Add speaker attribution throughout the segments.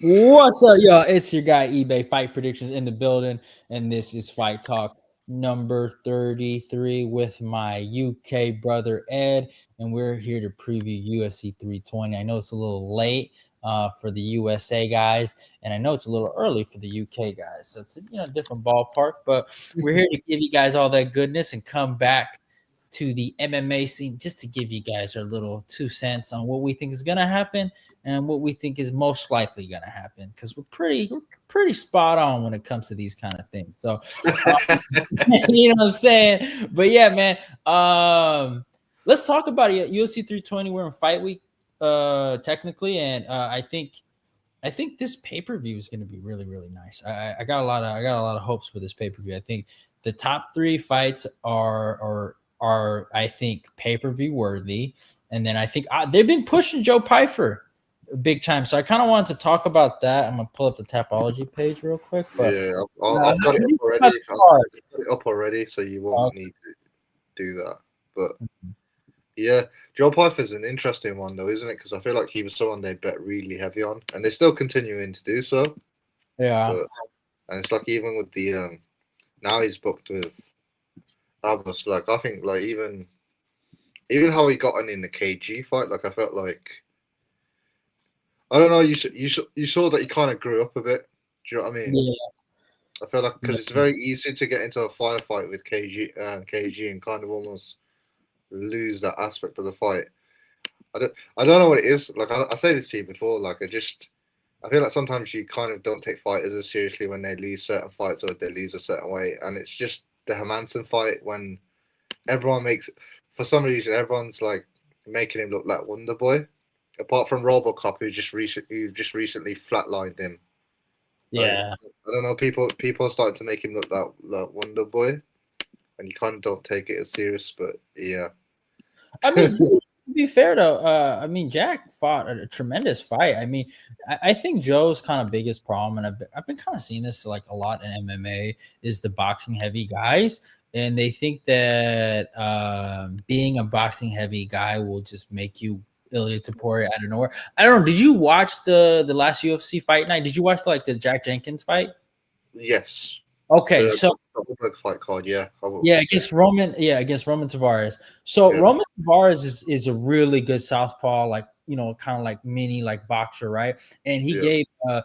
Speaker 1: What's up, y'all? It's your guy eBay Fight Predictions in the building, and this is Fight Talk number 33 with my UK brother Ed, and we're here to preview UFC 320. I know it's a little late for the USA guys, and I know it's a little early for the UK guys, so it's a different ballpark. But we're here to give you guys all that goodness and come back to the MMA scene just to give you guys our little 2 cents on what we think is going to happen and what we think is most likely going to happen, because we're pretty spot on when it comes to these kind of things. So you know what I'm saying? But yeah, man, let's talk about it. UFC 320, we're in fight week technically, and I think this pay-per-view is going to be really, really nice. I got a lot of hopes for this pay-per-view. I think the top three fights are I think pay-per-view worthy, and then I think they've been pushing Joe Pyfer big time. So I kind of wanted to talk about that. I'm gonna pull up the Tapology page real quick. But
Speaker 2: Yeah, I've got it up already. I've got it up already, so you won't need to do that. But yeah, Joe Pyfer's an interesting one, though, isn't it? Because I feel like he was someone they bet really heavy on, and they're still continuing to do so.
Speaker 1: Yeah.
Speaker 2: And it's like even with the now he's booked with others. Like I think like even how he got in the KG fight, like I felt like I don't know. You saw that he kind of grew up a bit. Do you know what I mean?
Speaker 1: Yeah.
Speaker 2: I feel like because it's very easy to get into a firefight with KG and kind of almost lose that aspect of the fight. I don't know what it is. Like I say this to you before. Like I feel like sometimes you kind of don't take fighters as seriously when they lose certain fights or they lose a certain way, and it's just the Hermanson fight when everyone for some reason everyone's like making him look like Wonder Boy, apart from RoboCop who just recently flatlined him.
Speaker 1: Yeah.
Speaker 2: Like, I don't know. People are starting to make him look like Wonder Boy, and you kind of don't take it as serious. But yeah,
Speaker 1: I mean, to be fair though, I mean, Jack fought a tremendous fight. I mean, I think Joe's kind of biggest problem, and I've been kind of seeing this like a lot in MMA, is the boxing heavy guys, and they think that being a boxing heavy guy will just make you Ilya Taporia out of nowhere. I don't know. Did you watch the last UFC fight night? Did you watch the Jack Jenkins fight?
Speaker 2: yes.
Speaker 1: Okay, so
Speaker 2: fight card, yeah.
Speaker 1: against Roman Tavares. So Roman Tavares is a really good southpaw, like kind of like mini like boxer, right? And he gave a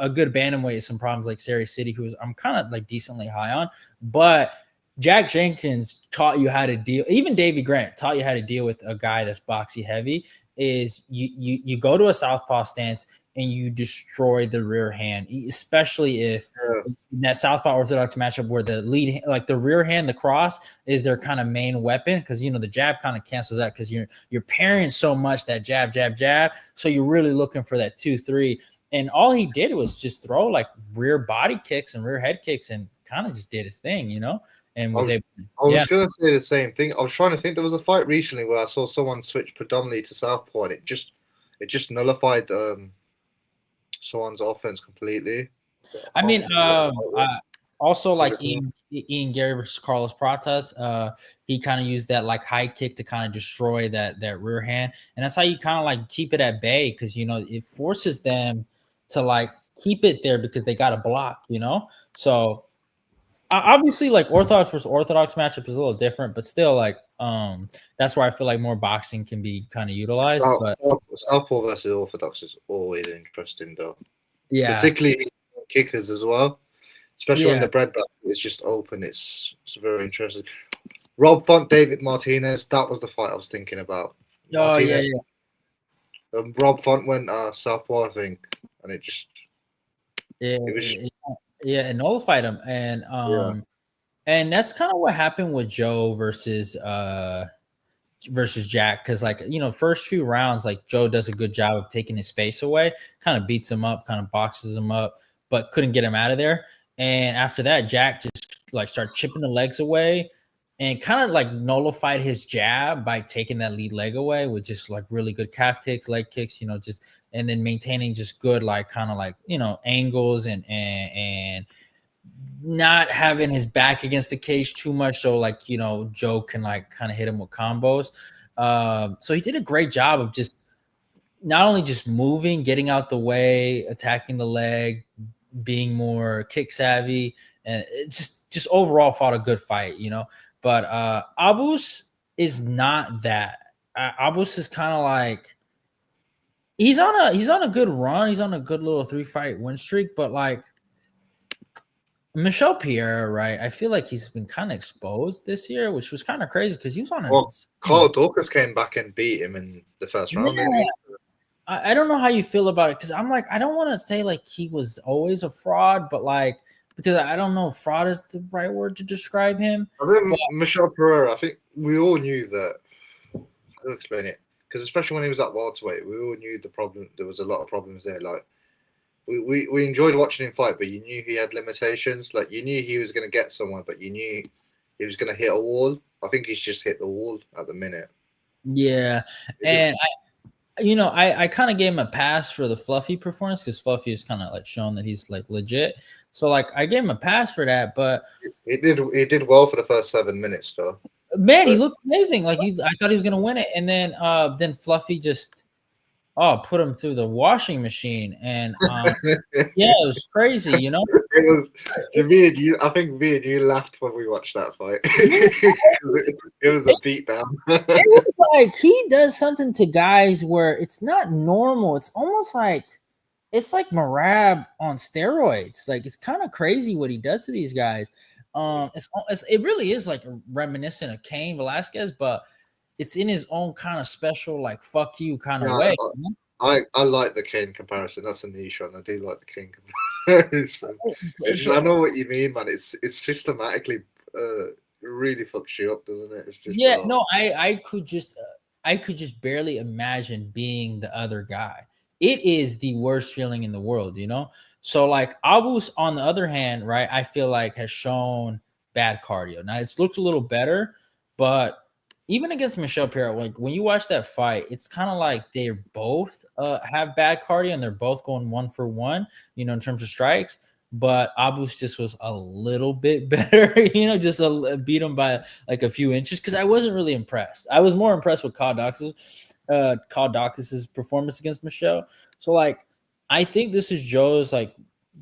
Speaker 1: good bantamweight some problems like Sari City, who's I'm kind of like decently high on, but Jack Jenkins taught you how to deal. Even Davey Grant taught you how to deal with a guy that's boxy heavy. Is you go to a southpaw stance and you destroy the rear hand, especially if in that southpaw orthodox matchup where the lead, like the rear hand, the cross is their kind of main weapon, because the jab kind of cancels out because you're parrying so much that jab, so you're really looking for that 2-3. And all he did was just throw like rear body kicks and rear head kicks and kind of just did his thing, and was able.
Speaker 2: I was going to say the same thing. I was trying to think. There was a fight recently where I saw someone switch predominantly to southpaw, and it just nullified someone's offense completely.
Speaker 1: I mean, also like Ian Gary versus Carlos Pratas, he kind of used that like high kick to kind of destroy that rear hand, and that's how you kind of like keep it at bay, because it forces them to like keep it there because they got to block, So obviously, like orthodox versus orthodox matchup is a little different, but still, like that's where I feel like more boxing can be kind of utilized. But
Speaker 2: southpaw versus orthodox is always interesting, though.
Speaker 1: Yeah,
Speaker 2: particularly kickers as well, especially when the breadbasket is just open. It's very interesting. Rob Font, David Martinez. That was the fight I was thinking about.
Speaker 1: Oh
Speaker 2: Martinez, Rob Font went southpaw, I think, and it just
Speaker 1: it nullified him, and and that's kind of what happened with Joe versus Jack, because like first few rounds, like Joe does a good job of taking his space away, kind of beats him up, kind of boxes him up, but couldn't get him out of there. And after that, Jack just like started chipping the legs away and kind of like nullified his jab by taking that lead leg away with just like really good calf kicks, leg kicks, just and then maintaining just good like kind of like angles and not having his back against the cage too much, so like Joe can like kind of hit him with combos. So he did a great job of just not only just moving, getting out the way, attacking the leg, being more kick savvy, and it just overall fought a good fight, you know. But Abus is not that. Abus is kind of like he's on a good run. He's on a good little 3-fight win streak, but like Michel Pierre, right? I feel like he's been kind of exposed this year, which was kind of crazy because he was on an
Speaker 2: Well,
Speaker 1: insane.
Speaker 2: Carl Dawkins came back and beat him in the first round, didn't
Speaker 1: Yeah,
Speaker 2: he?
Speaker 1: I don't know how you feel about it because I'm like I don't want to say like he was always a fraud, but like because I don't know if fraud is the right word to describe him.
Speaker 2: I
Speaker 1: But
Speaker 2: think Michel Pereira. I think we all knew that. How to explain it? Because especially when he was at welterweight, we all knew the problem. There was a lot of problems there. Like we enjoyed watching him fight, but you knew he had limitations. Like you knew he was going to get somewhere, but you knew he was going to hit a wall. I think he's just hit the wall at the minute.
Speaker 1: yeah,
Speaker 2: It just,
Speaker 1: and I kind of gave him a pass for the Fluffy performance because Fluffy has kind of like shown that he's like legit. So like I gave him a pass for that, but
Speaker 2: it did well for the first 7 minutes, though.
Speaker 1: man, he
Speaker 2: But
Speaker 1: looked amazing. Like I thought he was gonna win it, and then Fluffy just put him through the washing machine, and yeah, it was crazy, you know.
Speaker 2: it was to
Speaker 1: It,
Speaker 2: me and you. I think me and you laughed when we watched that fight
Speaker 1: yeah,
Speaker 2: because it was a beatdown.
Speaker 1: it was like he does something to guys where it's not normal. It's almost like it's like Marab on steroids. Like it's kind of crazy what he does to these guys. It really is like reminiscent of Cain Velasquez, but it's in his own kind of special, like fuck you kind of
Speaker 2: Yeah,
Speaker 1: way. You know?
Speaker 2: I like the Kane comparison. That's a niche one. I do like the Kane comparison. I know what you mean, man. It's systematically really fucks you up, doesn't it? It's just
Speaker 1: Yeah, no, I could just barely imagine being the other guy. It is the worst feeling in the world, you know? So like Abus on the other hand, right, I feel like has shown bad cardio. Now it's looked a little better, but even against Michelle Pierre, like when you watch that fight, it's kind of like they both have bad cardio and they're both going 1 for 1, you know, in terms of strikes. But Abus just was a little bit better, you know, just beat him by like a few inches because I wasn't really impressed. I was more impressed with Kyle Dawkins' performance against Michelle. So like I think this is Joe's like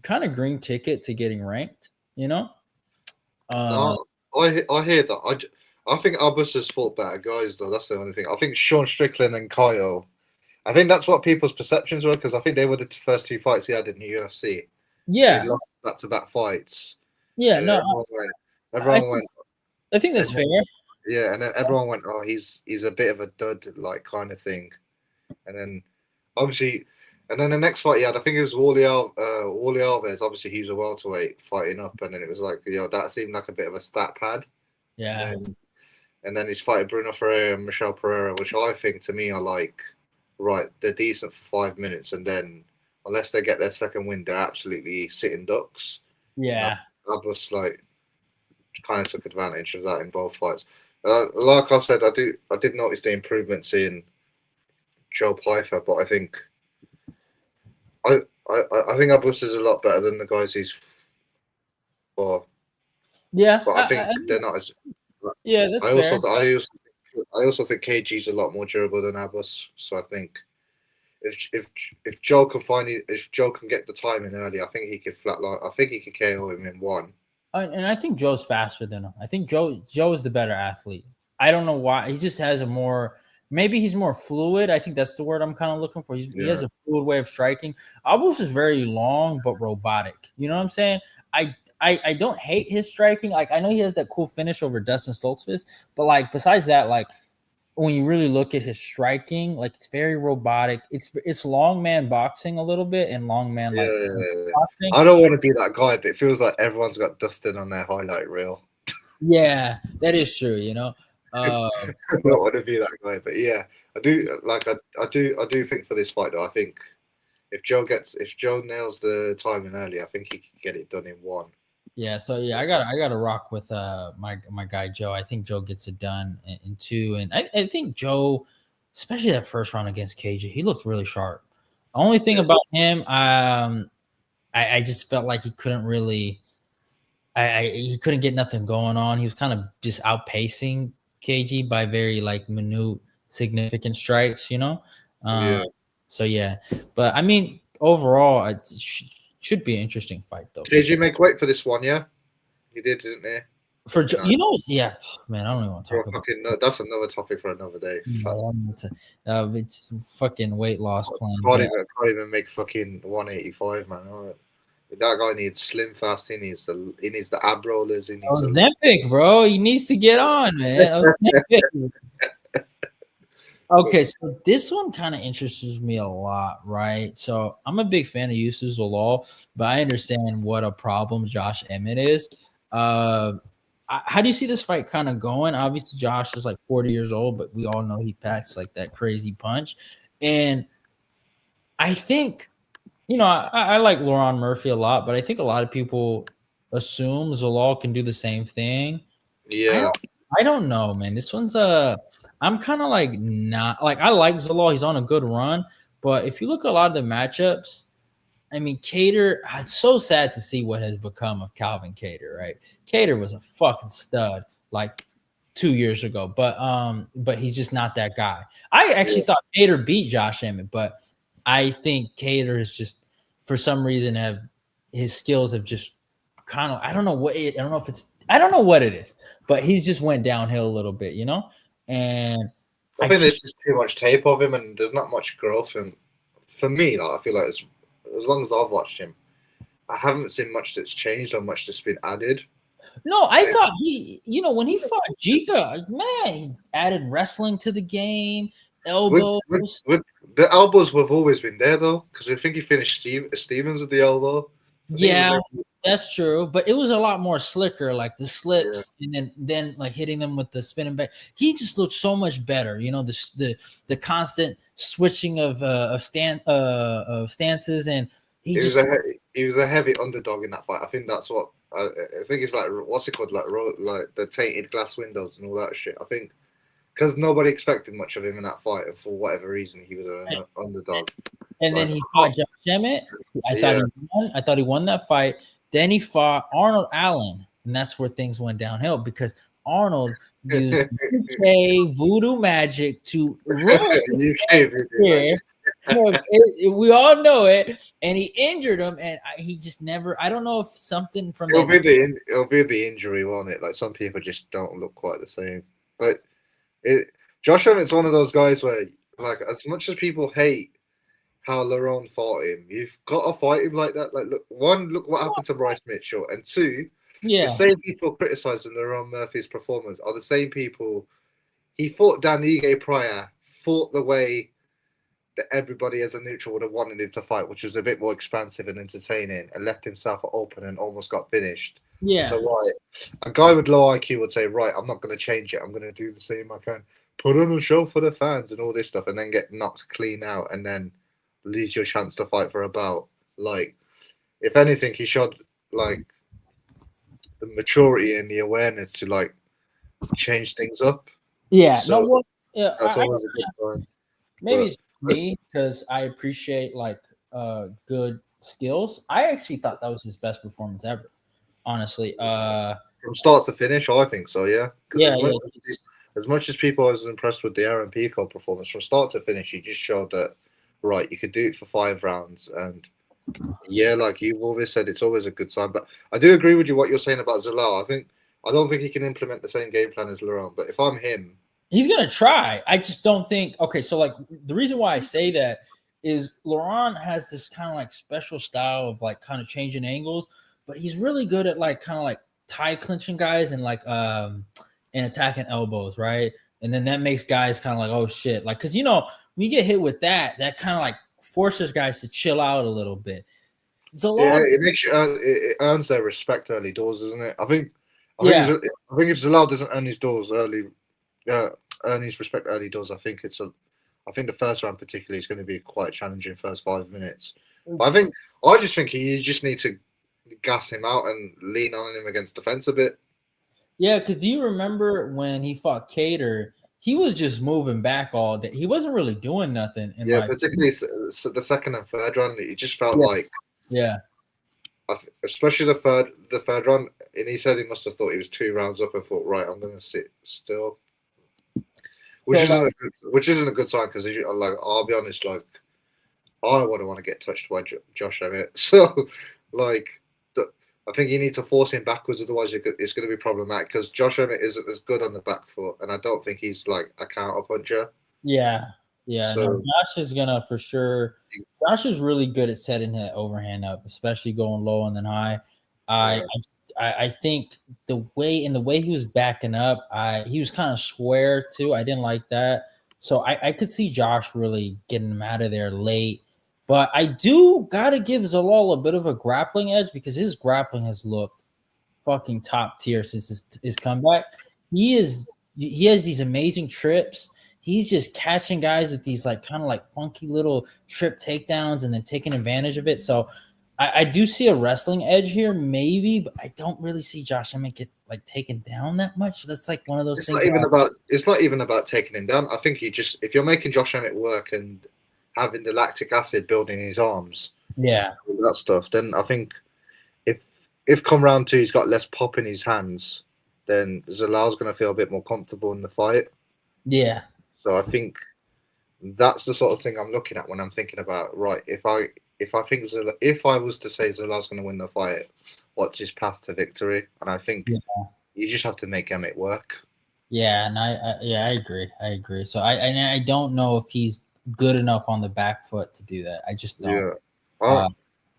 Speaker 1: kind of green ticket to getting ranked, you know? Uh
Speaker 2: no. I hear that. I think Abbas has fought better guys though. That's the only thing. I think Sean Strickland and Kyle. I think that's what people's perceptions were because I think they were the first 2 fights he had in the UFC. And he
Speaker 1: yeah.
Speaker 2: lost back-to-back fights.
Speaker 1: Yeah,
Speaker 2: And
Speaker 1: no, I
Speaker 2: everyone
Speaker 1: think
Speaker 2: went,
Speaker 1: I think that's fair.
Speaker 2: everyone, yeah, and then everyone went, oh, he's a bit of a dud, like kind of thing. And then obviously, and then the next fight he had, I think it was Wally Alves. Obviously, he's a welterweight fighting up, and then it was like, that seemed like a bit of a stat pad. And
Speaker 1: Yeah.
Speaker 2: then he's fighting Bruno Ferreira and Michel Pereira, which I think to me are like, right, they're decent for 5 minutes, and then unless they get their second win, they're absolutely sitting ducks. And
Speaker 1: Yeah.
Speaker 2: I was like, kind of took advantage of that in both fights. Like I said, I did notice the improvements in Joe Pfeiffer, but I I think Abus is a lot better than the guys he's for.
Speaker 1: Yeah.
Speaker 2: But I think they're not as.
Speaker 1: Yeah, that's fair.
Speaker 2: I also think KG's a lot more durable than Abus. So I think if Joe can if Joe can get the timing early, I think he could flatline. I think he could KO him in one.
Speaker 1: And I think Joe's faster than him. I think Joe is the better athlete. I don't know why. He just has a more maybe he's more fluid. I think that's the word I'm kind of looking for. He has
Speaker 2: Yeah,
Speaker 1: a fluid way of striking. Abus is very long but robotic. You know what I'm saying? I don't hate his striking. Like I know he has that cool finish over Dustin Stoltzfus, but like besides that, like when you really look at his striking, like it's very robotic. It's long man boxing a little bit and long man like
Speaker 2: yeah.
Speaker 1: boxing.
Speaker 2: I don't want to be that guy, but it feels like everyone's got Dustin on their highlight reel.
Speaker 1: Yeah, that is true. You know,
Speaker 2: I
Speaker 1: but
Speaker 2: don't want to be that guy, but yeah, I do. Like I do think for this fight though, I think if Joe nails the timing early, I think he can get it done in one.
Speaker 1: yeah, so yeah, I gotta rock with my guy Joe. I think Joe gets it done in 2, and I think Joe, especially that first round against KJ, he looked really sharp. The only thing
Speaker 2: Yeah,
Speaker 1: about him, I just felt like he couldn't really, he couldn't get nothing going on. He was kind of just outpacing KG by very like minute significant strikes, you know. Uh,
Speaker 2: yeah.
Speaker 1: So yeah, but I mean, overall, it should be an interesting fight though for
Speaker 2: Did you
Speaker 1: sure.
Speaker 2: make weight for this one? Yeah, you did, didn't you? Fucking hell.
Speaker 1: You know, yeah, man, I don't even want to
Speaker 2: Bro,
Speaker 1: talk about.
Speaker 2: fucking no, that's another topic for another day. Fuck.
Speaker 1: It's fucking weight loss plan,
Speaker 2: Can't
Speaker 1: but
Speaker 2: even can't even make fucking 185, man. Oh, that guy needs slim fast. He needs the ab rollers. He needs a.
Speaker 1: Ozempic, bro, he needs to get on, man. Ozempic. Okay, so this one kind of interests me a lot, right? So I'm a big fan of Yusuf Zalal, but I understand what a problem Josh Emmett is. Uh, how do you see this fight kind of going? Obviously, Josh is like 40 years old, but we all know he packs like that crazy punch. And I think, I like Laurent Murphy a lot, but I think a lot of people assume Zalal can do the same thing. I
Speaker 2: Yeah,
Speaker 1: don't I don't know, man. This one's I'm kind of like not like I like Zalal. He's on a good run, but if you look at a lot of the matchups, I mean, Cater, it's so sad to see what has become of Calvin Cater, right? Cater was a fucking stud like 2 years ago, but he's just not that guy. I actually
Speaker 2: yeah.
Speaker 1: thought Cater beat Josh Emmett, but I think Cater is just for some reason have his skills have just kind of I don't know I don't know if it's I don't know what it is, but he's just went downhill a little bit, and
Speaker 2: I
Speaker 1: I
Speaker 2: think
Speaker 1: just
Speaker 2: there's just too much tape of him, and there's not much growth. And for me, like, I feel like as long as I've watched him, I haven't seen much that's changed or much that's been added.
Speaker 1: No, I thought when he fought Jika, man, he added wrestling to the game,
Speaker 2: With
Speaker 1: elbows.
Speaker 2: with the elbows have always been there though, because I think he finished Stevens with the elbow. I think it was
Speaker 1: Yeah,
Speaker 2: maybe,
Speaker 1: that's true, but it was a lot more slicker, like the
Speaker 2: yeah.
Speaker 1: slips, and then like hitting them with the spinning back. He just looked so much better. The constant switching of stances, and he
Speaker 2: He was a
Speaker 1: just
Speaker 2: he was a heavy underdog in that fight. I think that's what I think it's like what's it called like the tainted glass windows and all that shit. I think because nobody expected much of him in that fight, and for whatever reason he was an underdog.
Speaker 1: and then
Speaker 2: Like
Speaker 1: he fought Josh Emmett. I thought
Speaker 2: yeah,
Speaker 1: he won. I thought he won that fight. Then he fought Arnold Allen, and that's where things went downhill because Arnold used UK voodoo magic to ruin his
Speaker 2: you came into
Speaker 1: career.
Speaker 2: magic.
Speaker 1: No, we all know it, and he injured him, and he just never. I don't know if something from that.
Speaker 2: It'll be the injury, won't it? Like some people just don't look quite the same. But it Josh Emmett's one of those guys where like as much as people hate how Laurent fought him, you've got to fight him like that. Like look what happened to Bryce Mitchell, and two, the
Speaker 1: Yeah,
Speaker 2: same people criticizing Laurent Murphy's performance are the same people he fought Dan Ige prior, fought the way that everybody as a neutral would have wanted him to fight, which was a bit more expansive and entertaining, and left himself open and almost got finished.
Speaker 1: yeah,
Speaker 2: So right, a guy with low IQ would say, right, I'm not going to change it. I'm going to do the same I can, put on a show for the fans and all this stuff, and then get knocked clean out, and then lose your chance to fight for a bout. Like, if anything, he showed like the maturity and the awareness to like change things up.
Speaker 1: yeah. No,
Speaker 2: So
Speaker 1: well, yeah.
Speaker 2: that's always a good sign.
Speaker 1: Maybe
Speaker 2: But
Speaker 1: it's me because I appreciate like good skills. I actually thought that was his best performance ever. Honestly,
Speaker 2: from start to finish, I think so. Yeah, because
Speaker 1: yeah, yeah.
Speaker 2: as much as people was impressed with the Aaron Pico performance from start to finish, he just showed that right, you could do it for 5 rounds, and yeah, like you've always said, it's always a good sign. But I do agree with you what you're saying about Zalal. I don't think he can implement the same game plan as Laurent. But if I'm him,
Speaker 1: He's gonna try. I just don't think. Okay, so like the reason why I say that is Laurent has this kind of like special style of like kind of changing angles, but he's really good at like kind of like tie clinching guys and like and attacking elbows, right? And then that makes guys kind of like, oh shit, like because when you get hit with that, that kind of like forces guys to chill out a little bit.
Speaker 2: yeah,
Speaker 1: Zalal,
Speaker 2: it makes you it earns their respect early doors, doesn't it?
Speaker 1: yeah,
Speaker 2: I think if Zalal doesn't earn his doors early, uh, earn his respect early doors, I think the first round particularly is going to be quite challenging first 5 minutes. But I just think you just need to gas him out and lean on him against defense a bit.
Speaker 1: yeah, because do you remember when he fought Cater? He was just moving back all day. He wasn't really doing nothing in
Speaker 2: Yeah,
Speaker 1: my
Speaker 2: particularly the second and third round, it just felt
Speaker 1: yeah,
Speaker 2: like,
Speaker 1: yeah.
Speaker 2: especially the third round, and he said he must have thought he was 2 rounds up and thought, right, I'm going to sit still,
Speaker 1: So like
Speaker 2: which isn't a good sign because like I'll be honest, like I wouldn't want to get touched by Josh Emmett. So, like, I think you need to force him backwards, otherwise it's going to be problematic because Josh Emmett isn't as good on the back foot, and I don't think he's like a counter puncher.
Speaker 1: Yeah, yeah. No,
Speaker 2: So,
Speaker 1: Josh is gonna for sure. Josh is really good at setting that overhand up, especially going low and then high. I
Speaker 2: yeah,
Speaker 1: I think the way he was backing up, he was kind of square too. I didn't like that, so I could see Josh really getting him out of there late. But I do gotta give Zalal a bit of a grappling edge because his grappling has looked fucking top tier since his comeback. He has these amazing trips. He's just catching guys with these like kind of like funky little trip takedowns and then taking advantage of it. So I do see a wrestling edge here, maybe, but I don't really see Josh Emmett get like taken down that much. So that's like one of those things.
Speaker 2: it's not even about taking him down. I think you just if you're making Josh Emmett work and having the lactic acid building in his arms,
Speaker 1: Yeah,
Speaker 2: all that stuff, then I think if come round two he's got less pop in his hands, then Zalal's going to feel a bit more comfortable in the fight.
Speaker 1: yeah,
Speaker 2: So I think that's the sort of thing I'm looking at when I'm thinking about right. If I was to say Zalal's going to win the fight, what's his path to victory? And I think
Speaker 1: yeah.
Speaker 2: you just have to make Emmett work.
Speaker 1: Yeah, and I agree. I agree. So I don't know if he's good enough on the back foot to do that. I just don't.
Speaker 2: Yeah, I
Speaker 1: Uh,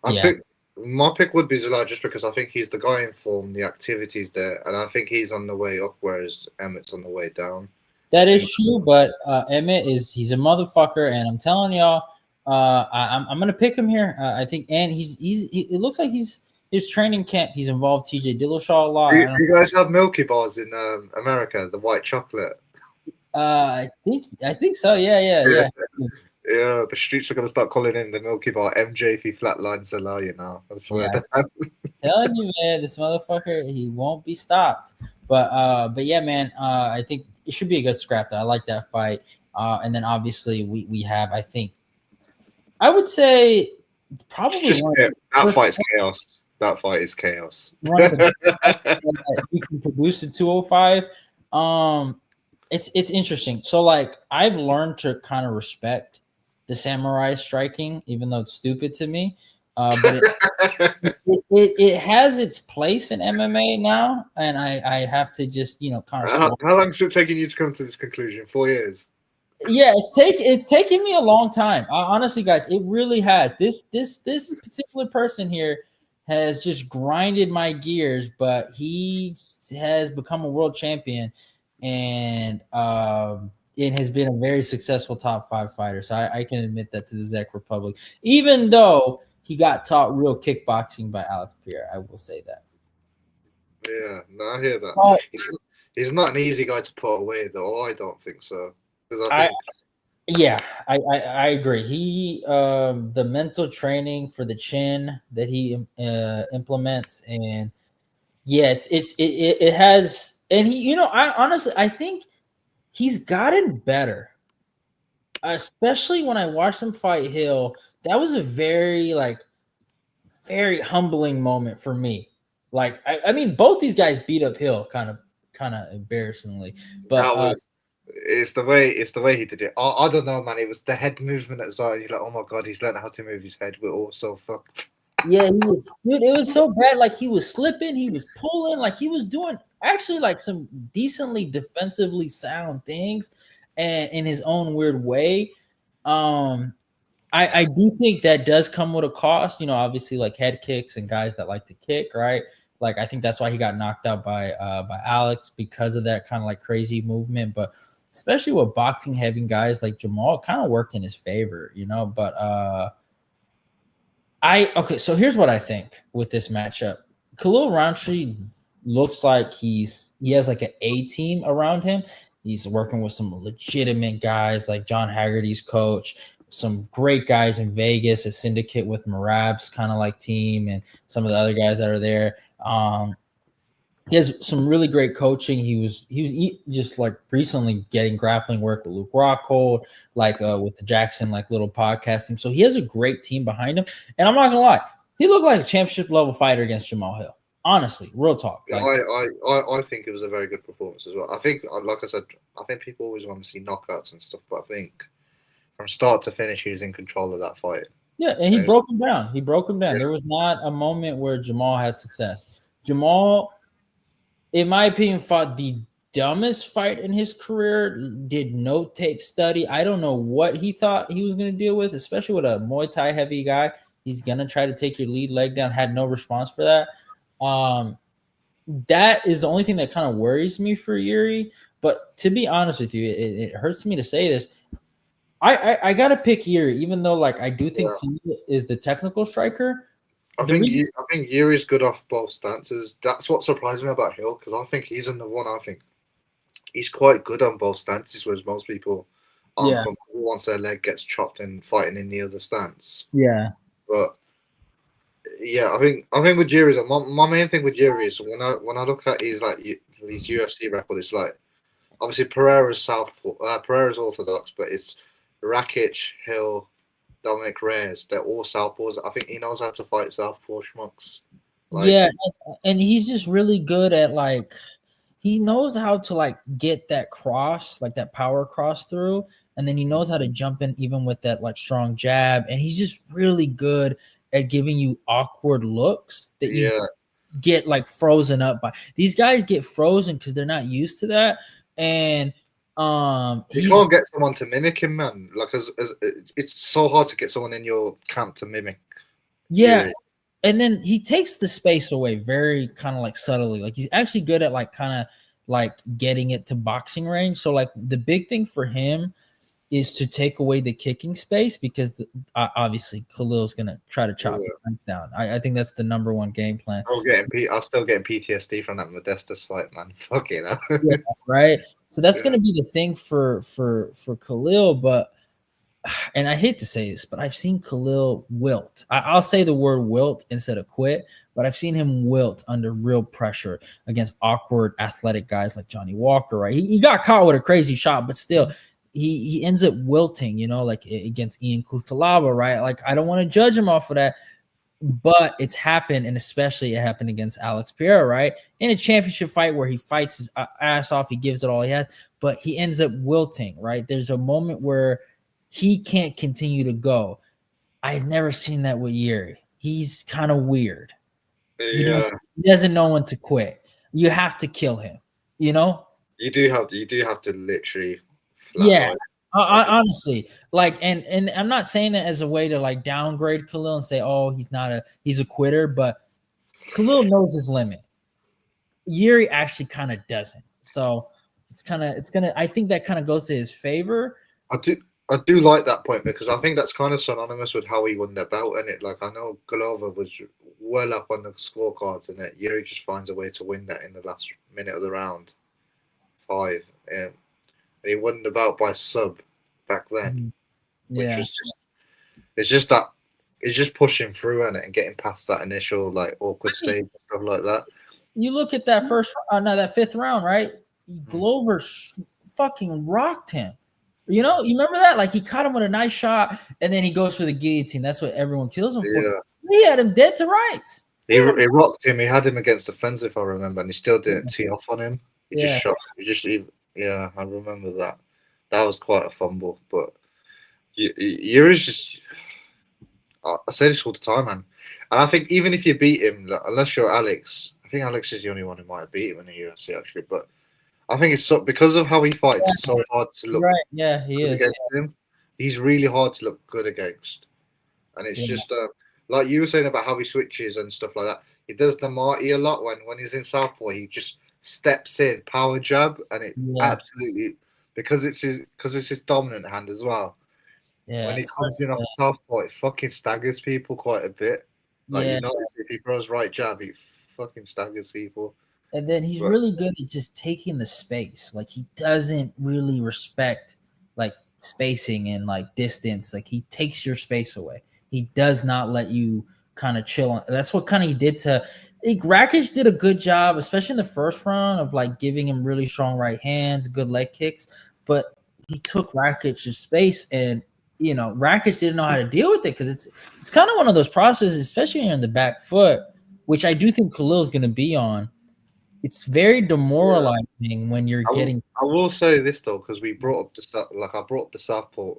Speaker 2: I
Speaker 1: yeah,
Speaker 2: pick my pick would be Zalal just because I think he's the guy in form, the activity's there, and I think he's on the way up, whereas Emmett's on the way down.
Speaker 1: that
Speaker 2: And
Speaker 1: is true. But Emmett he's a motherfucker, and I'm telling y'all, I'm gonna pick him here. I think, and it looks like his training camp. He's involved T.J. Dillashaw a lot.
Speaker 2: do you guys have Milky Bars in America? The white chocolate.
Speaker 1: I think so. Yeah, yeah,
Speaker 2: Yeah,
Speaker 1: yeah.
Speaker 2: yeah. The streets are gonna start calling him the Milky Bar MJ if he flatlines Zalal. You know, I swear.
Speaker 1: Yeah, telling you, man, this motherfucker, he won't be stopped. But yeah, man, I think it should be a good scrap. Though I like that fight. And then obviously we have, I think, I would say
Speaker 2: It's
Speaker 1: probably
Speaker 2: just
Speaker 1: one of the
Speaker 2: that
Speaker 1: first
Speaker 2: fight's chaos. That fight is chaos.
Speaker 1: one of the best that we can produce in 205. It's interesting. So like I've learned to kind of respect the samurai striking, even though it's stupid to me. But it has its place in MMA now, and I have to just kind of
Speaker 2: How long has it taken you to come to this conclusion? 4 years.
Speaker 1: yeah, it's taken me a long time. Honestly, guys, it really has. This particular person here has just grinded my gears, but he has become a world champion, and it has been a very successful top 5 fighter. So I can admit that to the Czech Republic, even though he got taught real kickboxing by Alex Pierre. I will say that.
Speaker 2: Yeah, no, I hear that.
Speaker 1: But
Speaker 2: He's not an easy guy to put away, though. I don't think so. Because I
Speaker 1: I
Speaker 2: think
Speaker 1: Yeah, I agree. He the mental training for the chin that he implements, and yeah, it has, and he I honestly I think he's gotten better, especially when I watched him fight Hill. That was a very humbling moment for me. Like I mean, both these guys beat up Hill kind of embarrassingly, but
Speaker 2: that was it's the way he did it. I don't know, man. It was the head movement as well. You're like, oh my god, he's learned how to move his head. We're all so fucked.
Speaker 1: yeah, he was, dude, it was so bad. Like he was slipping, he was pulling, like he was doing actually like some decently defensively sound things, and in his own weird way. Um, I do think that does come with a cost. Obviously like head kicks and guys that like to kick, right? Like I think that's why he got knocked out by Alex, because of that kind of like crazy movement. But especially with boxing having guys like Jamal, kind of worked in his favor. But okay, so here's what I think with this matchup. Khalil Roundtree looks like he has like an A team around him. He's working with some legitimate guys like John Haggerty's coach, some great guys in Vegas, a syndicate with Marab's kind of like team, and some of the other guys that are there. He has some really great coaching. He was just like recently getting grappling work with Luke Rockhold, like with the Jackson like little podcasting. So he has a great team behind him. And I'm not gonna lie, he looked like a championship level fighter against Jamal Hill. Honestly, real talk.
Speaker 2: Yeah,
Speaker 1: Like,
Speaker 2: I think it was a very good performance as well. I think, like I said, I think people always want to see knockouts and stuff, but I think from start to finish, he was in control of that fight.
Speaker 1: Yeah, and he
Speaker 2: And it was,
Speaker 1: broke him down. He broke him down.
Speaker 2: yeah,
Speaker 1: There was not a moment where Jamal had success. Jamal, in my opinion, fought the dumbest fight in his career. Did no tape study. I don't know what he thought he was going to deal with, especially with a Muay Thai heavy guy. He's going to try to take your lead leg down. Had no response for that. That is the only thing that kind of worries me for Yuri. But to be honest with you, it hurts me to say this. I gotta pick Yuri, even though like I do think
Speaker 2: yeah.
Speaker 1: he is the technical striker.
Speaker 2: I
Speaker 1: The
Speaker 2: think
Speaker 1: reason,
Speaker 2: I think Yuri's good off both stances. That's what surprised me about Hill because I think he's another one. I think he's quite good on both stances, whereas most people aren't
Speaker 1: yeah,
Speaker 2: comfortable once their leg gets chopped and fighting in the other stance.
Speaker 1: yeah,
Speaker 2: But yeah, I think with Yuri, my main thing with Yuri is when I look at his like his UFC record, it's like obviously Pereira's southpaw, Pereira's orthodox, but it's Rakic, Hill, Dominic Reyes. They're all southpaws. I think he knows how to fight southpaw schmucks. Like
Speaker 1: yeah, and he's just really good at like he knows how to like get that cross, like that power cross through, and then he knows how to jump in even with that like strong jab, and he's just really good at giving you awkward looks that you
Speaker 2: yeah,
Speaker 1: get like frozen up by. These guys get frozen because they're not used to that, and
Speaker 2: you
Speaker 1: he's
Speaker 2: can't get someone to mimic him, man. Like as it's so hard to get someone in your camp to mimic
Speaker 1: yeah,
Speaker 2: Yuri.
Speaker 1: and then he takes the space away very kind of like subtly. Like he's actually good at like kind of like getting it to boxing range. So like the big thing for him is to take away the kicking space because obviously Khalil's gonna try to chop your
Speaker 2: Yeah.
Speaker 1: flanks down. I think that's the number one game plan.
Speaker 2: I'm still getting PTSD from that Modestus fight, man. Fucking hell.
Speaker 1: Yeah, right. So that's
Speaker 2: Yeah.
Speaker 1: gonna be the thing for Khalil, but and I hate to say this, but I've seen Khalil wilt. I'll say the word wilt instead of quit, but I've seen him wilt under real pressure against awkward athletic guys like Johnny Walker, right? He got caught with a crazy shot, but still, he ends up wilting, you know, like against Ian Kutalaba, right? Like, I don't want to judge him off of that, but it's happened, and especially it happened against Alex Pereira, right? In a championship fight where he fights his ass off, he gives it all he has, but he ends up wilting, right? There's a moment where he can't continue to go. I've never seen that with Yuri. He's kind of weird.
Speaker 2: Yeah.
Speaker 1: He doesn't know when to quit. You have to kill him, you know?
Speaker 2: You do have to literally
Speaker 1: Yeah.
Speaker 2: flatline. Like
Speaker 1: Honestly, like, and I'm not saying that as a way to like downgrade Khalil and say, oh, he's a quitter, but Khalil knows his limit. Yuri actually kind of doesn't. So it's gonna I think that kind of goes to his favor.
Speaker 2: I do like that point because I think that's kind of synonymous with how he won the belt, and it like I know Golova was well up on the scorecards, and it Yuri just finds a way to win that in the last minute of the round 5, and he won the belt by sub back then, which
Speaker 1: Yeah.
Speaker 2: was just it's just that it's just pushing through on it and getting past that initial like awkward
Speaker 1: I mean,
Speaker 2: stage and stuff like that.
Speaker 1: you look at that no, that fifth round, right? Glover fucking rocked him. You know, you remember that? Like he caught him with a nice shot, and then he goes for the guillotine. That's what everyone kills him for.
Speaker 2: Yeah,
Speaker 1: He had him dead to rights.
Speaker 2: he rocked him. He had him against the fence if I remember, and he still didn't tee off on him. He just
Speaker 1: Yeah,
Speaker 2: shot. Yeah, I remember that. That was quite a fumble, but Yuri's just. I say this all the time, man. And I think even if you beat him, like, unless you're Alex, I think Alex is the only one who might have beat him in the UFC actually. But I think it's so because of how he fights, it's so hard to look
Speaker 1: right. Yeah, he
Speaker 2: good
Speaker 1: is.
Speaker 2: against him. He's really hard to look good against, and it's
Speaker 1: Yeah,
Speaker 2: just like you were saying about how he switches and stuff like that. He does the Marty a lot when he's in southpaw. He just steps in, power jab, and it
Speaker 1: yeah,
Speaker 2: absolutely because it's his dominant hand as well.
Speaker 1: yeah.
Speaker 2: When he
Speaker 1: It's hard
Speaker 2: comes in off
Speaker 1: to,
Speaker 2: the southpaw, it fucking staggers people quite a bit. Like
Speaker 1: yeah.
Speaker 2: you notice if he throws right jab, he fucking staggers people.
Speaker 1: And then he's
Speaker 2: But
Speaker 1: really good at just taking the space. Like he doesn't really respect like spacing and like distance. Like he takes your space away. He does not let you kind of chill on. That's what kind of he did to. Rakic did a good job, especially in the first round, of like giving him really strong right hands, good leg kicks. But he took Rakic's space, and Rakic didn't know how to deal with it because it's kind of one of those processes, especially when you're in the back foot, which I do think Khalil's going to be on it's very
Speaker 2: Yeah.
Speaker 1: demoralizing when you're getting.
Speaker 2: I will say this though, because we brought up like I brought up the Southpaw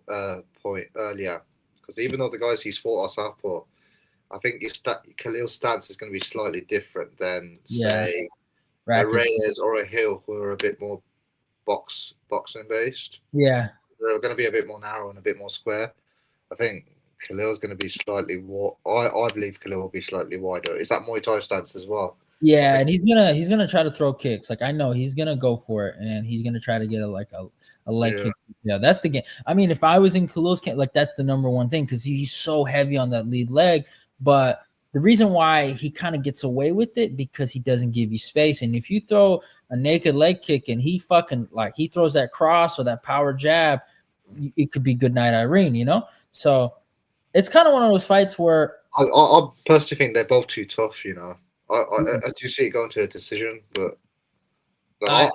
Speaker 2: point earlier, because even though the guys he's fought are Southpaw, I think Khalil's stance is going to be slightly different than
Speaker 1: Yeah,
Speaker 2: say a
Speaker 1: racket.
Speaker 2: Reyes or a Hill, who are a bit more boxing based.
Speaker 1: Yeah,
Speaker 2: They're going to be a bit more narrow and a bit more square. I think Khalil's going to be slightly. I believe Khalil will be slightly wider. Is that Muay Thai stance as well? I
Speaker 1: yeah,
Speaker 2: think.
Speaker 1: and he's gonna try to throw kicks. Like I know he's gonna go for it, and he's gonna try to get a leg
Speaker 2: Yeah.
Speaker 1: kick. Yeah, that's the game. I mean, if I was in Khalil's camp, like that's the number one thing because he's so heavy on that lead leg. But the reason why he kind of gets away with it because he doesn't give you space. And if you throw a naked leg kick and he fucking like he throws that cross or that power jab, it could be good night Irene, you know. So it's kind of one of those fights where
Speaker 2: I personally think they're both too tough. You know, I do see it going to a decision, but
Speaker 1: I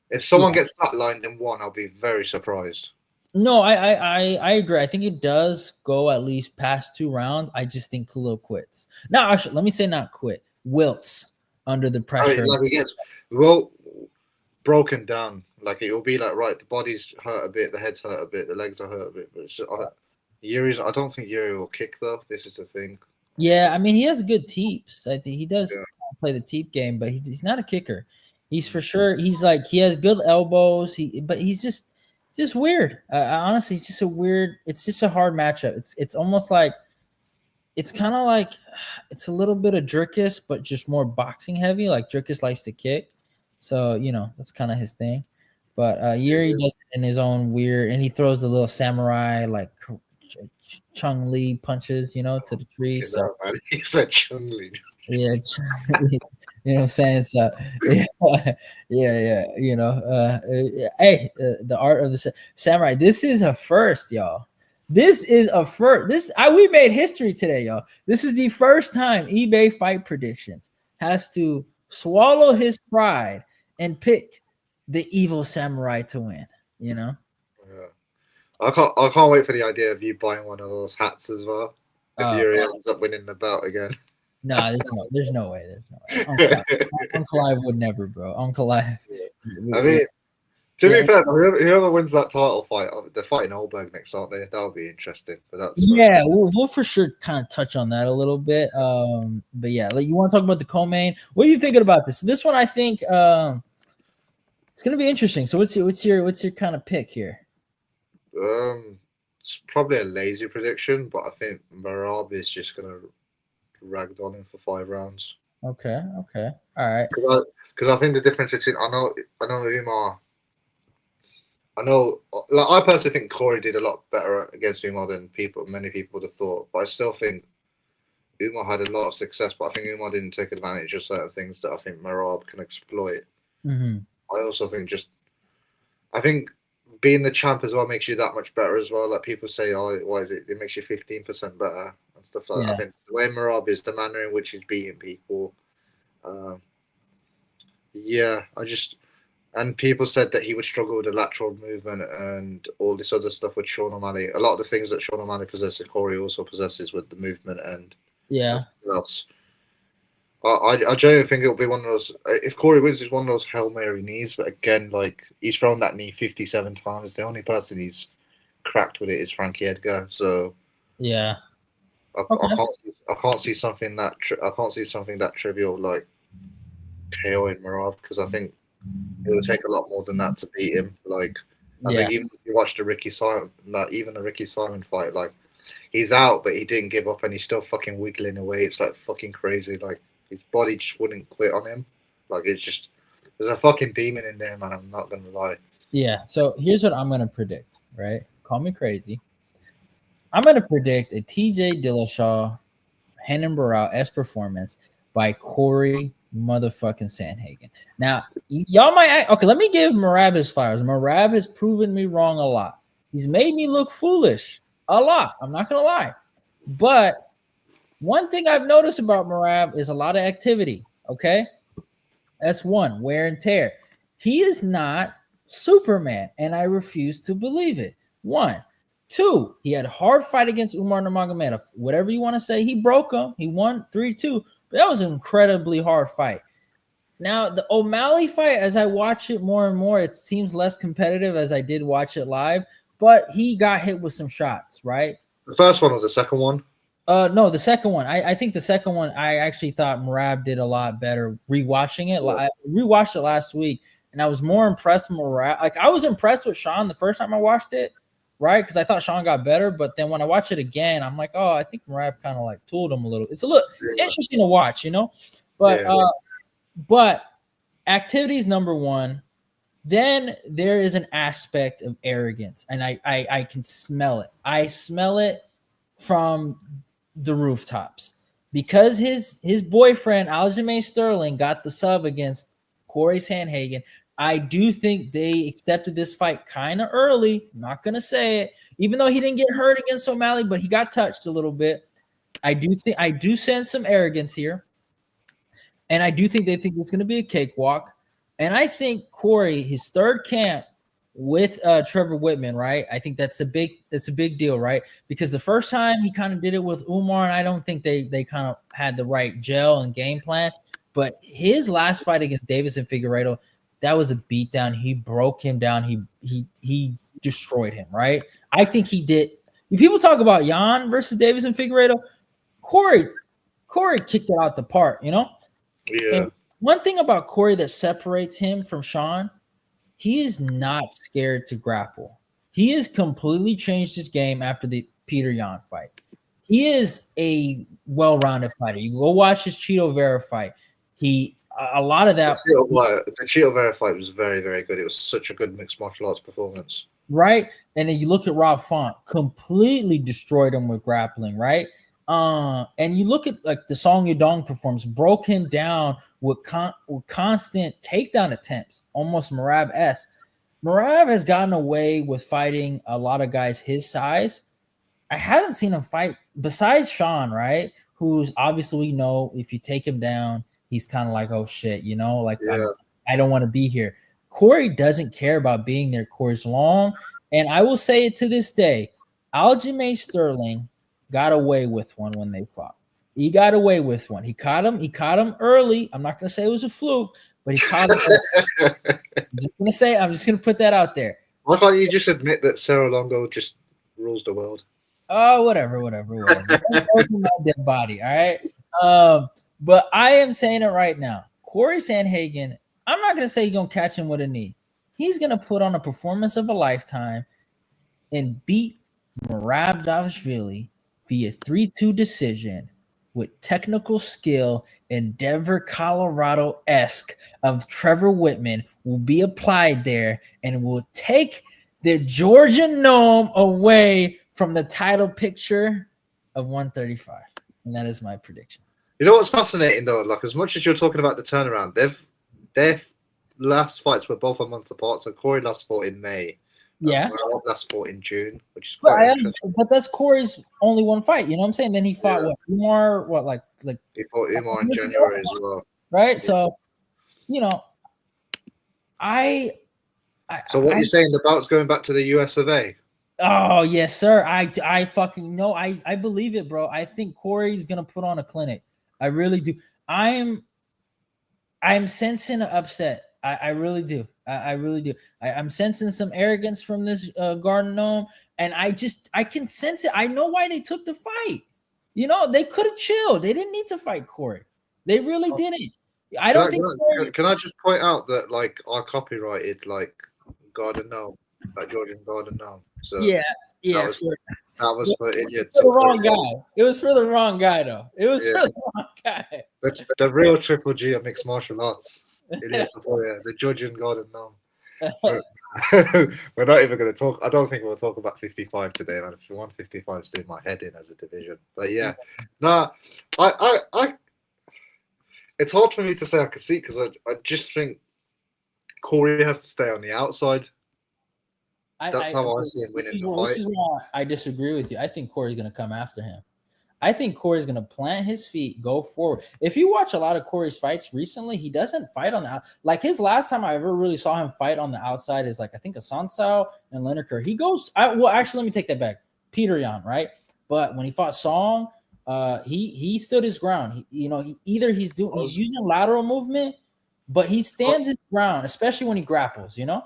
Speaker 2: if someone
Speaker 1: yeah.
Speaker 2: gets that line then one, I'll be very surprised.
Speaker 1: No, I agree. I think it does go at least past 2 rounds. I just think Khalil quits. Now, actually, let me say not quit. Wilts under the
Speaker 2: I mean,
Speaker 1: pressure.
Speaker 2: like it gets well broken down. Like it will be like right, the body's hurt a bit, the head's hurt a bit, the legs are hurt a bit. But Yuri's. I don't think Yuri will kick though. This is the thing.
Speaker 1: Yeah, I mean he has good teeps. I think he does
Speaker 2: Yeah.
Speaker 1: play the teep game, but he's not a kicker. He's for sure. He's like he has good elbows. But he's just weird. Honestly, it's just a weird. It's just a hard matchup. It's almost like it's kind of like it's a little bit of Dricus, but just more boxing heavy. Like Dricus likes to kick, so that's kind of his thing. But Yuri does it in his own weird, and he throws the little samurai like Chung Li punches, to the tree.
Speaker 2: Fucking
Speaker 1: So
Speaker 2: hell, man. He's a Chun-Li.
Speaker 1: yeah, you know what I'm saying? So yeah, yeah. Hey, the art of the samurai. This is a first, y'all. This is a first. We made history today, y'all. This is the first time eBay Fight Predictions has to swallow his pride and pick the evil samurai to win.
Speaker 2: Yeah. I can't wait for the idea of you buying one of those hats as well. If
Speaker 1: Uh,
Speaker 2: Yuri ends up winning the belt again.
Speaker 1: nah, there's no way. There's no way. Uncle Live would never, bro. Uncle Live.
Speaker 2: I mean, to
Speaker 1: Yeah,
Speaker 2: be fair, whoever wins that title fight, they're fighting Oldberg next, aren't they? That'll be interesting. But that's for
Speaker 1: yeah, we'll for sure kind of touch on that a little bit. But yeah, like you want to talk about the co-main? What are you thinking about this? This one, I think, it's gonna be interesting. So what's your kind of pick here?
Speaker 2: it's probably a lazy prediction, but I think Marab is just gonna ragdoll him for 5 rounds.
Speaker 1: Okay, all right.
Speaker 2: Because I think the difference between I know Umar. I know, like I personally think Corey did a lot better against Umar than many people would have thought. But I still think Umar had a lot of success. But I think Umar didn't take advantage of certain things that I think Marab can exploit.
Speaker 1: Mm-hmm.
Speaker 2: I also think I think being the champ as well makes you that much better as well. Like people say, oh, why is it? It makes you 15% better and stuff like that.
Speaker 1: Yeah,
Speaker 2: I think the way Marab is, the manner in which he's beating people. Um, yeah, and people said that he would struggle with the lateral movement and all this other stuff with Sean O'Malley. A lot of the things that Sean O'Malley possesses, Corey also possesses with the movement and
Speaker 1: yeah,
Speaker 2: else. I genuinely think it'll be one of those. If Corey wins, it's one of those Hail Mary knees. But again, like he's thrown that knee 57 times. The only person he's cracked with it is Frankie Edgar. So
Speaker 1: yeah.
Speaker 2: I,
Speaker 1: Okay.
Speaker 2: I can't see something that trivial like KOing Marab because I think it would take a lot more than that to beat him. Like I
Speaker 1: Yeah,
Speaker 2: think even if you watch the Ricky Simon, like even the Ricky Simon fight, like he's out, but he didn't give up, and he's still fucking wiggling away. It's like fucking crazy. Like his body just wouldn't quit on him. Like it's just there's a fucking demon in there, man. I'm not gonna lie.
Speaker 1: yeah. So here's what I'm gonna predict. Right? Call me crazy. I'm gonna predict a TJ Dillashaw, Henan Barao-esque performance by Corey motherfucking Sandhagen. Now, y'all might okay. Let me give Marab his flowers. Marab has proven me wrong a lot. He's made me look foolish a lot. I'm not gonna lie, but one thing I've noticed about Marab is a lot of activity. Okay, that's one wear and tear. He is not Superman, and I refuse to believe it. One. Two, he had a hard fight against Umar Nurmagomedov. Whatever you want to say, he broke him. He won 3-2. But that was an incredibly hard fight. Now the O'Malley fight, as I watch it more and more, it seems less competitive as I did watch it live. But he got hit with some shots, right?
Speaker 2: The first one or the second one?
Speaker 1: No, the second one. I think the second one. I actually thought Merab did a lot better. Rewatching it,
Speaker 2: Yeah.
Speaker 1: I rewatched it last week, and I was more impressed with Merab. Like I was impressed with Sean the first time I watched it, right? Because I thought Sean got better, but then when I watch it again, I'm like, oh, I think Merab kind of like tooled him a little. It's it's
Speaker 2: Yeah.
Speaker 1: interesting to watch, you know. But
Speaker 2: Yeah.
Speaker 1: but activity is number one. Then there is an aspect of arrogance, and I can smell it. I smell it from the rooftops because his boyfriend Aljamain Sterling got the sub against Corey Sandhagen. I do think they accepted this fight kind of early. I'm not gonna say it, even though he didn't get hurt against O'Malley, but he got touched a little bit. I do sense some arrogance here. And I do think they think it's going to be a cakewalk. And I think Corey, his third camp with Trevor Whitman, right? I think that's a big deal, right? Because the first time he kind of did it with Umar, and I don't think they kind of had the right gel and game plan. But his last fight against Davis and Figueiredo, that was a beatdown. He broke him down. He destroyed him, right? I think he did. If people talk about Jan versus Davis and Figueiredo, Corey kicked it out the park, you know?
Speaker 2: Yeah.
Speaker 1: And one thing about Corey that separates him from Sean, he is not scared to grapple. He has completely changed his game after the Peter Yan fight. He is a well-rounded fighter. You go watch his Cheeto Vera fight. A lot of that.
Speaker 2: The Cheeto Vera fight was very, very good. It was such a good mixed martial arts performance.
Speaker 1: Right? And then you look at Rob Font, completely destroyed him with grappling, right? And you look at like the Song Yadong performance, broke him down with constant takedown attempts, almost Merab-esque. Merab has gotten away with fighting a lot of guys his size. I haven't seen him fight besides Sean, right? Who's obviously, we know if you take him down, he's kind of like, oh shit, you know, like
Speaker 2: Yeah.
Speaker 1: I don't want to be here. Corey doesn't care about being there. Corey's long, and I will say it to this day, Aljamain Sterling got away with one when they fought. He got away with one. He caught him early. I'm not gonna say it was a fluke, but he caught him. I'm just gonna put that out there.
Speaker 2: Why can't you just admit that Cerro Longo just rules the world?
Speaker 1: Oh, whatever. My dead body, all right. But I am saying it right now. Corey Sandhagen, I'm not gonna say he's gonna catch him with a knee. He's gonna put on a performance of a lifetime and beat Merab Davishvili via 3-2 decision with technical skill and Denver, Colorado-esque of Trevor Whitman will be applied there and will take the Georgian Gnome away from the title picture of 135. And that is my prediction.
Speaker 2: You know what's fascinating though? Like, as much as you're talking about the turnaround, their last fights were both a month apart. So Corey last fought in May.
Speaker 1: Yeah.
Speaker 2: Last fought in June, which is quite interesting.
Speaker 1: But that's Corey's only one fight. You know what I'm saying? Then he fought Umar,
Speaker 2: he fought Umar in January as well.
Speaker 1: Right? So, you know,
Speaker 2: So what you're saying, the bout's going back to the US of A?
Speaker 1: Oh, yes, sir. I fucking know. I believe it, bro. I think Corey's gonna put on a clinic. I really do. I'm sensing an upset. I really do. I really do. I'm sensing some arrogance from this Garden Gnome, and I can sense it. I know why they took the fight. You know, they could have chilled. They didn't need to fight Corey. They really didn't. I don't think.
Speaker 2: Can I just point out that like I copyrighted like Garden Gnome, like Georgian Garden Gnome. So
Speaker 1: yeah.
Speaker 2: That was for idiots.
Speaker 1: For the wrong guy. It was for the wrong guy, though. It was for the wrong guy.
Speaker 2: The real Triple G of mixed martial arts. The Georgian Garden Gnome. We're not even going to talk. I don't think we'll talk about 55 today, man. 155 is doing my head in as a division. But yeah, I it's hard for me to say I can see because I just think Corey has to stay on the outside. That's how I see him winning the fight. This is
Speaker 1: why I disagree with you. I think Corey's going to come after him. I think Corey's going to plant his feet, go forward. If you watch a lot of Corey's fights recently, he doesn't fight on the outside. Like his last time I ever really saw him fight on the outside is like, I think, a Sansao and Lineker. He goes, well, actually, let me take that back. Peter Yan, right? But when he fought Song, he stood his ground. He's using lateral movement, but he stands his ground, especially when he grapples. You know.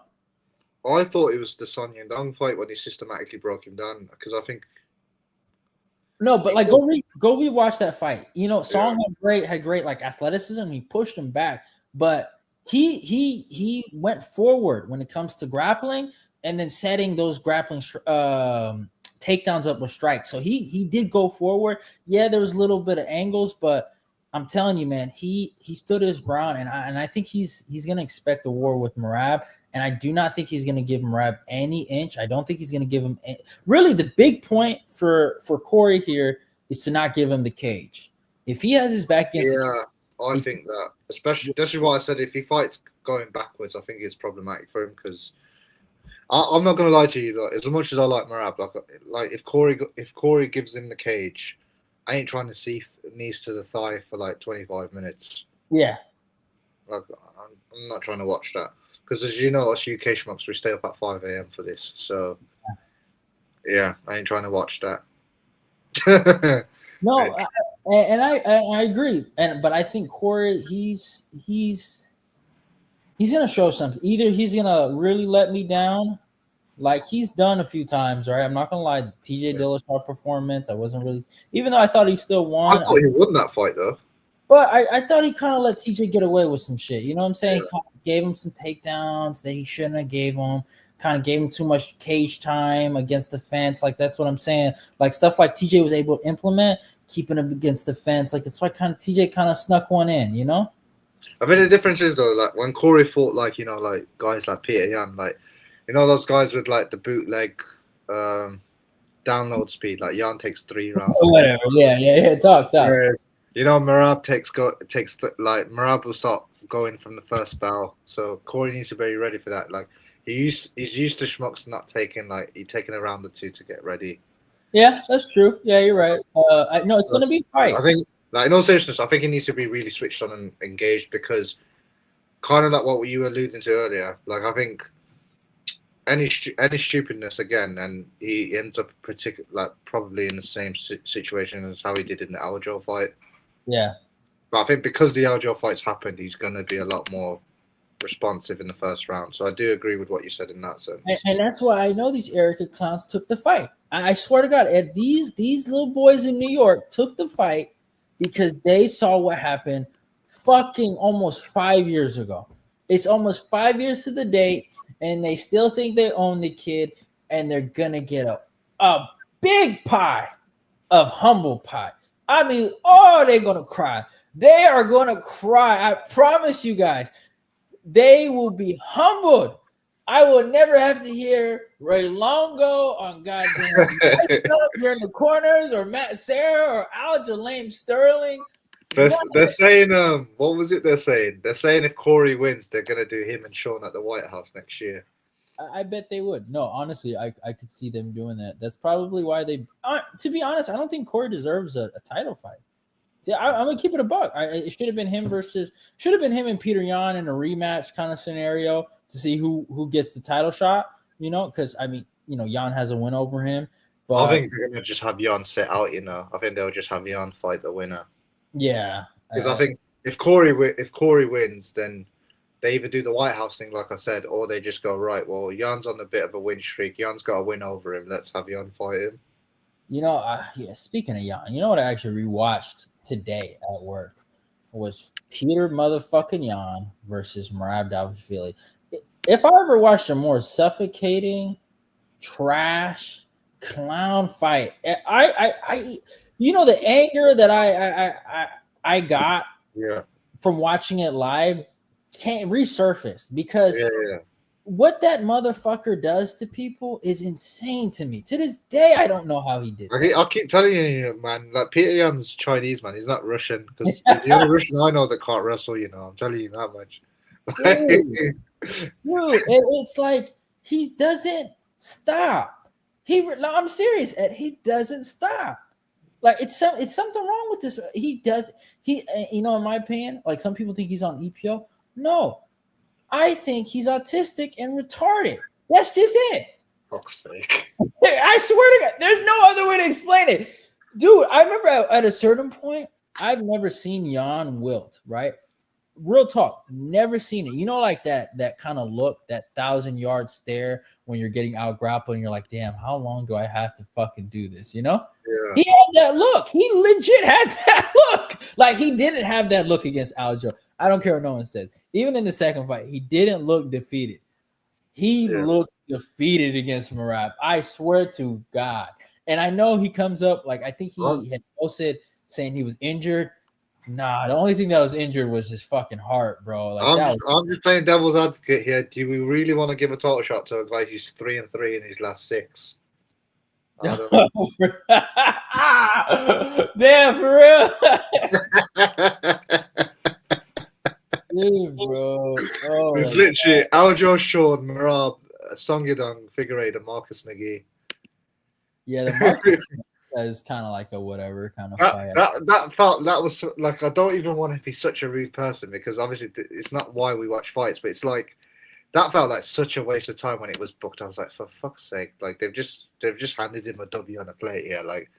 Speaker 2: I thought it was the Son Yadong fight when he systematically broke him down because I think
Speaker 1: No, but like go rewatch that fight. You know,
Speaker 2: yeah,
Speaker 1: Song had great like athleticism. He pushed him back, but he went forward when it comes to grappling and then setting those grappling takedowns up with strikes. So he did go forward. Yeah, there was a little bit of angles, but I'm telling you, man, he stood his ground, and I think he's gonna expect a war with Merab, and I do not think he's gonna give Merab any inch. I don't think he's gonna give him really. The big point for Corey here is to not give him the cage. If he has his back against
Speaker 2: yeah. I think that especially this is why I said if he fights going backwards, I think it's problematic for him because I'm not gonna lie to you. Like, as much as I like Marab, like if Corey gives him the cage, I ain't trying to see knees to the thigh for like 25 minutes.
Speaker 1: yeah.
Speaker 2: Like I'm not trying to watch that because as you know, us UK schmucks we stay up at 5 a.m. for this. So yeah, I ain't trying to watch that.
Speaker 1: No, I agree, but I think Corey he's gonna show something. Either he's gonna really let me down, like he's done a few times, right? I'm not gonna lie. TJ Dillashaw performance, I wasn't really, even though I thought he still
Speaker 2: I
Speaker 1: won.
Speaker 2: thought he won that fight though.
Speaker 1: But I thought he kind of let TJ get away with some shit. You know what I'm saying?
Speaker 2: Yeah.
Speaker 1: He gave him some takedowns that he shouldn't have gave him. Kind of gave him too much cage time against the fence. Like that's what I'm saying. Like stuff like TJ was able to implement, keeping him against the fence. Like that's why kind of TJ kind of snuck one in. You know?
Speaker 2: I mean the difference is though, like when Corey fought like like guys like Peter Yan, like those guys with like the bootleg download speed, like Yan takes 3 rounds.
Speaker 1: Whatever. Yeah. Talk.
Speaker 2: Whereas Marab takes like Marab will start going from the first bell, so Corey needs to be ready for that. Like he's used to schmucks not taking he's taking a round or 2 to get ready.
Speaker 1: Yeah, that's true. Yeah, you're right. I know it's gonna be a fight.
Speaker 2: I think, like in all seriousness, I think he needs to be really switched on and engaged because kind of like what you were alluding to earlier. Like I think any stupidness again, and he ends up probably in the same situation as how he did in the Aljo fight.
Speaker 1: Yeah.
Speaker 2: But I think because the Aljo fight's happened, he's going to be a lot more responsive in the first round. So I do agree with what you said in that sense.
Speaker 1: And that's why I know these Erica clowns took the fight. I swear to God, Ed, these little boys in New York took the fight because they saw what happened fucking almost 5 years ago. It's almost 5 years to the date, and they still think they own the kid, and they're gonna get a big pie of humble pie. I mean, they're gonna cry. They are gonna cry. I promise you guys. They will be humbled. I will never have to hear Ray Longo on goddamn you're in the corners or Matt Serra or Aljamain Sterling.
Speaker 2: They're saying what was it they're saying? They're saying if Corey wins, they're gonna do him and Sean at the White House next year.
Speaker 1: I bet they would. No, honestly, I could see them doing that. That's probably why they. To be honest, I don't think Corey deserves a title fight. I'm gonna keep it a buck. It should have been him and Peter Yan in a rematch kind of scenario to see who gets the title shot. Because I mean, Yan has a win over him. But
Speaker 2: I think they're gonna just have Yan sit out. I think they'll just have Yan fight the winner.
Speaker 1: Yeah,
Speaker 2: because I think if Corey wins, then they either do the White House thing, like I said, or they just go right. Well, Yan's on a bit of a win streak. Yan's got a win over him. Let's have Yan fight him.
Speaker 1: Speaking of Yan, you know what I actually rewatched today at work was Peter motherfucking Yan versus Merab Dvalishvili. If I ever watched a more suffocating, trash, clown fight, I the anger that I got from watching it live can't resurface because what that motherfucker does to people is insane to me. To this day, I don't know how he did it.
Speaker 2: I'll keep telling you, man. Like Peter Yan's Chinese, man. He's not Russian because he's the only Russian I know that can't wrestle. I'm telling you that much.
Speaker 1: Dude, it's like he doesn't stop. I'm serious, Ed. He doesn't stop. Like it's something wrong with this. In my opinion, like some people think he's on EPO. No, I think he's autistic and retarded. That's just it.
Speaker 2: Fuck's sake.
Speaker 1: I swear to God, there's no other way to explain it. Dude, I remember at a certain point, I've never seen Yan wilt, right? real talk, never seen it. You know, like that kind of look, that 1,000-yard stare when you're getting out grappled and you're like, damn, how long do I have to fucking do this? You know?
Speaker 2: Yeah.
Speaker 1: He had that look. He legit had that look. Like he didn't have that look against Aljo. I don't care what no one says. Even in the second fight, he didn't look defeated. He
Speaker 2: Yeah.
Speaker 1: looked defeated against Marab. I swear to God. And I know he comes up like I think
Speaker 2: I'm,
Speaker 1: he had posted saying he was injured. Nah, the only thing that was injured was his fucking heart, bro. Like
Speaker 2: I'm
Speaker 1: that
Speaker 2: just
Speaker 1: was
Speaker 2: I'm just playing devil's advocate here. Do we really want to give a title shot to a guy who's 3-3 in his last 6? I don't
Speaker 1: damn for real.
Speaker 2: know.
Speaker 1: Dude, bro. Oh
Speaker 2: It's
Speaker 1: my
Speaker 2: literally Aljo, Shawn, Marab, Song Yadong, Figure Eight, and Marcus McGee.
Speaker 1: yeah, the market is kind of like a whatever kind of
Speaker 2: That
Speaker 1: fight.
Speaker 2: that felt that was like I don't even want to be such a rude person because obviously it's not why we watch fights, but it's like that felt like such a waste of time when it was booked. I was like, for fuck's sake, like they've just handed him a W on a plate here, like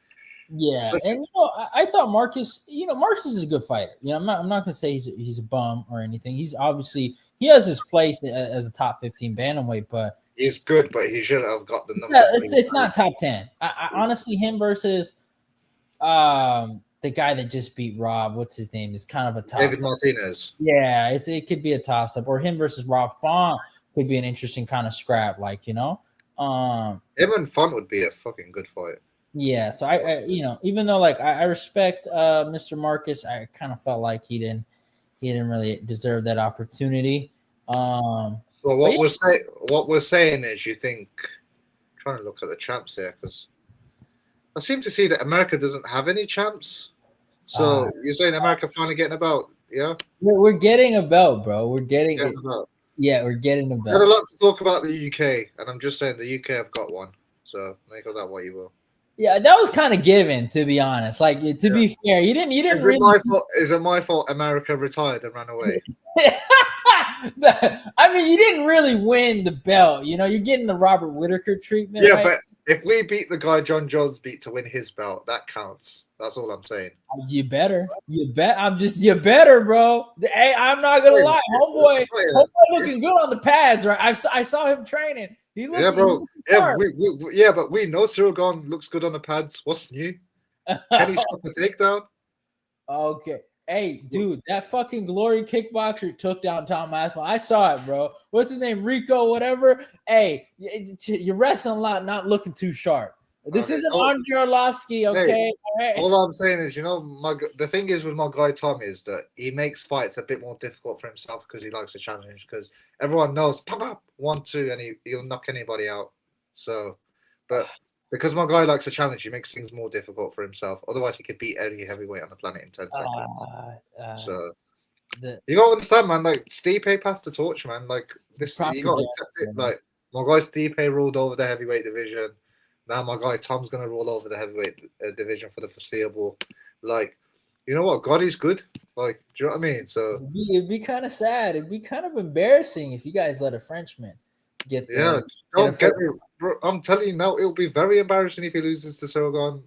Speaker 1: Yeah,
Speaker 2: such
Speaker 1: and I thought Marcus, Marcus is a good fighter. I'm not gonna say he's a bum or anything. He's obviously he has his place as a top 15 bantamweight, but
Speaker 2: he's good, but he shouldn't have got the
Speaker 1: it's
Speaker 2: number
Speaker 1: not, it's,
Speaker 2: 3.
Speaker 1: it's not top 10. I honestly him versus the guy that just beat Rob, what's his name? Is kind of a
Speaker 2: David
Speaker 1: toss up.
Speaker 2: Martinez.
Speaker 1: Yeah, it could be a toss up, or him versus Rob Font could be an interesting kind of scrap, like
Speaker 2: Him and Font would be a fucking good fight.
Speaker 1: Yeah, so even though like I respect Mr. Marcus, I kind of felt like he didn't really deserve that opportunity.
Speaker 2: So
Speaker 1: But
Speaker 2: what we're saying is, you think trying to look at the champs here because I seem to see that America doesn't have any champs.
Speaker 1: yeah,
Speaker 2: So you're saying America finally getting about, yeah,
Speaker 1: we're getting a belt, bro. We're getting it.
Speaker 2: getting about.
Speaker 1: Yeah, we're getting a
Speaker 2: We had a
Speaker 1: belt.
Speaker 2: lot to talk about the UK, and I'm just saying the UK have got one. So make of that what you will.
Speaker 1: Yeah, that was kind of given, to be honest. Like to
Speaker 2: Yeah.
Speaker 1: be fair, you didn't
Speaker 2: Is it
Speaker 1: really.
Speaker 2: my fault? Is it my fault? America retired and ran away.
Speaker 1: I mean, you didn't really win the belt. You're getting the Robert Whitaker treatment,
Speaker 2: Yeah,
Speaker 1: right?
Speaker 2: but if we beat the guy John Jones beat to win his belt, that counts. That's all I'm saying.
Speaker 1: You better. You bet. You better, bro. Hey, I'm not gonna lie, homeboy, looking good on the pads, right? I saw him training. He
Speaker 2: Yeah,
Speaker 1: he
Speaker 2: bro.
Speaker 1: looked
Speaker 2: Yeah,
Speaker 1: sharp.
Speaker 2: yeah, but we know Cyril Gone looks good on the pads. What's new? Can he stop a takedown?
Speaker 1: Okay. Hey, dude, that fucking glory kickboxer took down Tom Aspinall. I saw it, bro. What's his name? Rico, whatever. Hey, you're wrestling a lot, not looking too sharp. This
Speaker 2: Okay.
Speaker 1: isn't
Speaker 2: Oh,
Speaker 1: Andre Arlovsky,
Speaker 2: hey,
Speaker 1: okay? Hey.
Speaker 2: all I'm saying is, the thing is with my guy Tom is that he makes fights a bit more difficult for himself because he likes a challenge. Because everyone knows, pop up 1-2, and he'll knock anybody out. So, but because my guy likes a challenge, he makes things more difficult for himself. Otherwise, he could beat any heavyweight on the planet in 10 seconds. So
Speaker 1: The
Speaker 2: you gotta understand, man. Like Stipe passed the torch, man. Like this, you gotta
Speaker 1: propaganda.
Speaker 2: accept it. Like my guy Stipe ruled over the heavyweight division. Now my guy Tom's gonna rule over the heavyweight division for the foreseeable. Like, you know what? God is good. Like, do you know what I mean? So
Speaker 1: It'd be kind of sad. It'd be kind of embarrassing if you guys let a Frenchman get
Speaker 2: yeah,
Speaker 1: the get a
Speaker 2: don't get
Speaker 1: first.
Speaker 2: me. Bro, I'm telling you now, it'll be very embarrassing if he loses to Sorgon.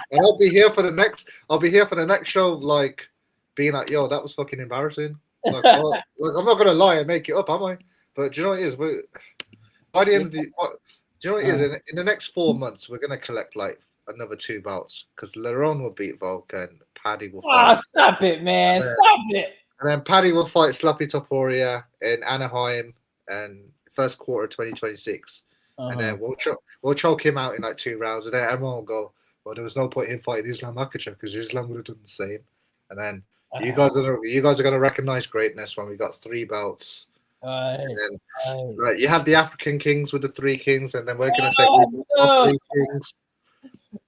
Speaker 2: And I'll be here for the next. I'll be here for the next show, like being like, "Yo, that was fucking embarrassing." Like, like I'm not gonna lie and make it up, am I? But do you know what it is? By the end of the, do you know what it is? In the next 4 months, we're gonna collect like another 2 belts because Lerone will beat Volk and Paddy will
Speaker 1: Oh,
Speaker 2: fight.
Speaker 1: stop it, man!
Speaker 2: And then,
Speaker 1: Stop it!
Speaker 2: and then Paddy will fight Slappy Topuria in Anaheim and first quarter 2026. And
Speaker 1: Uh-huh.
Speaker 2: then we'll choke him out in like 2 rounds, and then everyone will go, "Well, there was no point in fighting Islam Makhachev because Islam would have done the same." And then you guys are gonna recognize greatness when we got 3 belts. And then like you have the African kings with the 3 kings, and then we're gonna say we got
Speaker 1: no,
Speaker 2: 3 kings.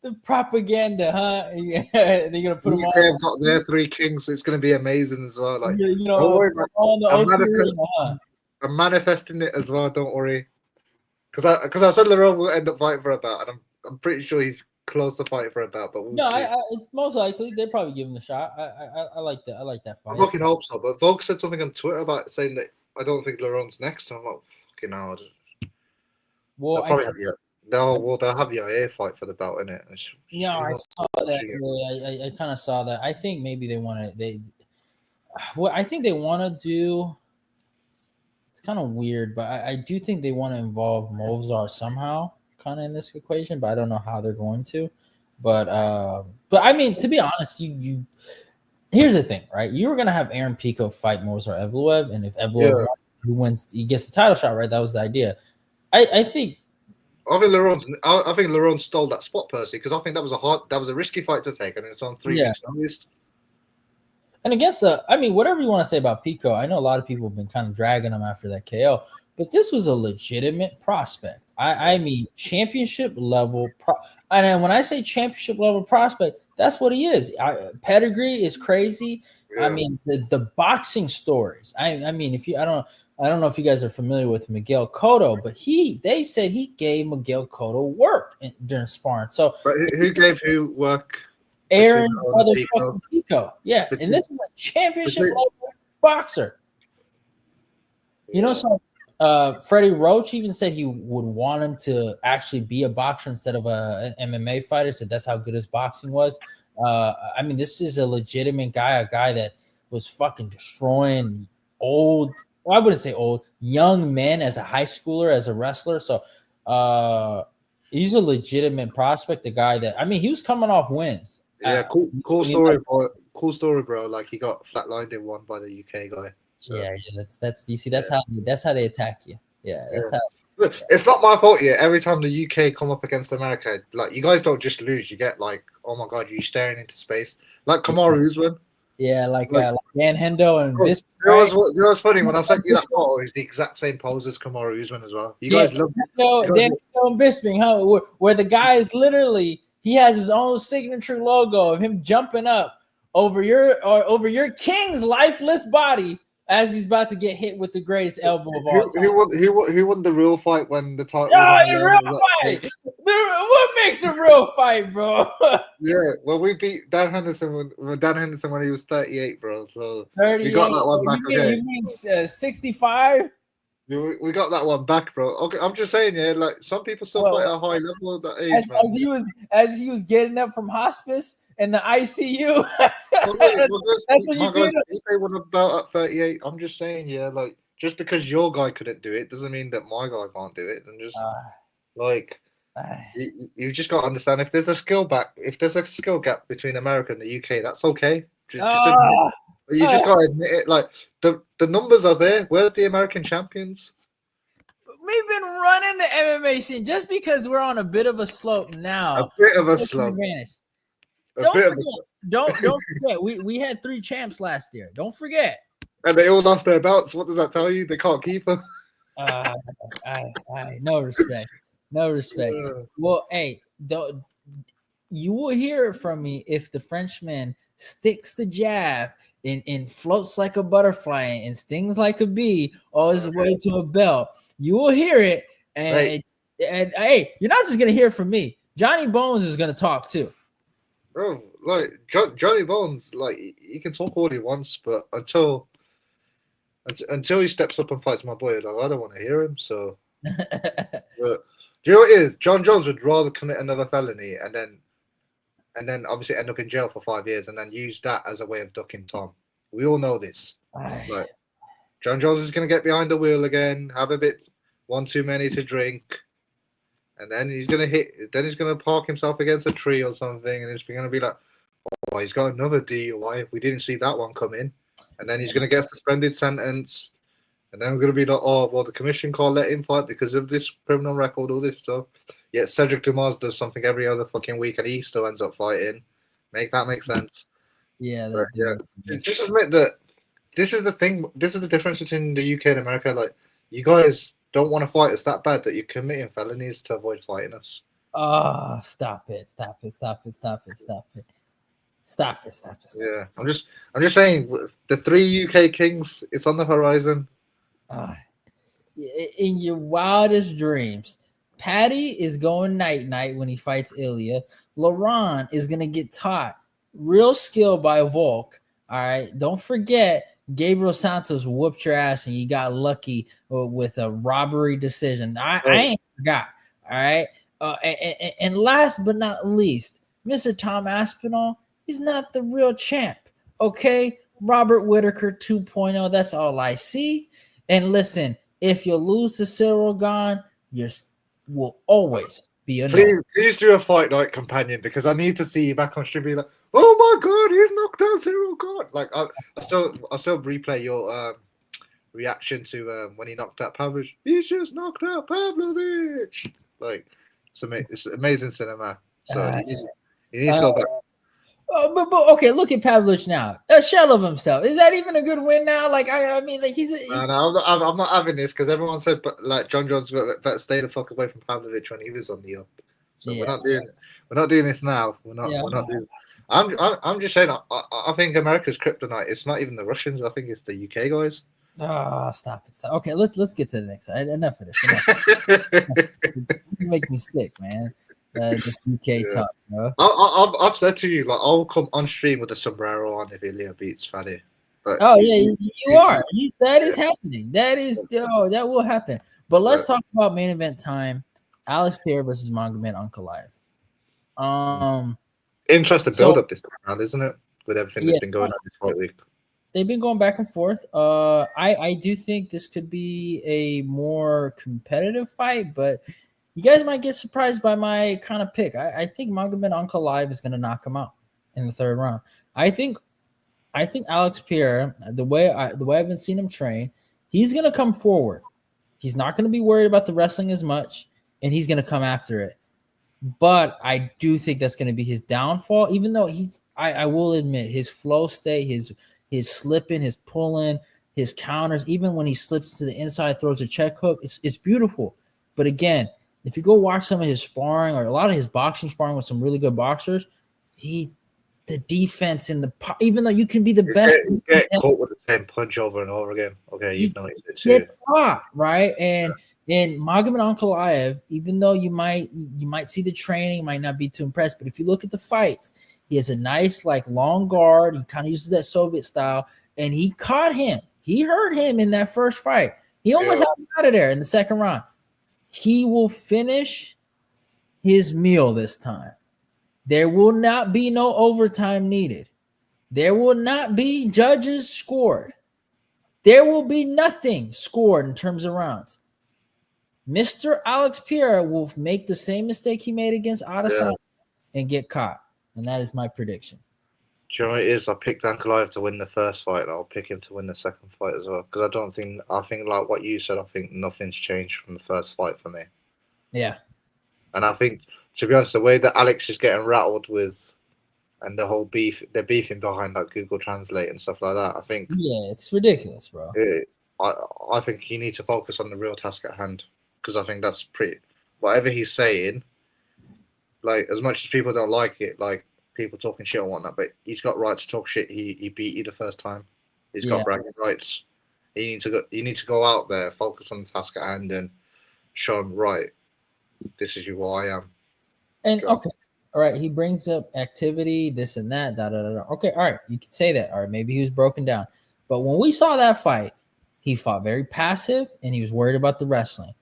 Speaker 1: the propaganda, huh? Yeah, they're gonna put
Speaker 2: The
Speaker 1: them
Speaker 2: UK
Speaker 1: all.
Speaker 2: have got their 3 kings. It's gonna be amazing as well. Like,
Speaker 1: You
Speaker 2: don't
Speaker 1: know,
Speaker 2: worry, man.
Speaker 1: on the
Speaker 2: I'm,
Speaker 1: OT
Speaker 2: manifest-
Speaker 1: arena, huh?
Speaker 2: I'm manifesting it as well. Don't worry. Because I said Lerone will end up fighting for a belt, and I'm pretty sure he's close to fighting for a belt, but we'll
Speaker 1: No,
Speaker 2: see.
Speaker 1: most likely they probably give him a shot. I like that. I like that
Speaker 2: I
Speaker 1: fight.
Speaker 2: fucking hope so. But Volk said something on Twitter about saying that I don't think Lerone's next. And I'm like, fucking hell.
Speaker 1: Well,
Speaker 2: They'll probably have you. They'll have your A fight for the belt in it.
Speaker 1: I saw that. I kind of saw that. I think maybe they want to. what I think they want to do. It's kind of weird, but I do think they want to involve Mozart somehow, kind of in this equation. But I don't know how they're going to. But I mean, to be honest, you here's the thing, right? You were gonna have Aaron Pico fight Mozart Evloev, and if Evloev
Speaker 2: Yeah,
Speaker 1: who wins, he gets the title shot, right? That was the idea. I think,
Speaker 2: I think Laurent stole that spot personally because I think that was a risky fight to take, and it's on 3 weeks
Speaker 1: yeah.
Speaker 2: notice.
Speaker 1: And against I mean, whatever you want to say about Pico, I know a lot of people have been kind of dragging him after that KO, but this was a legitimate prospect. I mean, championship level. And then when I say championship level prospect, that's what he is. Pedigree is crazy. I
Speaker 2: Yeah,
Speaker 1: mean, the boxing stories. I mean, if you, I don't know if you guys are familiar with Miguel Cotto, but they said he gave Miguel Cotto work during sparring. So
Speaker 2: but who gave who work between
Speaker 1: Aaron
Speaker 2: that and Pico?
Speaker 1: motherfucking Pico. Yeah. And
Speaker 2: Between,
Speaker 1: this is a championship
Speaker 2: between,
Speaker 1: level boxer. You know,
Speaker 2: yeah,
Speaker 1: so Freddie Roach even said he would want him to actually be a boxer instead of an MMA fighter. Said that's how good his boxing was. I mean, this is a legitimate guy, a guy that was fucking destroying old, well, I wouldn't say old, young men as a high schooler, as a wrestler. So he's a legitimate prospect, a guy that, I mean, he was coming off wins.
Speaker 2: yeah, cool
Speaker 1: I mean,
Speaker 2: story, bro. Cool story, bro. Like he got flatlined in one by the UK guy. So
Speaker 1: yeah, that's you see,
Speaker 2: yeah,
Speaker 1: that's how they attack you. Yeah,
Speaker 2: yeah.
Speaker 1: that's how.
Speaker 2: Look, it's not my fault. Yeah, every time the UK come up against America, like you guys don't just lose. You get like, oh my god, you staring into space. Like Kamaru Usman.
Speaker 1: Yeah,
Speaker 2: Like,
Speaker 1: like Dan Hendo and
Speaker 2: bro,
Speaker 1: Bisping, right?
Speaker 2: you know what's funny? When I sent you that photo, it's the exact same pose as Kamaru Usman as well. You
Speaker 1: Yeah,
Speaker 2: guys love it. You guys
Speaker 1: Dan Hendo and Bisping, huh? Where the guy is literally, he has his own signature logo of him jumping up over your king's lifeless body as he's about to get hit with the greatest elbow of all time.
Speaker 2: who won the real fight when the title was
Speaker 1: Oh,
Speaker 2: on the
Speaker 1: the
Speaker 2: line?
Speaker 1: real
Speaker 2: Was that
Speaker 1: fight.
Speaker 2: stakes?
Speaker 1: What makes a real fight, bro?
Speaker 2: Yeah, well, we beat Dan Henderson when he was 38, bro. So we
Speaker 1: 38.
Speaker 2: got that one back. Okay,
Speaker 1: You mean 65?
Speaker 2: we got that one back, bro. Okay, I'm just saying, yeah, like some people still fight
Speaker 1: Well,
Speaker 2: at a high level at that age,
Speaker 1: as,
Speaker 2: man.
Speaker 1: as he was getting up from hospice in the ICU.
Speaker 2: Well, look,
Speaker 1: That's what you
Speaker 2: my guys,
Speaker 1: did.
Speaker 2: they won a belt at 38. I'm just saying, yeah, like just because your guy couldn't do it doesn't mean that my guy can't do it. And just like
Speaker 1: Uh,
Speaker 2: you just got to understand if there's a skill gap between America and the UK, that's okay. Just admit,
Speaker 1: uh,
Speaker 2: but you just got to admit it. Like the numbers are there. Where's the American champions?
Speaker 1: we've been running the MMA scene just because we're on a bit of a slope
Speaker 2: A
Speaker 1: now.
Speaker 2: bit of a slump.
Speaker 1: Advantage.
Speaker 2: A bit of a slump.
Speaker 1: Don't forget. We had 3 champs last year. Don't forget.
Speaker 2: And they all lost their belts. What does that tell you? They can't keep them.
Speaker 1: Uh, no respect. No respect.
Speaker 2: Yeah.
Speaker 1: Well, hey, you will hear it from me if the Frenchman sticks the jab and floats like a butterfly and stings like a bee all his way to a belt. You will hear it, and
Speaker 2: Right.
Speaker 1: hey, you're not just gonna hear it from me. Johnny Bones is gonna talk too.
Speaker 2: Bro, like Johnny Bones, like he can talk all he wants, but until he steps up and fights my boy, like I don't want to hear him. So, but do you know what it is? John Jones would rather commit another felony and then obviously end up in jail for 5 years and then use that as a way of ducking Tom. We all know this. Like John Jones is going to get behind the wheel again, have a bit one too many to drink, and then he's going to he's going to park himself against a tree or something, and it's going to be like, oh, he's got another DUI. We didn't see that one come in, and then he's going to get a suspended sentence, and then we're going to be like, oh, well, the commission can't let him fight because of this criminal record, all this stuff. Yet Cedric Dumas does something every other fucking week, and he still ends up fighting. Make sense?
Speaker 1: Yeah,
Speaker 2: But, yeah. Just admit that this is the thing. This is the difference between the UK and America. Like, you guys don't want to fight us that bad that you're committing felonies to avoid fighting us.
Speaker 1: Oh, stop it.
Speaker 2: Yeah, I'm just saying the 3 UK kings. It's on the horizon.
Speaker 1: In your wildest dreams, Patty is going night when he fights Ilya. Laurent is gonna get taught real skill by Volk. All right, don't forget Gabriel Santos whooped your ass and you got lucky with a robbery decision. I ain't forgot. All right, and last but not least, Mr. Tom Aspinall, he's not the real champ. Okay, Robert Whitaker 2.0. That's all I see. And listen, if you lose to Cyril Gahn, you will always be a no.
Speaker 2: Please do a fight night companion because I need to see you back on stream. Be like, oh my god, he's knocked out Cyril God. Like I still replay your reaction to when he knocked out Pavlovich. He's just knocked out Pavlovich. Like it's amazing cinema. So you need to go back.
Speaker 1: But okay, look at Pavlovich now. A shell of himself. Is that even a good win now? Like I mean, like
Speaker 2: I'm not having this because everyone said, but like John Jones better stay the fuck away from Pavlovich when he was on the up. So we're not doing this now. We're not doing. I'm just saying. I think America's kryptonite. It's not even the Russians. I think it's the UK guys.
Speaker 1: Oh, stop it! Stop. Okay, let's get to the next one. Enough of this. You make me sick, man. This UK talk, bro.
Speaker 2: I've said to you, like, I'll come on stream with a sombrero on if Ilya beats Fadi.
Speaker 1: But you are. That is happening. That that will happen. But let's talk about main event time. Alex Pierre versus Magomed Ankalaev.
Speaker 2: Interesting build up this time around, isn't it? With everything that's been going on this fight week.
Speaker 1: They've been going back and forth. I do think this could be a more competitive fight, but you guys might get surprised by my kind of pick. I think Magomed Ankalaev is going to knock him out in the third round. I think Alex Pierre, the way I've been seeing him train, he's going to come forward. He's not going to be worried about the wrestling as much, and he's going to come after it. But I do think that's going to be his downfall, even though I will admit his flow state, his slipping, his pulling, his counters, even when he slips to the inside, throws a check hook, it's beautiful. But again, if you go watch some of his sparring or a lot of his boxing sparring with some really good boxers, the defense and even though you can be the best,
Speaker 2: you get caught with the same punch over and over again. Okay, you know it
Speaker 1: gets caught, right? And Magomed Ankalaev, even though you might see the training, might not be too impressed, but if you look at the fights, he has a nice like long guard. He kind of uses that Soviet style, and he caught him. He hurt him in that first fight. He almost had him out of there in the second round. He will finish his meal this time. There will not be no overtime needed. There will not be judges scored. There will be nothing scored in terms of rounds. Mr. Alex Pierre will make the same mistake he made against Adesanya and get caught. And that is my prediction.
Speaker 2: Do you know what it is? I picked Ankalaev to win the first fight, and I'll pick him to win the second fight as well. Because I think like what you said, I think nothing's changed from the first fight for me.
Speaker 1: Yeah.
Speaker 2: And I think, to be honest, the way that Alex is getting rattled with, and the whole they're beefing behind like Google Translate and stuff like that. I think.
Speaker 1: Yeah, it's ridiculous, bro.
Speaker 2: I think you need to focus on the real task at hand, because I think that's pretty. Whatever he's saying, like as much as people don't like it, like. People talking shit and whatnot, but he's got right to talk shit. He beat you the first time. He's got bragging rights. You need to go out there, focus on the task at hand, and show him right. This is who I am.
Speaker 1: And okay, all right. He brings up activity, this and that. Okay, all right. You can say that. All right, maybe he was broken down, but when we saw that fight, he fought very passive and he was worried about the wrestling.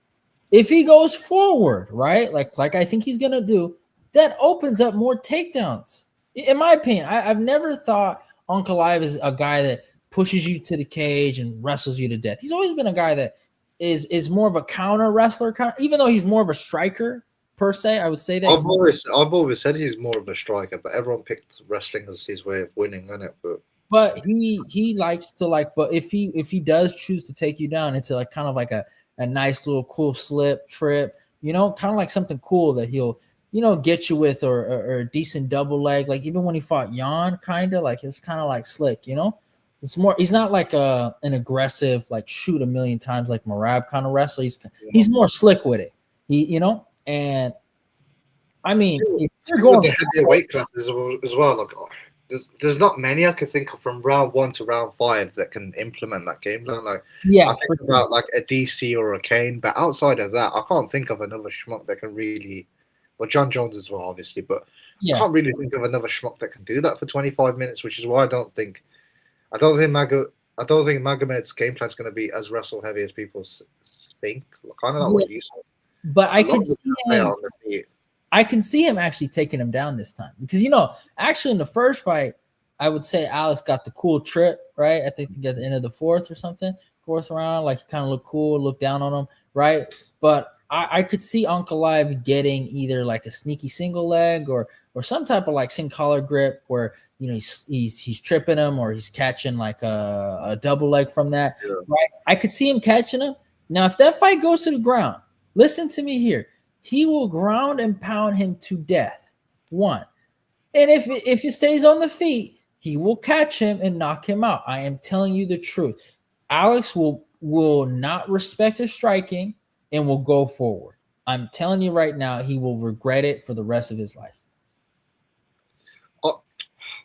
Speaker 1: If he goes forward, right, like I think he's gonna do. That opens up more takedowns. In my opinion, I've never thought Ankalaev is a guy that pushes you to the cage and wrestles you to death. He's always been a guy that is more of a counter wrestler, even though he's more of a striker per se. I would say that.
Speaker 2: I've always said he's more of a striker, but everyone picked wrestling as his way of winning, isn't it?
Speaker 1: But he likes to but if he does choose to take you down, it's like kind of like a nice little cool slip trip, kind of like something cool that he'll get you with or a decent double leg. Like even when he fought Jan, kind of like it was kind of like slick, It's more. He's not like an aggressive like shoot a million times like Marab kind of wrestler. He's more slick with it. And I mean, if you're going
Speaker 2: with the heavier weight classes as well. Like there's not many I could think of from round 1 to round 5 that can implement that game plan. Like I think about like a DC or a Kane, but outside of that, I can't think of another schmuck that can really. Well, John Jones as well, obviously, but I can't really think of another schmuck that can do that for 25 minutes, which is why I don't think Magomed's game plan is going to be as wrestle heavy as people think. Kind of like what you said.
Speaker 1: But I can see him actually taking him down this time because actually in the first fight, I would say Alex got the cool trip, right? I think at the end of the fourth or something, fourth round, like he kind of looked cool, looked down on him, right? But I could see Ankalaev getting either like a sneaky single leg or some type of like sin collar grip where he's tripping him or he's catching like a double leg from that.
Speaker 2: Yeah.
Speaker 1: Right? I could see him catching him. Now, if that fight goes to the ground, listen to me here. He will ground and pound him to death. One. And if it stays on the feet, he will catch him and knock him out. I am telling you the truth. Alex will not respect his striking and will go forward. I'm telling you right now, he will regret it for the rest of his life.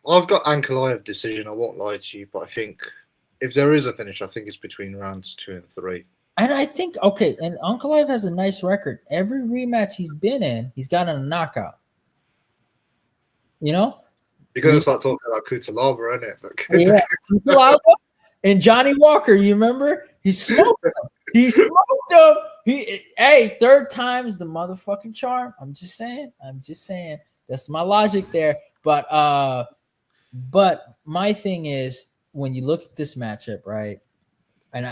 Speaker 2: I've got Ankalaev decision. I won't lie to you, but I think if there is a finish, I think it's between rounds 2 and 3.
Speaker 1: And I think, okay, and Ankalaev has a nice record. Every rematch he's been in, he's gotten a knockout. You know?
Speaker 2: You're going to start talking about Kutalaba, isn't it?
Speaker 1: Yeah, Kutalaba and Johnny Walker, you remember? He smoked him. He smoked him. Hey, third time's the motherfucking charm. I'm just saying. That's my logic there. But my thing is, when you look at this matchup, right? And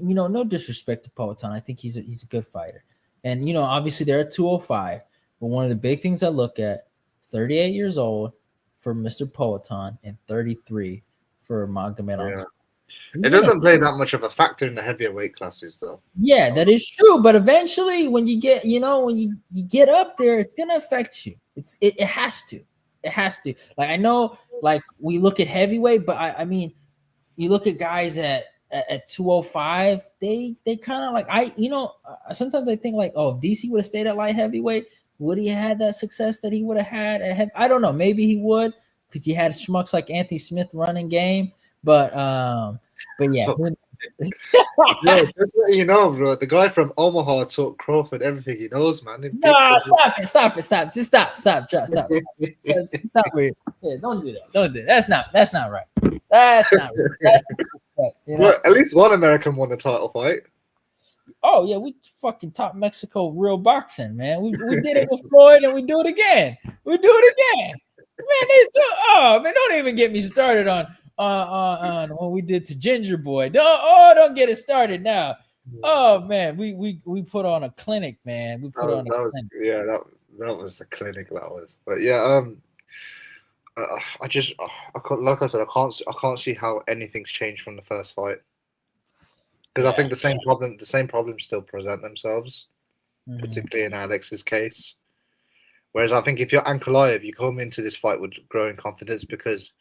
Speaker 1: no disrespect to Poatan. I think he's a good fighter. And obviously they're at 205. But one of the big things I look at, 38 years old for Mr. Poatan and 33 for Magomed Ankalaev.
Speaker 2: It doesn't play that much of a factor in the heavier weight classes, though.
Speaker 1: Yeah, that is true. But eventually, when you get, when you get up there, it's gonna affect you. It has to. It has to. Like, I know, like, we look at heavyweight, but I mean, you look at guys at 205, they kind of like, sometimes I think like, oh, if DC would have stayed at light heavyweight, would he have had that success that he would have had at I don't know, maybe he would, because he had schmucks like Anthony Smith running game, but yeah.
Speaker 2: Yeah, just let you know, bro. The guy from Omaha taught Crawford everything he knows, man.
Speaker 1: No, stop it. Just stop. Stop. Weird. Yeah, don't do that. That's not right. That's not right.
Speaker 2: Well, at least one American won a title fight.
Speaker 1: Oh yeah, we fucking top Mexico real boxing, man. We did it with Floyd, and we do it again. Man, don't even get me started on what we did to Ginger Boy. Don't get it started now. Oh man, we put on a clinic, man. That
Speaker 2: was the clinic that was. But yeah, I can't see how anything's changed from the first fight. Because I think the same problems still present themselves, particularly in Alex's case. Whereas I think if you're Ankalaev, you come into this fight with growing confidence because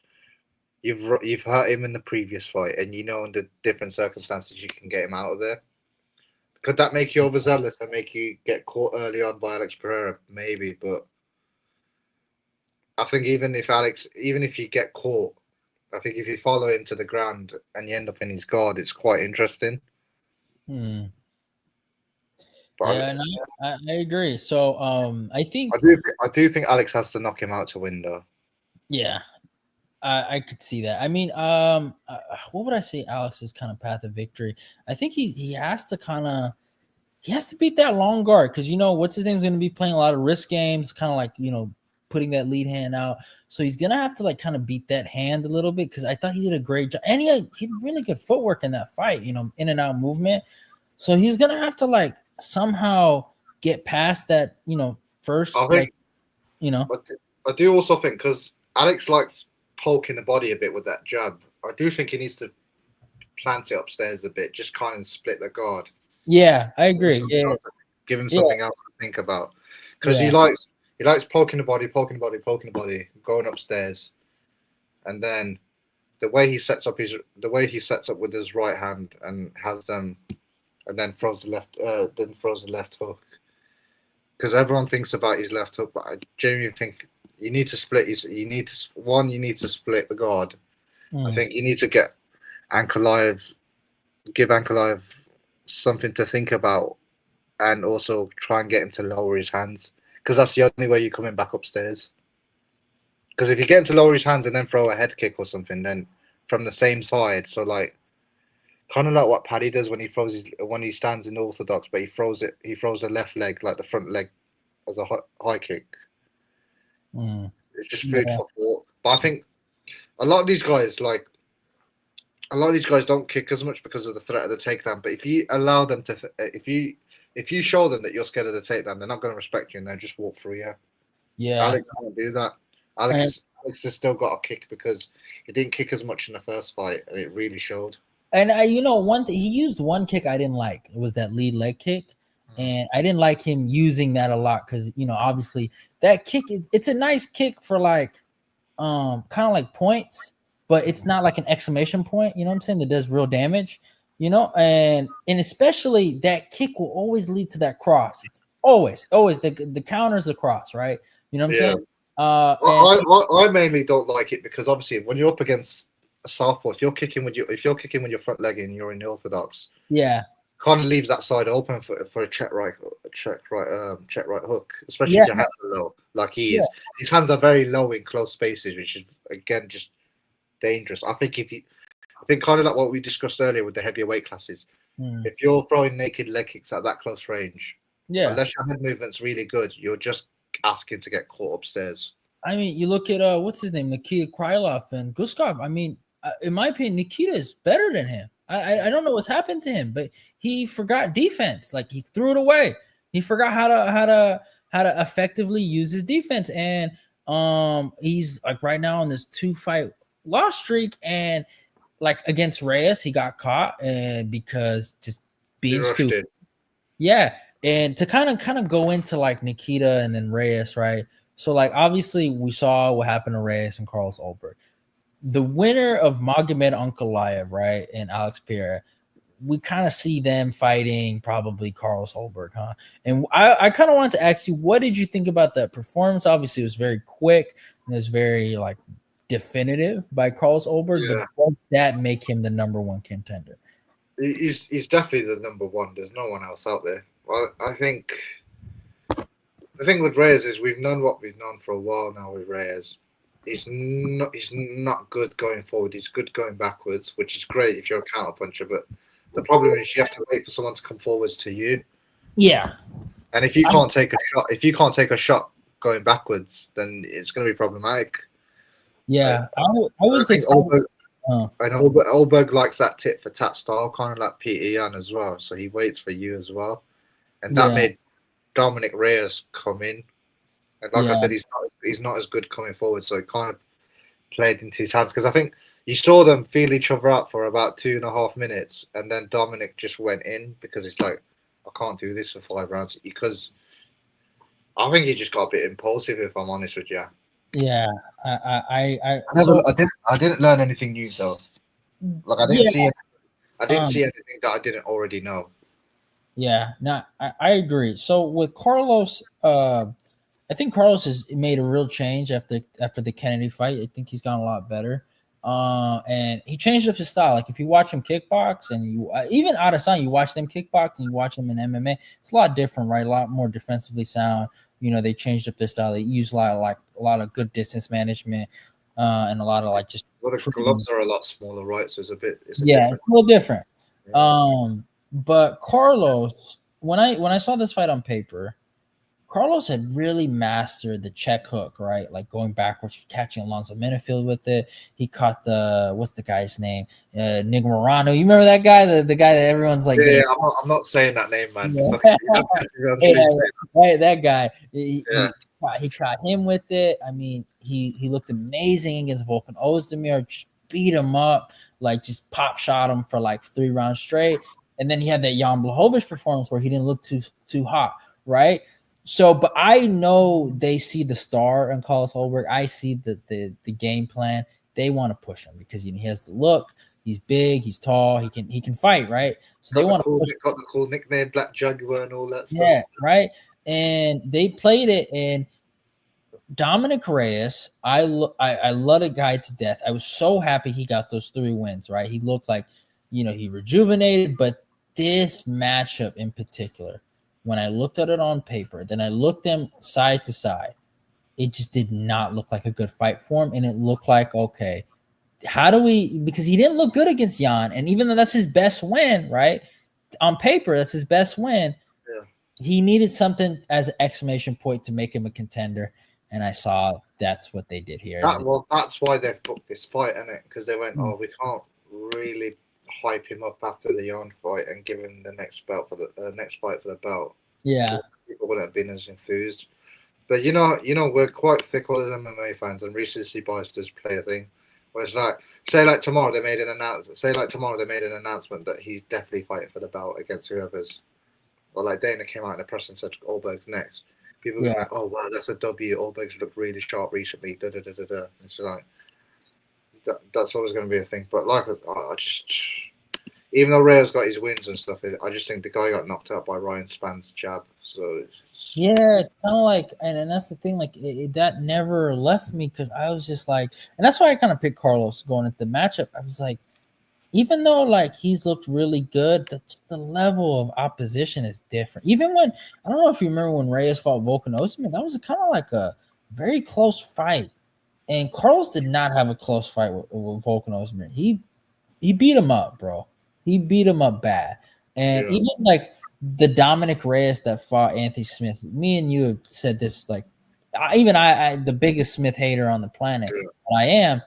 Speaker 2: you've hurt him in the previous fight, and under different circumstances you can get him out of there. Could that make you overzealous and make you get caught early on by Alex Pereira? Maybe, but I think even if you get caught, I think if you follow him to the ground and you end up in his guard, it's quite interesting.
Speaker 1: But I agree. So I
Speaker 2: do think Alex has to knock him out to win, though.
Speaker 1: Yeah, I could see that. I mean, what would I say Alex's kind of path of victory? I think he has to beat that long guard, because what's his name's going to be playing a lot of risk games, kind of like putting that lead hand out. So he's gonna have to like kind of beat that hand a little bit, because I thought he did a great job, and he had really good footwork in that fight, in and out movement. So he's gonna have to like somehow get past that, first. I
Speaker 2: do also think, because Alex likes poking the body a bit with that jab, I do think he needs to plant it upstairs a bit, just kind of split the guard.
Speaker 1: Yeah, I agree.
Speaker 2: Give him something else to think about, because he likes poking the body, going upstairs, and then the way he sets up with his right hand and has them, and then throws the left hook. Because everyone thinks about his left hook, but I genuinely think you need to split. You need to split the guard. I think you need to give Ankalaev something to think about, and also try and get him to lower his hands. Because that's the only way you're coming back upstairs. Because if you get him to lower his hands and then throw a head kick or something, then from the same side, so like kind of like what Paddy does when he stands in orthodox, but he throws the left leg, like the front leg, as a high kick. It's just food for thought. But I think a lot of these guys, like a lot of these guys don't kick as much because of the threat of the takedown. But if you allow them to, if you show them that you're scared of the takedown, they're not going to respect you and they'll just walk through you.
Speaker 1: Yeah,
Speaker 2: Alex can't do that.
Speaker 1: and
Speaker 2: Alex has still got a kick because he didn't kick as much in the first fight, and it really showed.
Speaker 1: one thing he used one kick I didn't like. It was that lead leg kick, and I didn't like him using that a lot because obviously that kick it's a nice kick for like kind of like points, but it's not like an exclamation point. You know what I'm saying? That does real damage. And especially that kick will always lead to that cross. It's always the counter's the cross, right? You know what I'm
Speaker 2: Yeah,
Speaker 1: saying? And
Speaker 2: I mainly don't like it because obviously when you're up against a southpaw, if you're kicking with your front leg and you're in the orthodox,
Speaker 1: yeah,
Speaker 2: kind of leaves that side open for a check right hook, especially
Speaker 1: yeah,
Speaker 2: if your hands are low, like he
Speaker 1: yeah,
Speaker 2: is. His hands are very low in close spaces, which is again just dangerous. I think kind of like what we discussed earlier with the heavier weight classes.
Speaker 1: mm,
Speaker 2: If you're throwing naked leg kicks at that close range,
Speaker 1: yeah.
Speaker 2: unless your head movement's really good, you're just asking to get caught upstairs.
Speaker 1: I mean, you look at what's his name, Nikita Krylov and Guskov. I mean, in my opinion, Nikita is better than him. I don't know what's happened to him, but he forgot defense. Like he threw it away. He forgot how to effectively use his defense, and he's like right now on this 2-fight loss streak, and like against Reyes, he got caught, and because just
Speaker 2: He
Speaker 1: being
Speaker 2: rushed
Speaker 1: stupid.
Speaker 2: it.
Speaker 1: Yeah, and to kind of go into like Nikita and then Reyes, right? So like obviously we saw what happened to Reyes and Carlos Ulberg. The winner of Magomed Ankalaev, right, and Alex Pereira, we kind of see them fighting probably Carlos Ulberg, huh? And I kind of wanted to ask you, what did you think about that performance? Obviously, it was very quick and it was very like definitive by Carlos Ulberg, but
Speaker 2: Yeah,
Speaker 1: does that make him the number one contender?
Speaker 2: he's definitely the number one. There's no one else out there. Well, I think the thing with Reyes is we've known what we've known for a while now with Reyes. He's not good going forward. He's good going backwards, which is great if you're a counter puncher. But the problem is you have to wait for someone to come forwards to you.
Speaker 1: Yeah,
Speaker 2: And if you
Speaker 1: I,
Speaker 2: can't take a shot, going backwards, then it's going to be problematic. I,
Speaker 1: yeah. I
Speaker 2: I
Speaker 1: was
Speaker 2: think
Speaker 1: excited. Uh,
Speaker 2: Olberg likes that tit for tat style, kind of like Peter Yan as well. So he waits for you as well, and that
Speaker 1: yeah,
Speaker 2: made Dominic Reyes come in. And like I
Speaker 1: yeah,
Speaker 2: said, he's not as good coming forward, so it kind of played into his hands because I think you saw them feel each other out for about 2.5 minutes, and then Dominic just went in because it's like I can't do this for 5 rounds because I think he just got a bit impulsive. If I'm honest with you,
Speaker 1: yeah.
Speaker 2: I didn't learn anything new though. Like
Speaker 1: Yeah,
Speaker 2: I didn't
Speaker 1: um,
Speaker 2: see anything that I didn't already know.
Speaker 1: yeah. No, I agree. So with Carlos, I think Carlos has made a real change after the Kennedy fight. I think he's gotten a lot better. And he changed up his style. Like if you watch him kickbox, and you even out of sign, you watch them kickbox and you watch them in MMA, it's a lot different, right? A lot more defensively sound. They changed up their style. They use a lot of good distance management, and a lot of like just
Speaker 2: Well, the
Speaker 1: trading.
Speaker 2: gloves are a lot smaller, right? So it's a
Speaker 1: Yeah, it's
Speaker 2: different.
Speaker 1: a little different.
Speaker 2: Yeah.
Speaker 1: But Carlos, when I saw this fight on paper, Carlos had really mastered the check hook, right? Like going backwards, catching Alonzo Menifield with it. He caught what's the guy's name? Nick Morano. You remember that guy? The guy that everyone's like
Speaker 2: Yeah,
Speaker 1: getting.
Speaker 2: I'm not saying that name, man.
Speaker 1: Yeah,
Speaker 2: Fucking, I'm on
Speaker 1: yeah,
Speaker 2: stream saying
Speaker 1: right. That guy.
Speaker 2: that.
Speaker 1: He caught him with it. I mean, he looked amazing against Volkan Ozdemir. Just beat him up, like just pop shot him for like 3 rounds straight. And then he had that Jan Blachowicz performance where he didn't look too hot, right? So, but I know they see the star in Carlos Holberg. I see the game plan. They want to push him because he has the look. He's big. He's tall. He can fight, right? So they want to push.
Speaker 2: Got the cool nickname Black Jaguar and all that stuff.
Speaker 1: Yeah, right. And they played it. And Dominic Reyes, I love the guy to death. I was so happy he got those 3 wins. Right, he looked like he rejuvenated. But this matchup in particular, when I looked at it on paper, then I looked them side to side, it just did not look like a good fight for him, and it looked like okay, how do we? Because he didn't look good against Jan, and even though that's his best win, right? On paper, that's his best win.
Speaker 2: Yeah.
Speaker 1: He needed something as an exclamation point to make him a contender, and I saw that's what they did here.
Speaker 2: That's why they fucked this fight, innit? Because they went, oh, we can't really hype him up after the Yarn fight and give him the next belt for the next fight for the belt,
Speaker 1: Yeah.
Speaker 2: people wouldn't have been as enthused. But we're quite thick all as MMA fans, and recency bias does play a thing. Where it's like, tomorrow they made an announcement. Say like tomorrow they made an announcement that he's definitely fighting for the belt against whoever's. Or like Dana came out in the press and said Allberg's next. People were
Speaker 1: Yeah.
Speaker 2: like, "Oh wow, that's a W. Allberg's looked really sharp recently." Da da da da da. It's like that's always going to be a thing. But like, I just, even though Rhea's got his wins and stuff, I just think the guy got knocked out by Ryan Spann's jab. So
Speaker 1: Yeah, it's kind of like, and that's the thing, like that never left me because I was just like, and that's why I kind of picked Carlos going at the matchup. I was like, even though like he's looked really good, the level of opposition is different. Even when I don't know if you remember when Reyes fought Volkan Osimhen, that was kind of like a very close fight, and Carlos did not have a close fight with Volkan Osimhen. He beat him up, bro. He beat him up bad, and
Speaker 2: yeah,
Speaker 1: even like the Dominic Reyes that fought Anthony Smith. Me and you have said this like, I the biggest Smith hater on the planet.
Speaker 2: yeah.
Speaker 1: I am.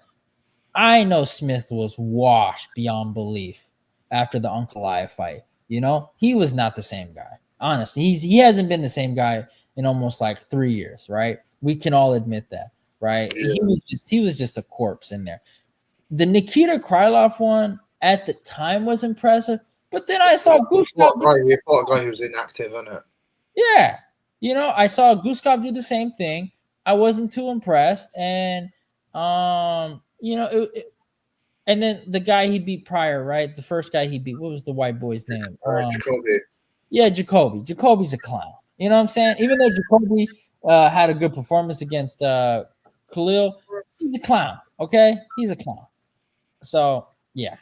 Speaker 1: I know Smith was washed beyond belief after the Uncle I fight. You know, he was not the same guy. Honestly, he hasn't been the same guy in almost like 3 years, right? We can all admit that, right?
Speaker 2: Yeah.
Speaker 1: He was just a corpse in there. The Nikita Krylov one at the time was impressive, but then I saw Gustav.
Speaker 2: He fought a guy who was inactive, isn't it?
Speaker 1: Yeah, you know, I saw Gustav do the same thing. I wasn't too impressed, and you know, and then the guy he beat prior, right? The first guy he beat, what was the white boy's name?
Speaker 2: Jacoby.
Speaker 1: Yeah, Jacoby. Jacoby's a clown. You know what I'm saying? Even though Jacoby had a good performance against Khalil, he's a clown. Okay, he's a clown. So yeah,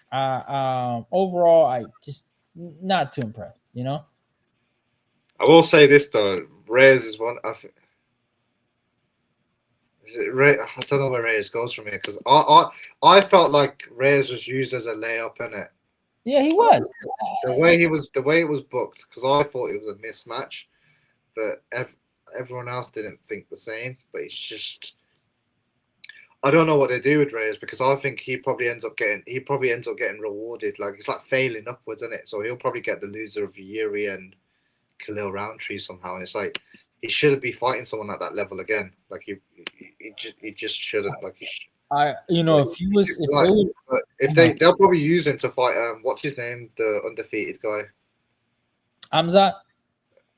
Speaker 1: overall, I just not too impressed. You know?
Speaker 2: I will say this though, Reyes is one. I don't know where Reyes goes from here because I felt like Reyes was used as a layup in it.
Speaker 1: Yeah, he was.
Speaker 2: The way it was booked, because I thought it was a mismatch, but everyone else didn't think the same. But it's just, I don't know what they do with Reyes because I think he probably ends up getting rewarded. Like it's like failing upwards, isn't it? So he'll probably get the loser of Yuri and Khalil Roundtree somehow, and it's like he shouldn't be fighting someone at that level again. Like he just shouldn't. Like they'll probably use him to fight. What's his name? The undefeated guy.
Speaker 1: Amzat.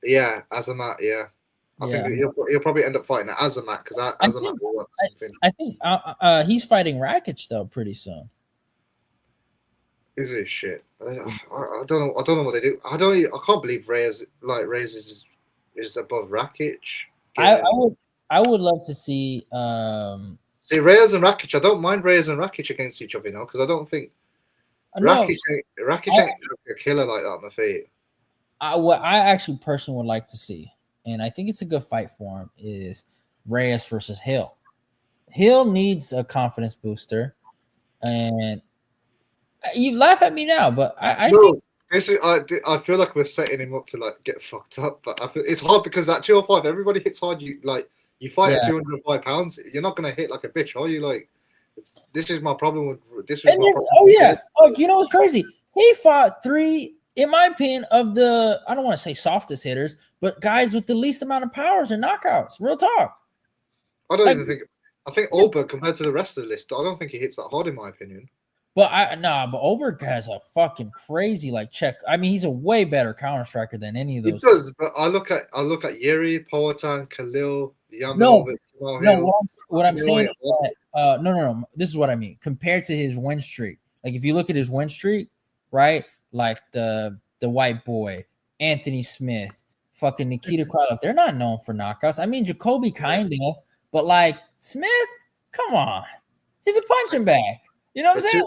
Speaker 2: Yeah, Azamat. Yeah, I think he'll probably end up fighting Azamat because Azamat will want something.
Speaker 1: I think he's fighting Rakic though pretty soon.
Speaker 2: Is it shit? I don't know. I don't know what they do. I can't believe Reyes is above Rakic.
Speaker 1: I would love to see.
Speaker 2: See Reyes and Rakic. I don't mind Reyes and Rakic against each other, because I don't think Rakic ain't a killer like that on the feet.
Speaker 1: What I actually personally would like to see, and I think it's a good fight for him, is Reyes versus Hill. Hill needs a confidence booster, and you laugh at me now, but I think
Speaker 2: I feel like we're setting him up to like get fucked up. But it's hard because at 205, everybody hits hard. You fight at 205 pounds, you're not gonna hit like a bitch, are you? Like this is my problem with this.
Speaker 1: You know what's crazy? He fought 3, in my opinion, of the, I don't want to say softest hitters, but guys with the least amount of powers and knockouts. Real talk.
Speaker 2: I think Allberg compared to the rest of the list, I don't think he hits that hard in my opinion.
Speaker 1: But but Oberg has a fucking crazy check. I mean, he's a way better counter striker than any of those.
Speaker 2: He does, but I look at Yuri, Poatan, Khalil,
Speaker 1: what I'm saying is that, no. This is what I mean. Compared to his win streak, like if you look at his win streak, right? Like the white boy, Anthony Smith, fucking Nikita Krylov, they're not known for knockouts. I mean, Jacoby kinda, but like Smith, come on, he's a punching bag. You know what I'm saying?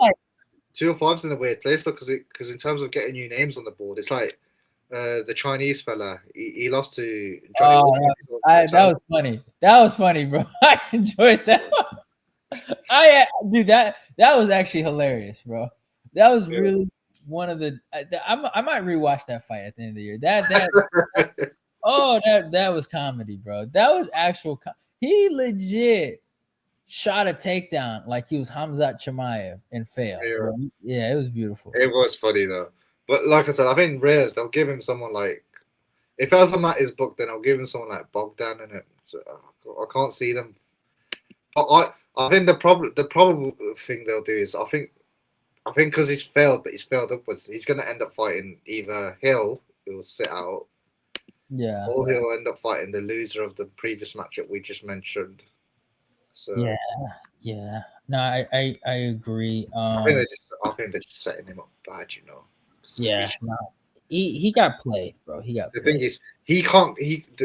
Speaker 2: 205's in a weird place, though, because in terms of getting new names on the board, it's like the Chinese fella. He lost to Johnny.
Speaker 1: That was funny. That was funny, bro. I enjoyed that. Dude, that was actually hilarious, bro. That was really one of the. I might rewatch that fight at the end of the year. That was comedy, bro. That was actual. He legit shot a takedown like he was Hamzat Chimaev and failed.
Speaker 2: Yeah,
Speaker 1: Yeah, it was beautiful.
Speaker 2: it was funny though. But like I said, I think Reyes, they'll give him someone like, if Elzamat is booked, then I'll give him someone like Bogdan in it. So, I can't see them. But I think the probable thing they'll do is I think because he's failed, but he's failed upwards, he's going to end up fighting either Hill, who will sit out,
Speaker 1: Yeah,
Speaker 2: or he'll end up fighting the loser of the previous matchup we just mentioned.
Speaker 1: yeah,
Speaker 2: So
Speaker 1: yeah. No, I agree.
Speaker 2: I think they're just setting him up bad, you know. 'Cause
Speaker 1: Yeah, no, he got played, bro. He got
Speaker 2: the thing
Speaker 1: played.
Speaker 2: is, he can't.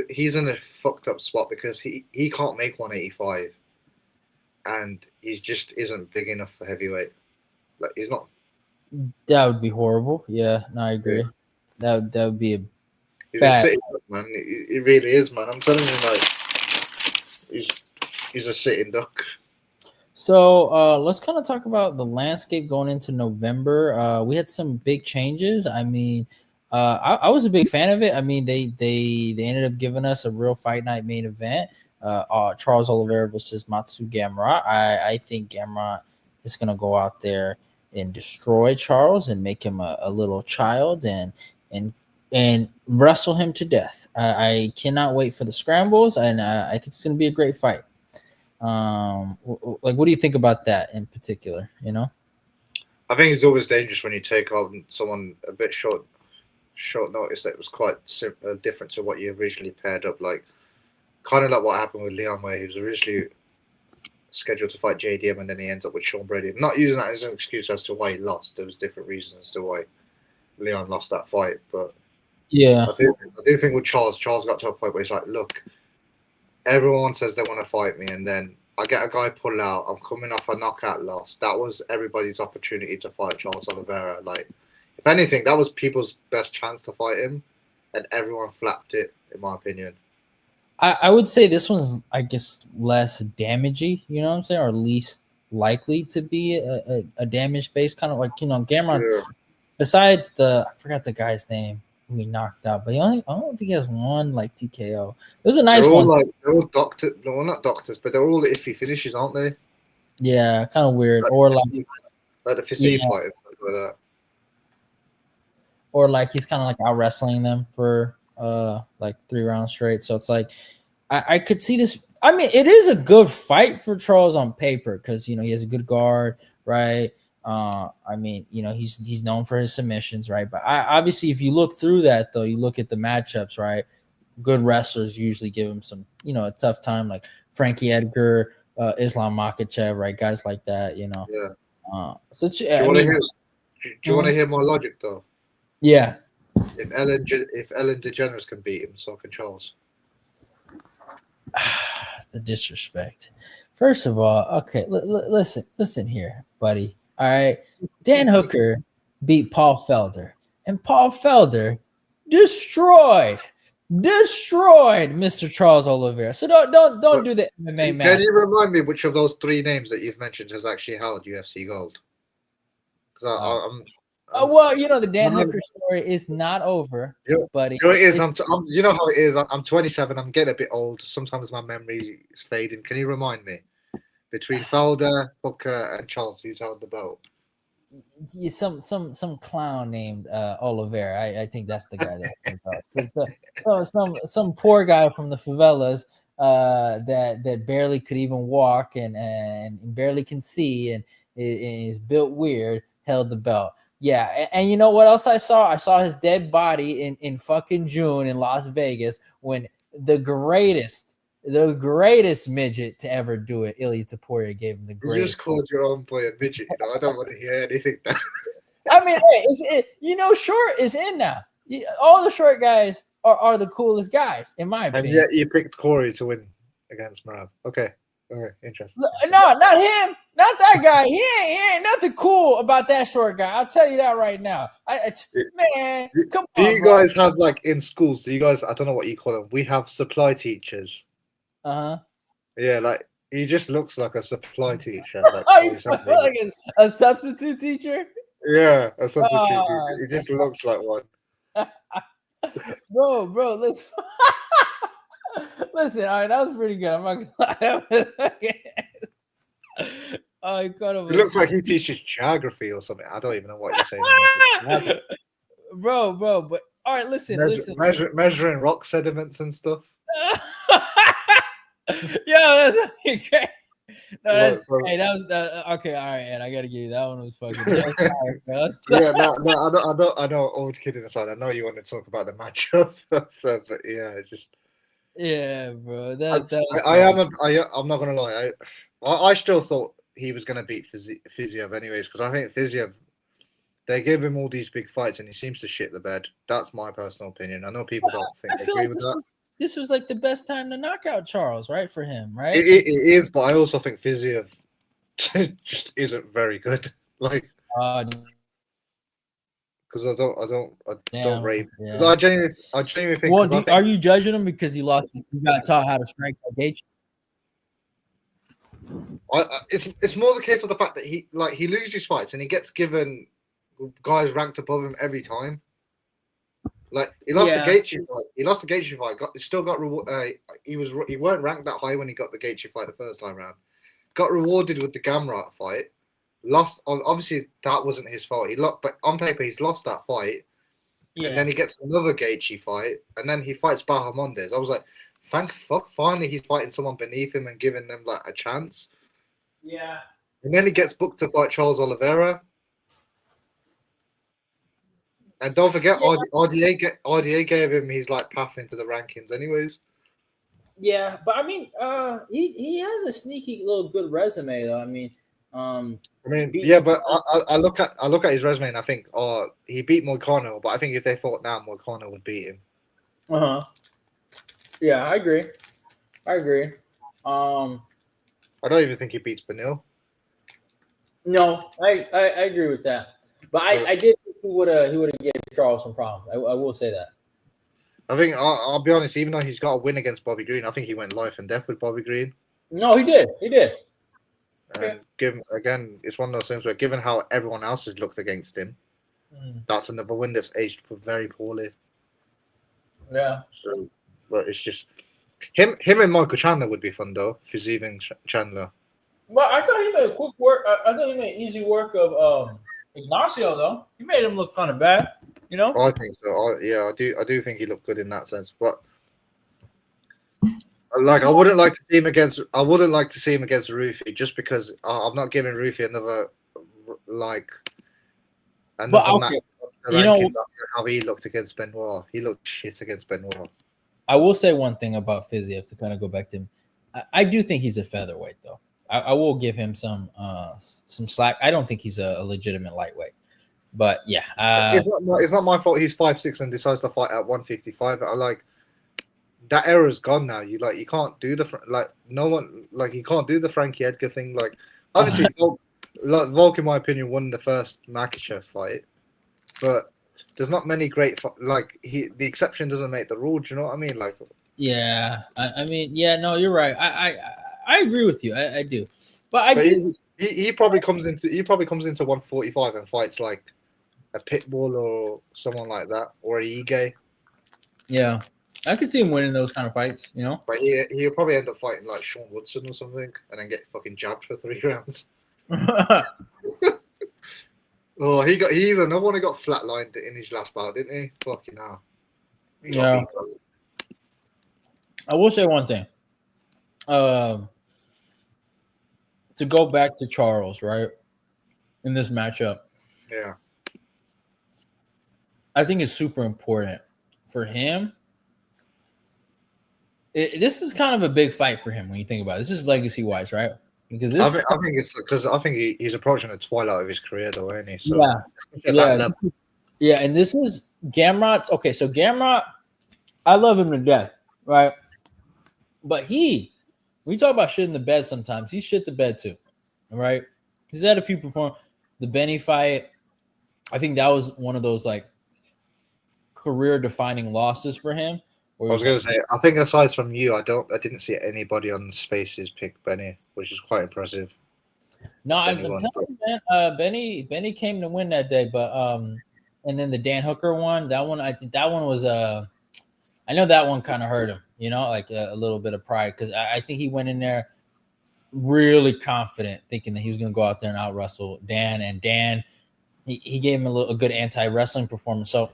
Speaker 2: He's in a fucked up spot because he can't make 185, and he just isn't big enough for heavyweight. Like he's not.
Speaker 1: That would be horrible. Yeah, no, I
Speaker 2: Yeah,
Speaker 1: agree. That would be a
Speaker 2: he's a
Speaker 1: bad.
Speaker 2: sitting duck, man. He really is, man. I'm telling you, like he's he's a sitting duck.
Speaker 1: So let's kind of talk about the landscape going into November. We had some big changes. I mean, I was a big fan of it. I mean, they ended up giving us a real fight night main event. Charles Oliveira versus Matsu Gamrot. I think Gamrot is gonna go out there and destroy Charles and make him a little child and and wrestle him to death. I cannot wait for the scrambles, and I think it's gonna be a great fight. Like, what do you think about that in particular?
Speaker 2: I think it's always dangerous when you take on someone a bit short notice that was quite different to what you originally paired up. Like kind of like what happened with Leon, where he was originally scheduled to fight JDM and then he ends up with Sean Brady. I'm not using that as an excuse as to why he lost. There was different reasons as to why Leon lost that fight, but
Speaker 1: Yeah,
Speaker 2: I do think with Charles got to a point where he's like, look, everyone says they want to fight me, and then I get a guy pull out. I'm coming off a knockout loss. That was everybody's opportunity to fight Charles Oliveira. Like, if anything, that was people's best chance to fight him, and everyone flapped it, in my opinion.
Speaker 1: I would say this one's, I guess, less damaging. You know what I'm saying, or least likely to be a damage based kind of like Gamron.
Speaker 2: Yeah.
Speaker 1: Besides I forgot the guy's name who he knocked out, but I don't think he has one like TKO. It was a nice one.
Speaker 2: They're all doctors. No, well, not doctors, but they're all iffy finishes, aren't they?
Speaker 1: Yeah, kind of weird. Or
Speaker 2: Like the physique
Speaker 1: yeah,
Speaker 2: fight and stuff like that.
Speaker 1: or like he's kind of like out wrestling them for like 3 rounds straight. So it's like I could see this. I mean, it is a good fight for Charles on paper because he has a good guard, right? I mean, he's known for his submissions, right? But obviously, if you look through that, though, you look at the matchups, right? Good wrestlers usually give him some, a tough time, like Frankie Edgar, Islam Makhachev, right? Guys like that,
Speaker 2: Yeah.
Speaker 1: So
Speaker 2: Do you
Speaker 1: I
Speaker 2: want to
Speaker 1: mean,
Speaker 2: hear? Do you want to hear my logic though?
Speaker 1: yeah.
Speaker 2: If Ellen DeGeneres can beat him, so can Charles.
Speaker 1: The disrespect. First of all, okay, listen here, buddy. All right, Dan Hooker beat Paul Felder, and Paul Felder destroyed Mr. Charles Oliveira. So don't
Speaker 2: But
Speaker 1: do the MMA
Speaker 2: can
Speaker 1: math.
Speaker 2: you remind me which of those three names that you've mentioned has actually held UFC gold? Because
Speaker 1: Uh,
Speaker 2: I'm
Speaker 1: well, the Dan
Speaker 2: I'm,
Speaker 1: Hooker story is not over, buddy.
Speaker 2: you know it is.
Speaker 1: It's
Speaker 2: You know how it is. I'm 27. I'm getting a bit old. Sometimes my memory is fading. Can you remind me between Felder, Hooker, and Charles, who's held the belt?
Speaker 1: some clown named Oliveira. I think that's the guy that some poor guy from the favelas that barely could even walk and barely can see and is built weird held the belt. Yeah, and you know what else I saw? I saw his dead body in fucking June in Las Vegas when the greatest midget to ever do it, Ilya Taporia, gave him the
Speaker 2: You
Speaker 1: greatest.
Speaker 2: just called your own boy a midget. I don't want to hear anything.
Speaker 1: I mean, hey, short is in now. All the short guys are the coolest guys, in my
Speaker 2: And
Speaker 1: opinion.
Speaker 2: yet you picked Corey to win against Marab. Okay. Interesting.
Speaker 1: No, not him, not that guy. He ain't nothing cool about that short guy. I'll tell you that right now. Man, come
Speaker 2: Do
Speaker 1: on,
Speaker 2: you
Speaker 1: bro.
Speaker 2: guys have like in schools? Do you guys? I don't know what you call them. We have supply teachers.
Speaker 1: Uh
Speaker 2: Yeah, like he just looks like a supply teacher. Like
Speaker 1: huh.
Speaker 2: for
Speaker 1: You talking
Speaker 2: something.
Speaker 1: like a substitute teacher,
Speaker 2: Yeah, a substitute.
Speaker 1: uh,
Speaker 2: He just looks like one.
Speaker 1: bro. Listen, listen. All right, that was pretty good. I'm not gonna lie. Oh, he caught him
Speaker 2: It looks like he teaches geography or something. I don't even know what you're saying.
Speaker 1: bro. But all right, listen.
Speaker 2: Measuring rock sediments and stuff.
Speaker 1: Yeah, that's fucking great. No, that's
Speaker 2: What, so,
Speaker 1: hey, that was okay. All right, Ed, I gotta give you that one was fucking. That was fire, bro.
Speaker 2: yeah, I know. Old kidding aside, I know you want to talk about the matchups, but yeah, it's just.
Speaker 1: Yeah, bro.
Speaker 2: I,
Speaker 1: That was
Speaker 2: I
Speaker 1: fire.
Speaker 2: am. I'm not gonna lie. I still thought he was gonna beat Fiziev anyways, because I think Fiziev. They give him all these big fights, and he seems to shit the bed. That's my personal opinion. I know people don't
Speaker 1: I feel
Speaker 2: agree
Speaker 1: like
Speaker 2: with that.
Speaker 1: this was like the best time to knock out Charles, right? For him, right?
Speaker 2: It is, but I also think Fiziev just isn't very good. Like,
Speaker 1: Uh,
Speaker 2: because I don't
Speaker 1: damn.
Speaker 2: rate. Because
Speaker 1: Yeah.
Speaker 2: I genuinely think.
Speaker 1: Well,
Speaker 2: Because I
Speaker 1: are
Speaker 2: think
Speaker 1: you judging him because he lost? He got taught how to strike that gauge.
Speaker 2: it's more the case of the fact that he loses fights and he gets given guys ranked above him every time. Like he lost the Gaethje fight. He lost the Gaethje fight. Still got he weren't ranked that high when he got the Gaethje fight the first time round. Got rewarded with the Gamrot fight. Lost. Obviously, that wasn't his fault. He lost, but on paper, he's lost that fight.
Speaker 1: Yeah.
Speaker 2: And then he gets another Gaethje fight, and then he fights Bahamondes. I was like, thank fuck, finally he's fighting someone beneath him and giving them like a chance.
Speaker 1: Yeah.
Speaker 2: And then he gets booked to fight Charles Oliveira. And don't forget, RDA gave him his like path into the rankings, anyways.
Speaker 1: Yeah, but I mean, he has a sneaky little good resume though. I mean,
Speaker 2: yeah, but I look at his resume and I think, oh, he beat Moicano, but I think if they fought now, Moicano would beat him.
Speaker 1: Yeah, I agree.
Speaker 2: I don't even think he beats Benil.
Speaker 1: No, I agree with that. But I did think he would have given Charles some problems. I will say that.
Speaker 2: I think I'll be honest. Even though he's got a win against Bobby Green, I think he went life and death with Bobby Green.
Speaker 1: No, he did.
Speaker 2: And given again, it's one of those things where, given how everyone else has looked against him, that's another win that's aged very poorly.
Speaker 1: Yeah.
Speaker 2: So, but it's just him and Michael Chandler would be fun though. If he's even Chandler.
Speaker 1: Well, I thought he made quick work. I thought he made easy work of Ignacio though. He made him look kind of bad. You know.
Speaker 2: I think so. I do think he looked good in that sense, but. Like I wouldn't like to see him against Rufi just because I'm not giving Rufi another match.
Speaker 1: You know,
Speaker 2: after how he looked against Benoit. He looked shit against Benoit.
Speaker 1: I will say one thing about Fiziev to kind of go back to him. I do think he's a featherweight though. I will give him some slack. I don't think he's a legitimate lightweight, but yeah,
Speaker 2: it's not my fault. He's 5'6" and decides to fight at 155. I like. That era's gone now. You can't do you can't do the Frankie Edgar thing. Like obviously, Volk, in my opinion, won the first Makhachev fight, but there's not many great the exception doesn't make the rule. Do you know what I mean? Like,
Speaker 1: yeah, I mean, yeah, no, you're right. I agree with you. I do, but
Speaker 2: he probably comes into 145 and fights like a Pitbull or someone like that, or a Ige.
Speaker 1: Yeah. I could see him winning those kind of fights, you know.
Speaker 2: But he'll probably end up fighting like Sean Woodson or something, and then get fucking jabbed for 3 rounds. Oh, he's another one who got flatlined in his last bout, didn't he? Fucking hell.
Speaker 1: Yeah. I will say one thing. To go back to Charles, right? In this matchup.
Speaker 2: Yeah.
Speaker 1: I think it's super important for him. This is kind of a big fight for him when you think about it. This is legacy-wise, right? Because
Speaker 2: I think it's because I think he's approaching the twilight of his career, though, isn't he? So,
Speaker 1: yeah. And this is Gamrot's. Okay, so Gamrot, I love him to death, right? But when you talk about shit in the bed, sometimes he shit the bed too, all right? He's had a few the Benny fight. I think that was one of those like career-defining losses for him.
Speaker 2: I was going to say, I think aside from you, I didn't see anybody on the Spaces pick Benny, which is quite impressive.
Speaker 1: No, I'm telling you, man. Benny came to win that day, but and then the Dan Hooker one, I think that one was I know that one kind of hurt him, you know, like a little bit of pride because I think he went in there really confident, thinking that he was going to go out there and out wrestle Dan. And Dan, he gave him a good anti wrestling performance. So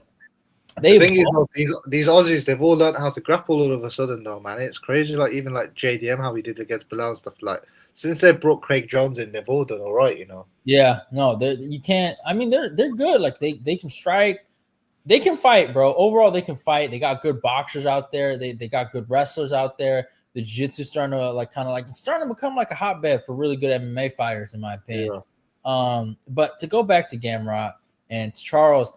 Speaker 2: The
Speaker 1: they
Speaker 2: thing is,
Speaker 1: both,
Speaker 2: though, these Aussies, they've all learned how to grapple all of a sudden, though, man. It's crazy. Like even like JDM, how he did against Bilal and stuff. Like since they brought Craig Jones in, they've all done all right, you know.
Speaker 1: yeah, no, you can't. I mean, they're good. Like they can strike. They can fight, bro. Overall, they can fight. They got good boxers out there. They got good wrestlers out there. The jiu-jitsu starting to it's starting to become like a hotbed for really good MMA fighters, in my opinion.
Speaker 2: Yeah.
Speaker 1: But to go back to Gamrot and to Charles,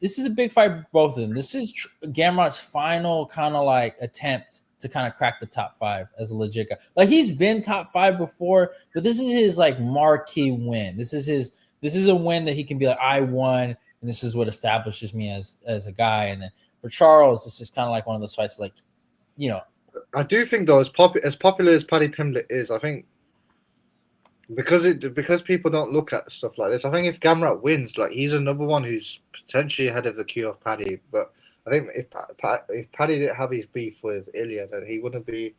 Speaker 1: this is a big fight for both of them. This is Gamrot's final kind of like attempt to kind of crack the top 5 as a legit guy. Like he's been top 5 before, but this is his like marquee win. This is a win that he can be like, I won, and this is what establishes me as a guy. And then for Charles, this is kind of like one of those fights, like, you know.
Speaker 2: I do think though, as popular as Paddy Pimblett is, I think because people don't look at stuff like this. I think if Gamrot wins, like he's another one who's potentially ahead of the queue of Paddy. But I think if Paddy didn't have his beef with Ilya, then he wouldn't be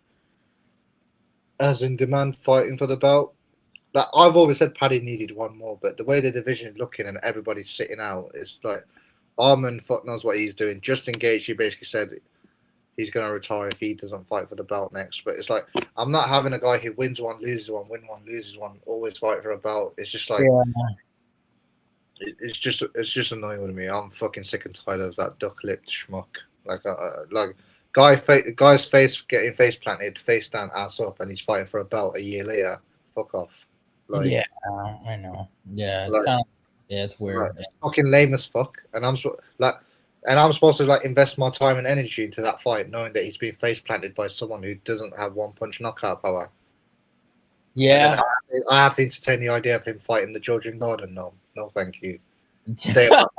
Speaker 2: as in demand fighting for the belt. Like I've always said, Paddy needed one more, but the way the division is looking and everybody's sitting out, it's like Arman fuck knows what he's doing. Justin Gaethje basically said he's going to retire if he doesn't fight for the belt next. But it's like I'm not having a guy who wins one, loses one, win one, loses one, always fight for a belt. It's just like it's just annoying with me. I'm fucking sick and tired of that duck-lipped schmuck. Like guy's face getting face planted, face down, ass up, and he's fighting for a belt a year later. Fuck off.
Speaker 1: Like, yeah, I know. Yeah, it's kind of it's weird.
Speaker 2: It's fucking lame as fuck. And I'm supposed to like invest my time and energy into that fight, knowing that he's being face planted by someone who doesn't have one punch knockout power.
Speaker 1: Yeah,
Speaker 2: I have to entertain the idea of him fighting the Georgian Garden. No, thank you. Stay up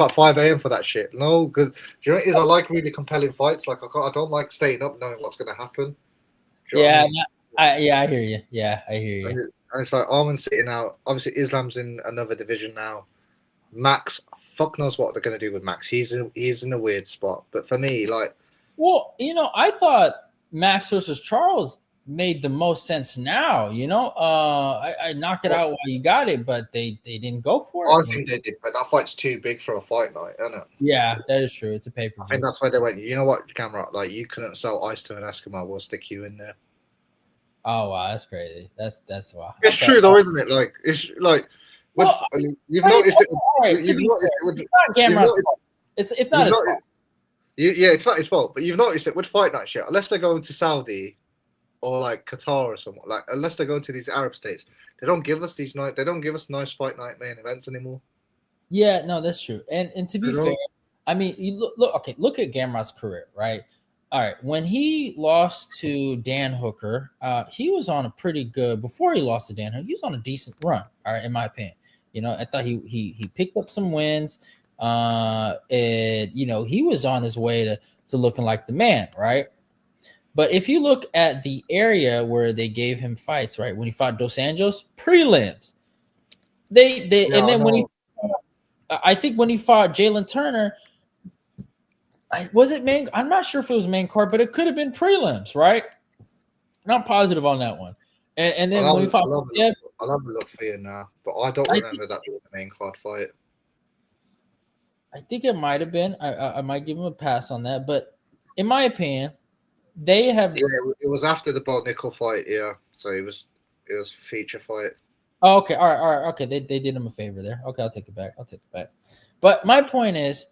Speaker 2: at 5 a.m. for that shit. No, because do you know what it is? I like really compelling fights. Like I don't like staying up knowing what's going to happen.
Speaker 1: Yeah, I hear you. Yeah, I hear you.
Speaker 2: And it's like Arman's sitting out. Obviously, Islam's in another division now. Max, fuck knows what they're going to do with Max. He's in a weird spot. But for me, like,
Speaker 1: well, I thought Max versus Charles made the most sense now. I knocked it out while you got it, but they didn't go for it.
Speaker 2: I think they did, but that fight's too big for a fight night, isn't it?
Speaker 1: Yeah, that is true. It's a pay-per-view.
Speaker 2: I think that's why they went. You know what, Gamrot? Like, you couldn't sell ice to an Eskimo. We'll stick you in there.
Speaker 1: Oh wow, that's crazy. That's wow.
Speaker 2: It's true though, isn't it? Like it's like you've noticed it. It's
Speaker 1: not Gamrot's fault. It's not his fault.
Speaker 2: Yeah, it's not his fault. But you've noticed it with fight night shit. Unless they're going to Saudi or like Qatar or something, like unless they're going to these Arab states, they don't give us They don't give us nice fight night main events anymore.
Speaker 1: Yeah, no, that's true. And to be fair, I mean, you look at Gamrot's career, right? All right, when he lost to Dan Hooker, he was on a pretty good. Before he lost to Dan Hooker, he was on a decent run. All right, in my opinion, I thought he picked up some wins. And he was on his way to looking like the man, right? But if you look at the area where they gave him fights, right, when he fought Dos Anjos, prelims, I think when he fought Jalen Turner. Was it main? I'm not sure if it was main card, but it could have been prelims, right? Not positive on that one. And then when we fought,
Speaker 2: I'll have a look for you now, but I don't remember that being the main card fight.
Speaker 1: I think it might have been. I might give him a pass on that, but in my opinion, they have.
Speaker 2: Yeah, it was after the Bolt Nickel fight. Yeah, so it was feature fight.
Speaker 1: Oh, okay, all right, okay. They did him a favor there. Okay, I'll take it back. But my point is,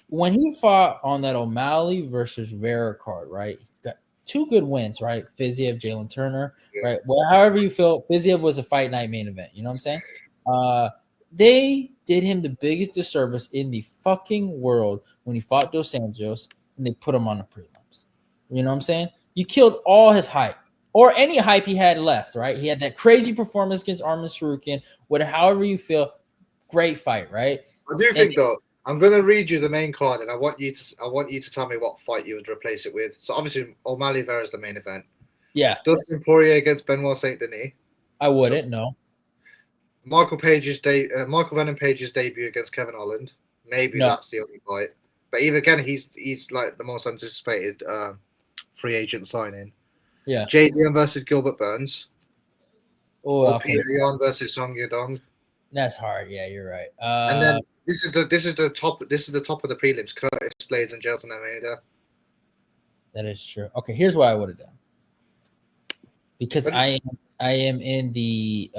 Speaker 1: when he fought on that O'Malley versus Vera card, right? He got 2 good wins, right? Fiziev, Jalen Turner, right? Well, however you feel, Fiziev was a fight night main event. You know what I'm saying? They did him the biggest disservice in the fucking world when he fought Dos Anjos and they put him on the prelims. You know what I'm saying? You killed all his hype or any hype he had left, right? He had that crazy performance against Arman Sarukian. However you feel, great fight, right?
Speaker 2: I do think though. I'm gonna read you the main card, and I want you to tell me what fight you would replace it with. So obviously, O'Malley Vera is the main event.
Speaker 1: Yeah.
Speaker 2: Dustin Poirier against Benoit Saint Denis.
Speaker 1: I wouldn't. No.
Speaker 2: Michael Venom Page's debut against Kevin Holland. Maybe that's the only fight. But even again, he's like the most anticipated free agent signing.
Speaker 1: Yeah.
Speaker 2: JDM versus Gilbert Burns.
Speaker 1: Oh,
Speaker 2: Or
Speaker 1: okay.
Speaker 2: Peter Yan versus Song Yadong.
Speaker 1: That's hard. Yeah, you're right.
Speaker 2: And then this is the top of the prelims. Curtis Blades and Jelton Almeida.
Speaker 1: That is true. Okay, here's what I would have done. Because I am in the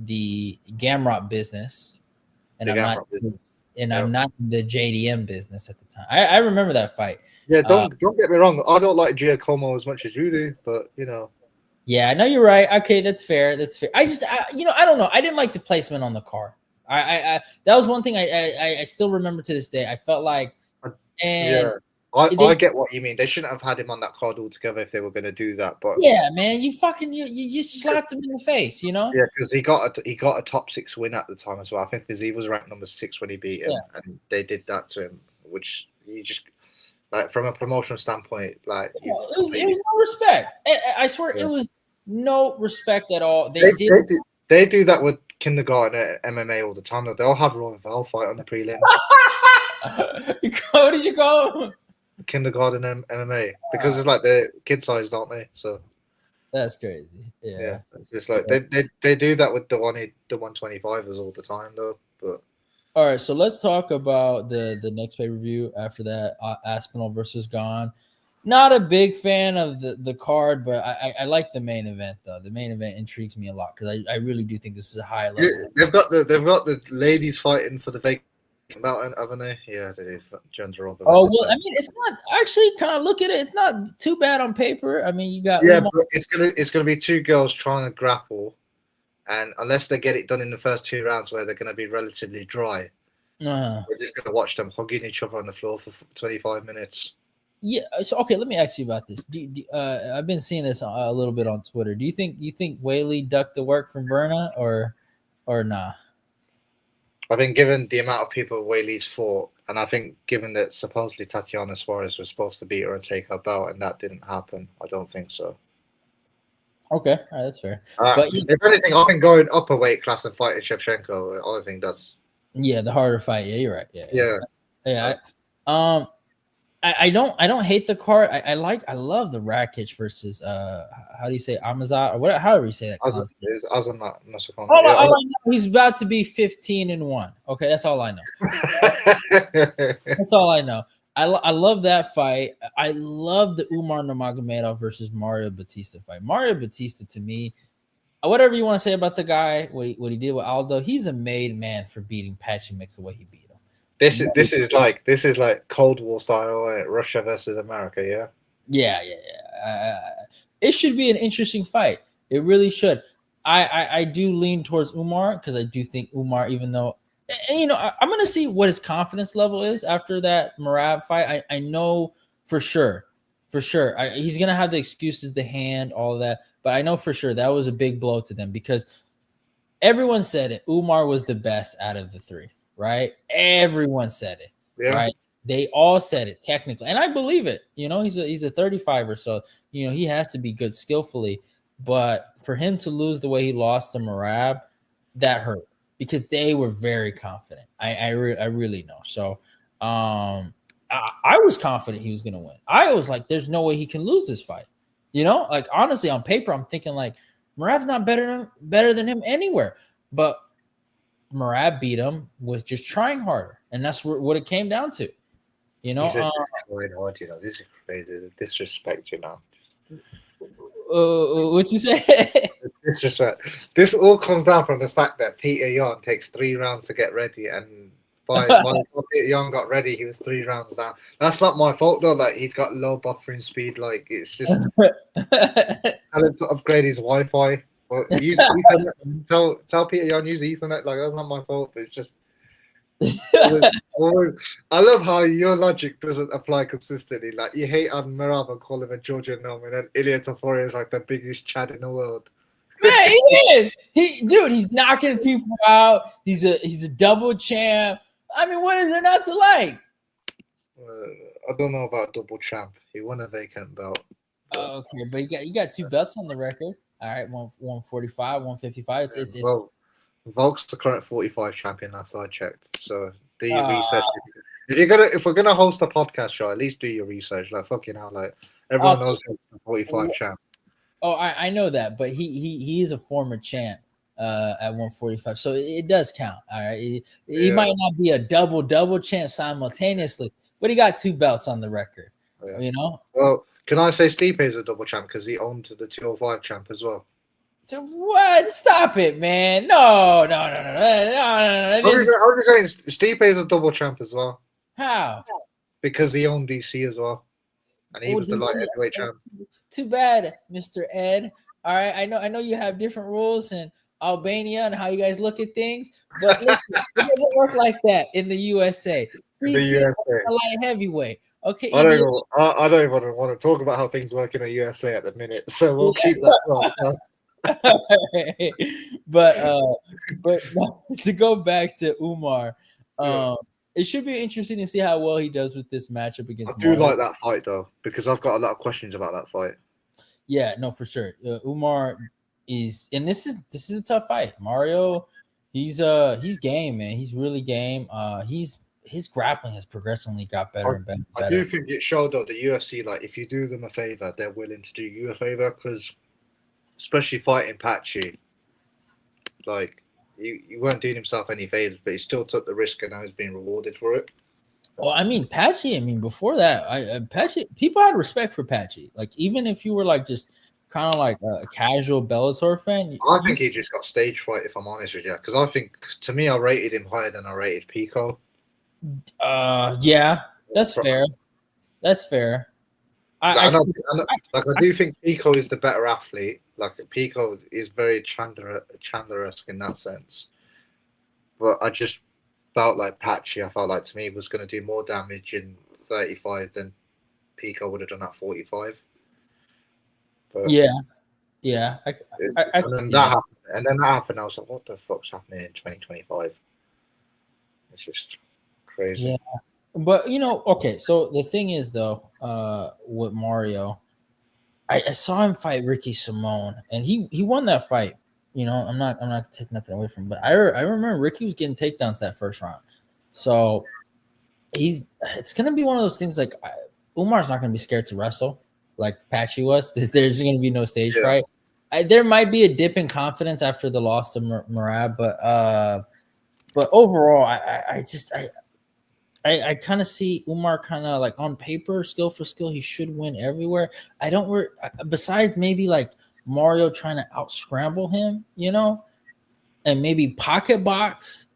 Speaker 1: Gamrot business, and
Speaker 2: The
Speaker 1: I'm not
Speaker 2: Gamrot business.
Speaker 1: and
Speaker 2: Yeah.
Speaker 1: I'm not in the JDM business at the time. I remember that fight.
Speaker 2: Yeah, don't get me wrong. I don't like Giacomo as much as you do, but you know.
Speaker 1: Yeah, I know you're right. Okay, that's fair. That's fair. I don't know. I didn't like the placement on the card. I that was one thing I still remember to this day. I felt like, and
Speaker 2: Yeah, I get what you mean. They shouldn't have had him on that card altogether if they were going to do that. But
Speaker 1: yeah, man, you just slapped him in the face, you know?
Speaker 2: yeah, because he got a top 6 win at the time as well. I think Fizzy was ranked number 6 when he beat him, and they did that to him, which you just like from a promotional standpoint, like
Speaker 1: it was no respect. I swear, it was no respect at all.
Speaker 2: They do that with kindergarten at MMA all the time. Though. They'll have Royal fight on the prelim.
Speaker 1: What did you call him?
Speaker 2: Kindergarten MMA because it's like they're kid sized, aren't they? So
Speaker 1: that's crazy. Yeah,
Speaker 2: it's just like they do that with the 125ers all the time though. But
Speaker 1: all right, so let's talk about the next pay per view after that. Aspinall versus Gone. Not a big fan of the card, but I like the main event though. The main event intrigues me a lot because I really do think this is a high level.
Speaker 2: Yeah, they've got the ladies fighting for the vacant mountain, haven't they? Yeah, they do. Gender over.
Speaker 1: Oh well, I mean, it's not actually kind of look at it. It's not too bad on paper. I mean, you got
Speaker 2: but it's gonna be two girls trying to grapple, and unless they get it done in the first 2 rounds where they're gonna be relatively dry, we're just gonna watch them hugging each other on the floor for 25 minutes.
Speaker 1: Yeah. So okay, let me ask you about this. I've been seeing this a little bit on Twitter. Do you think Whaley ducked the work from Verna or nah?
Speaker 2: I think given the amount of people Whaley's fought, and I think given that supposedly Tatiana Suarez was supposed to beat her and take her belt, and that didn't happen, I don't think so.
Speaker 1: Okay, all right, that's fair.
Speaker 2: But if anything, I think going up a weight class and fighting Shevchenko, I think that's
Speaker 1: the harder fight. Yeah, you're right. Yeah. I don't hate the card. I love the Rakic versus how do you say Amazat or whatever, however you say that. All I know, he's about to be 15-1. Okay, that's all I know. That's all I know. I love that fight. I love the Umar Nurmagomedov versus Mario Batista fight. Mario Batista, to me, whatever you want to say about the guy, what he did with Aldo, he's a made man for beating Patchy Mix the way he beat him.
Speaker 2: This is like Cold War style, Russia versus America, yeah.
Speaker 1: Yeah. It should be an interesting fight. It really should. I do lean towards Umar because I do think Umar, even though, I'm going to see what his confidence level is after that Merab fight. I know for sure. He's going to have the excuses, the hand, all of that. But I know for sure that was a big blow to them because everyone said it. Umar was the best out of the three. Right? Everyone said it. Yeah. Right? They all said it technically. And I believe it. He's a 35er, so he has to be good skillfully. But for him to lose the way he lost to Merab, that hurt because they were very confident. I really know. So I was confident he was gonna win. I was like, there's no way he can lose this fight. Like honestly, on paper, I'm thinking like Merab's not better than him anywhere. But Merab beat him with just trying harder, and that's what it came down to.
Speaker 2: He's hard, this is crazy. The disrespect,
Speaker 1: What you say?
Speaker 2: Disrespect. This all comes down from the fact that Peter Yan takes 3 rounds to get ready, and by the time Peter Yan got ready, he was 3 rounds down. That's not my fault though. Like he's got low buffering speed. Like it's just tell him to upgrade his Wi-Fi. Well, use Ethernet. Tell Peter Yan use Ethernet. Like that's not my fault. But it's just. I love how your logic doesn't apply consistently. Like you hate Merab and call him a Georgian gnome, and then Ilya Topuria is like the biggest Chad in the world.
Speaker 1: Man, he is. He's knocking people out. He's a double champ. I mean, what is there not to like?
Speaker 2: I don't know about double champ. He won a vacant belt.
Speaker 1: Okay, but you got 2 belts on the record. All right, 145, 155.
Speaker 2: Well, Volk's the current 45 champion last I checked. So do your research. If we're gonna host a podcast show, at least do your research. Like fucking hell, like everyone knows Volk's the 45 champ.
Speaker 1: Oh, I know that, but he is a former champ at 145, so it does count. All right, he
Speaker 2: Yeah,
Speaker 1: might not be a double champ simultaneously, but he got two belts on the record.
Speaker 2: yeah.
Speaker 1: You know,
Speaker 2: Well, can I say Stipe is a double champ because he owned the 205 champ as well?
Speaker 1: what? Stop it, man! No, no, no, no, no, no, no. It is
Speaker 2: I'm just saying Stipe is a double champ as well
Speaker 1: how.
Speaker 2: because he owned DC as well, and he
Speaker 1: Oh,
Speaker 2: was the light
Speaker 1: DC.
Speaker 2: heavyweight champ.
Speaker 1: Too bad, Mr. Ed. All right, I know you have different rules in Albania and how you guys look at things, but listen, it doesn't work like that in the USA.
Speaker 2: In the
Speaker 1: DC is
Speaker 2: USA.
Speaker 1: a light heavyweight. Okay,
Speaker 2: I don't
Speaker 1: EBO.
Speaker 2: even, I don't even want to talk about how things work in the USA at the minute, so we'll keep that to ourselves.
Speaker 1: but no, to go back to Umar,
Speaker 2: Yeah.
Speaker 1: it should be interesting to see how well he does with this matchup
Speaker 2: I
Speaker 1: against
Speaker 2: do
Speaker 1: Mario.
Speaker 2: like that fight though, because I've got a lot of questions about that fight.
Speaker 1: Yeah, no, for sure. Umar is, and this is a tough fight. Mario, he's game, man. He's really game. His grappling has progressively got
Speaker 2: I,
Speaker 1: better and better. And
Speaker 2: I do
Speaker 1: better.
Speaker 2: think it showed that the UFC, like, if you do them a favor, they're willing to do you a favor because, especially fighting Patchy, like, he weren't doing himself any favors, but he still took the risk and now he's being rewarded for it.
Speaker 1: Well, I mean, Patchy. I mean, before that, Patchy. People had respect for Patchy. Like, even if you were like just kind of like a casual Bellator fan,
Speaker 2: I think he just got stage fright, if I'm honest with you, because I think, to me, I rated him higher than I rated Pico.
Speaker 1: yeah, that's fair. That's fair. I
Speaker 2: Like,
Speaker 1: see.
Speaker 2: I do think Pico is the better athlete. Like Pico is very Chandler-esque in that sense. But I just felt like Patchy. I felt like to me was going to do more damage in 35 than Pico would have done at 45. But
Speaker 1: Yeah, yeah. I
Speaker 2: and
Speaker 1: can
Speaker 2: then
Speaker 1: see
Speaker 2: that
Speaker 1: that.
Speaker 2: happened. And then that happened. I was like, what the fuck's happening in 2025? It's just crazy.
Speaker 1: Yeah. But okay. So the thing is, though, with Mario, I saw him fight Ricky Simone, and he won that fight. I'm not taking nothing away from him, but I remember Ricky was getting takedowns that first round. So it's gonna be one of those things like Umar's not gonna be scared to wrestle like Patchy was. There's gonna be no stage
Speaker 2: Yeah.
Speaker 1: fright. There might be a dip in confidence after the loss to Murad, but overall, I just I kind of see Umar kind of like on paper, skill for skill, he should win everywhere. I don't work besides maybe like Mario trying to out scramble him, and maybe pocket box.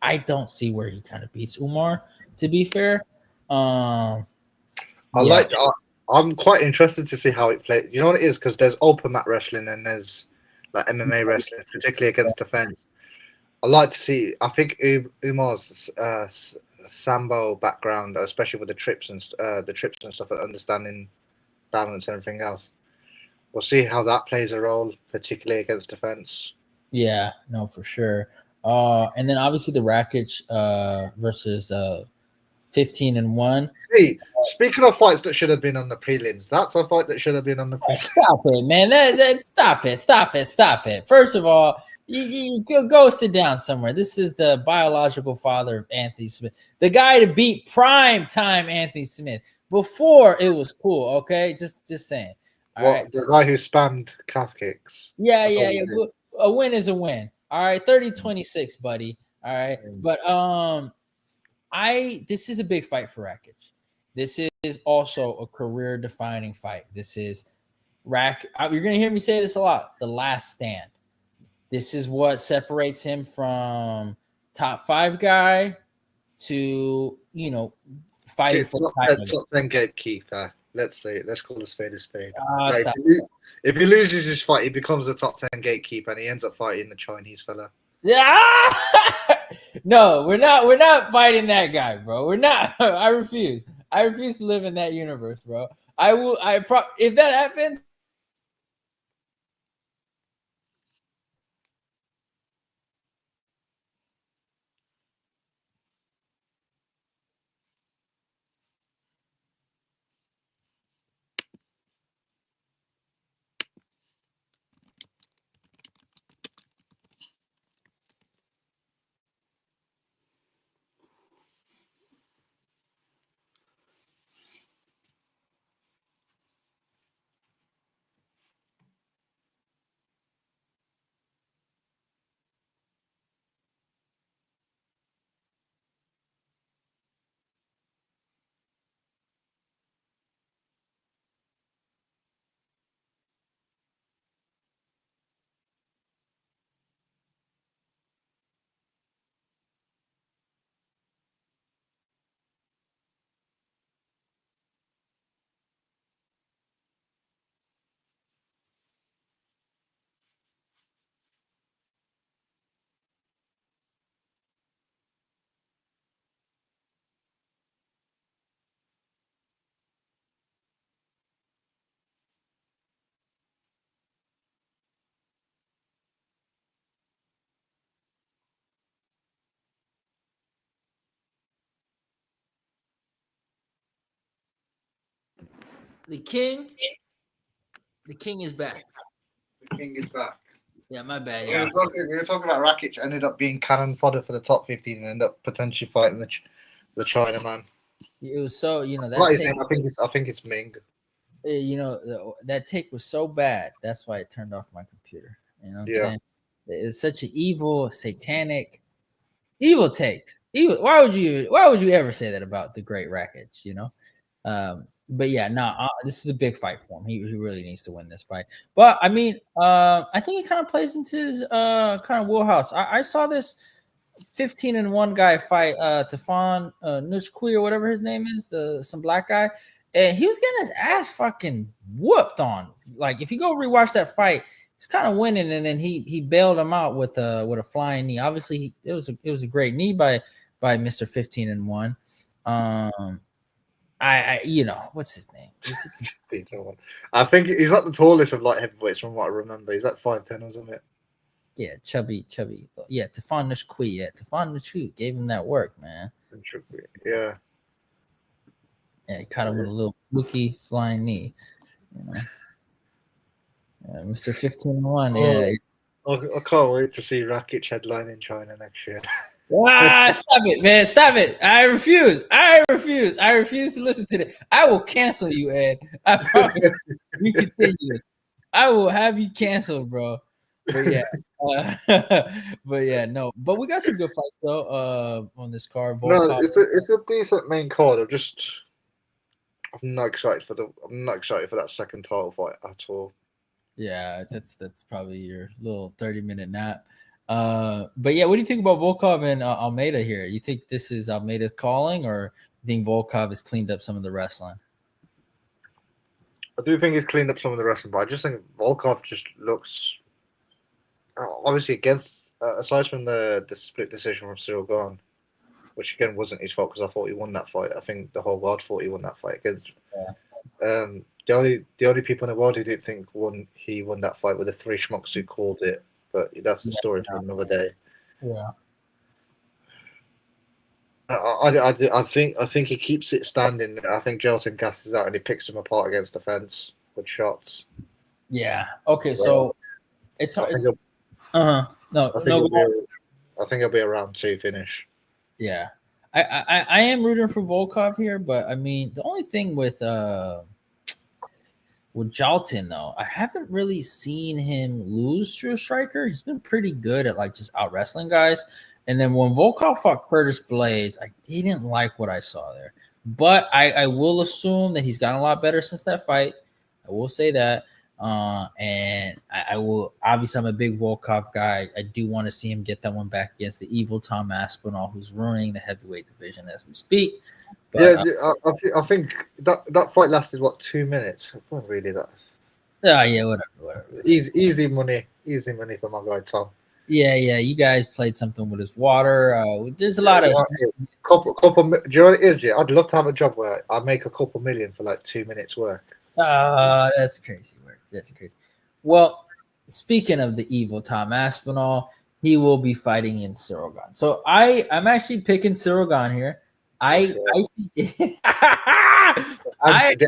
Speaker 1: I don't see where he kind of beats Umar. To be fair, um,
Speaker 2: I
Speaker 1: yeah,
Speaker 2: like. I'm quite interested to see how it plays. You know what it is? Because there's open mat wrestling and there's like MMA wrestling, particularly against defense. I like to see. I think Umar's sambo background, especially with the trips and stuff, and understanding balance and everything else. We'll see how that plays a role, particularly against defense.
Speaker 1: yeah, no, for sure. And then obviously the Rakic versus 15-1.
Speaker 2: Hey, speaking of fights that should have been on the prelims, that's a fight that should have been on the prelims.
Speaker 1: Stop it, man. Stop it. First of all, you go sit down somewhere. This is the biological father of Anthony Smith, the guy to beat prime time Anthony Smith before it was cool. Okay, just saying. All right.
Speaker 2: What the guy who spammed calf kicks?
Speaker 1: Yeah,
Speaker 2: That's all
Speaker 1: yeah,
Speaker 2: he
Speaker 1: yeah.
Speaker 2: did.
Speaker 1: A win is a win. All right, 30-26, buddy. All right, but this is a big fight for Rakic. This is also a career defining fight. This is you're gonna hear me say this a lot. The last stand. This is what separates him from top 5 guy to fighting for the title.
Speaker 2: Top 10 gatekeeper. Let's say, let's call a spade a spade. Like,
Speaker 1: Stop.
Speaker 2: if he loses his fight, he becomes a top 10 gatekeeper and he ends up fighting the Chinese fella.
Speaker 1: Yeah. No, we're not. We're not fighting that guy, bro. We're not. I refuse. I refuse to live in that universe, bro. I will. If that happens, the king. The king is back.
Speaker 2: The king is back.
Speaker 1: Yeah, my bad,
Speaker 2: We
Speaker 1: y'all.
Speaker 2: were talking about Rakic. Ended up being cannon fodder for the top 15 and ended up potentially fighting the Chinaman.
Speaker 1: It was so
Speaker 2: What
Speaker 1: that
Speaker 2: is his
Speaker 1: take.
Speaker 2: name? I think it's Ming.
Speaker 1: That take was so bad. That's why it turned off my computer. You know what I'm
Speaker 2: Yeah.
Speaker 1: saying? It's such an evil, satanic, evil take. Evil. Why would you ever say that about the great Rakic? But yeah, no, this is a big fight for him. He really needs to win this fight. But I mean, I think it kind of plays into his kind of wheelhouse. I saw this 15-1 guy fight Tefon Nushkui or whatever his name is, some black guy, and he was getting his ass fucking whooped on. Like if you go rewatch that fight, he's kind of winning, and then he bailed him out with a flying knee. Obviously, it was a great knee by Mr. 15-1. I what's his name? Is it
Speaker 2: I think he's not the tallest of light heavyweights from what I remember. He's like 5'10" or something.
Speaker 1: yeah, chubby. Yeah, Tefon Nushkui. Yeah, Tefon Nushkui gave him that work, man.
Speaker 2: Yeah.
Speaker 1: Yeah, he caught him with a little fluky flying knee. Mr. 15-1. Yeah.
Speaker 2: I can't wait to see Rakic headline in China next year.
Speaker 1: Stop it, man. Stop it. I refuse. I refuse to listen to that. I will cancel you, Ed. I promise. You continue. I will have you canceled, bro. But yeah. No. But we got some good fights though. On this card.
Speaker 2: No, it's a decent main card. I'm not excited for that second title fight at all.
Speaker 1: Yeah, that's probably your little 30-minute nap. But yeah, what do you think about Volkov and Almeida here? You think this is Almeida's calling, or you think Volkov has cleaned up some of the wrestling?
Speaker 2: I do think he's cleaned up some of the wrestling, but I just think Volkov just looks obviously against aside from the split decision from Cyril Gane, which again wasn't his fault because I thought he won that fight. I think the whole world thought he won that fight against.
Speaker 1: Yeah.
Speaker 2: The only people in the world who didn't think he won that fight were the three schmucks who called it. But that's the story for another day.
Speaker 1: Yeah.
Speaker 2: I think he keeps it standing. I think Gelson gasses out and he picks him apart against the fence with shots.
Speaker 1: Yeah. Okay. So it's
Speaker 2: I think it'll be a round 2 finish.
Speaker 1: Yeah. I am rooting for Volkov here, but I mean the only thing with Jalton though, I haven't really seen him lose to a striker. He's been pretty good at like just out wrestling guys. And then when Volkov fought Curtis Blades, I didn't like what I saw there. But I will assume that he's gotten a lot better since that fight. I will say that. And I will obviously I'm a big Volkov guy. I do want to see him get that one back against the evil Tom Aspinall, who's ruining the heavyweight division as we speak.
Speaker 2: But, I think that fight lasted 2 minutes. It wasn't really that.
Speaker 1: Yeah, whatever.
Speaker 2: Easy money for my guy Tom.
Speaker 1: Yeah. You guys played something with his water. There's a lot of
Speaker 2: couple. Do you know what it is? Yeah, I'd love to have a job where I make a couple million for like 2 minutes work.
Speaker 1: That's crazy work. That's crazy. Well, speaking of the evil Tom Aspinall, he will be fighting in Cyril Gane. So I'm actually picking Cyril Gane here.
Speaker 2: The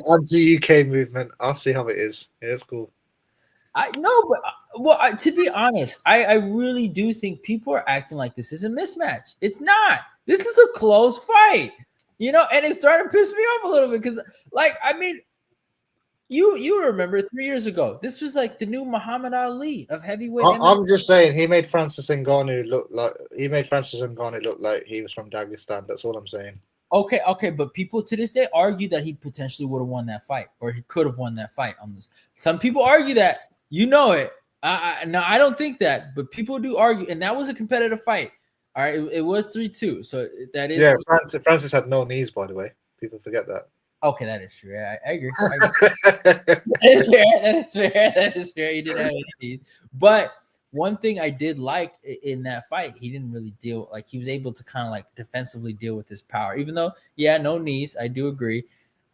Speaker 2: anti-UK movement. I'll see how it is. Yeah, it's cool.
Speaker 1: To be honest, I really do think people are acting like this is a mismatch. It's not. This is a close fight, and it's starting to piss me off a little bit because, you remember 3 years ago, this was like the new Muhammad Ali of heavyweight.
Speaker 2: I'm just saying he made Francis Ngannou look like he was from Dagestan. That's all I'm saying.
Speaker 1: Okay, but people to this day argue that he potentially would have won that fight, or he could have won that fight on this. Some people argue that, it. I don't think that, but people do argue, and that was a competitive fight. All right, it was 3-2, so that is.
Speaker 2: Yeah, Francis had no knees, by the way. People forget that.
Speaker 1: Okay, that is true. I agree. That is fair. He didn't have any knees, but one thing I did like in that fight, he didn't really deal, like he was able to kind of like defensively deal with his power, even though, no knees. I do agree.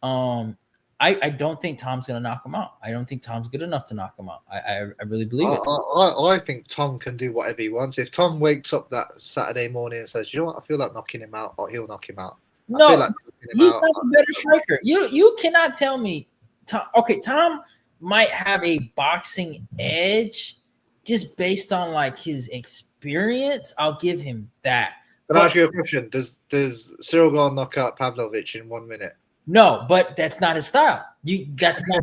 Speaker 1: I don't think Tom's going to knock him out. I don't think Tom's good enough to knock him out. I really believe it.
Speaker 2: I think Tom can do whatever he wants. If Tom wakes up that Saturday morning and says, you know what, I feel like knocking him out, or he'll knock him out.
Speaker 1: No, he's not the better striker. You cannot tell me Tom might have a boxing edge just based on like his experience. I'll give him that.
Speaker 2: Can I ask you a question? Does Cyril Gane knock out Pavlovich in 1 minute?
Speaker 1: No, but that's not his style. That's not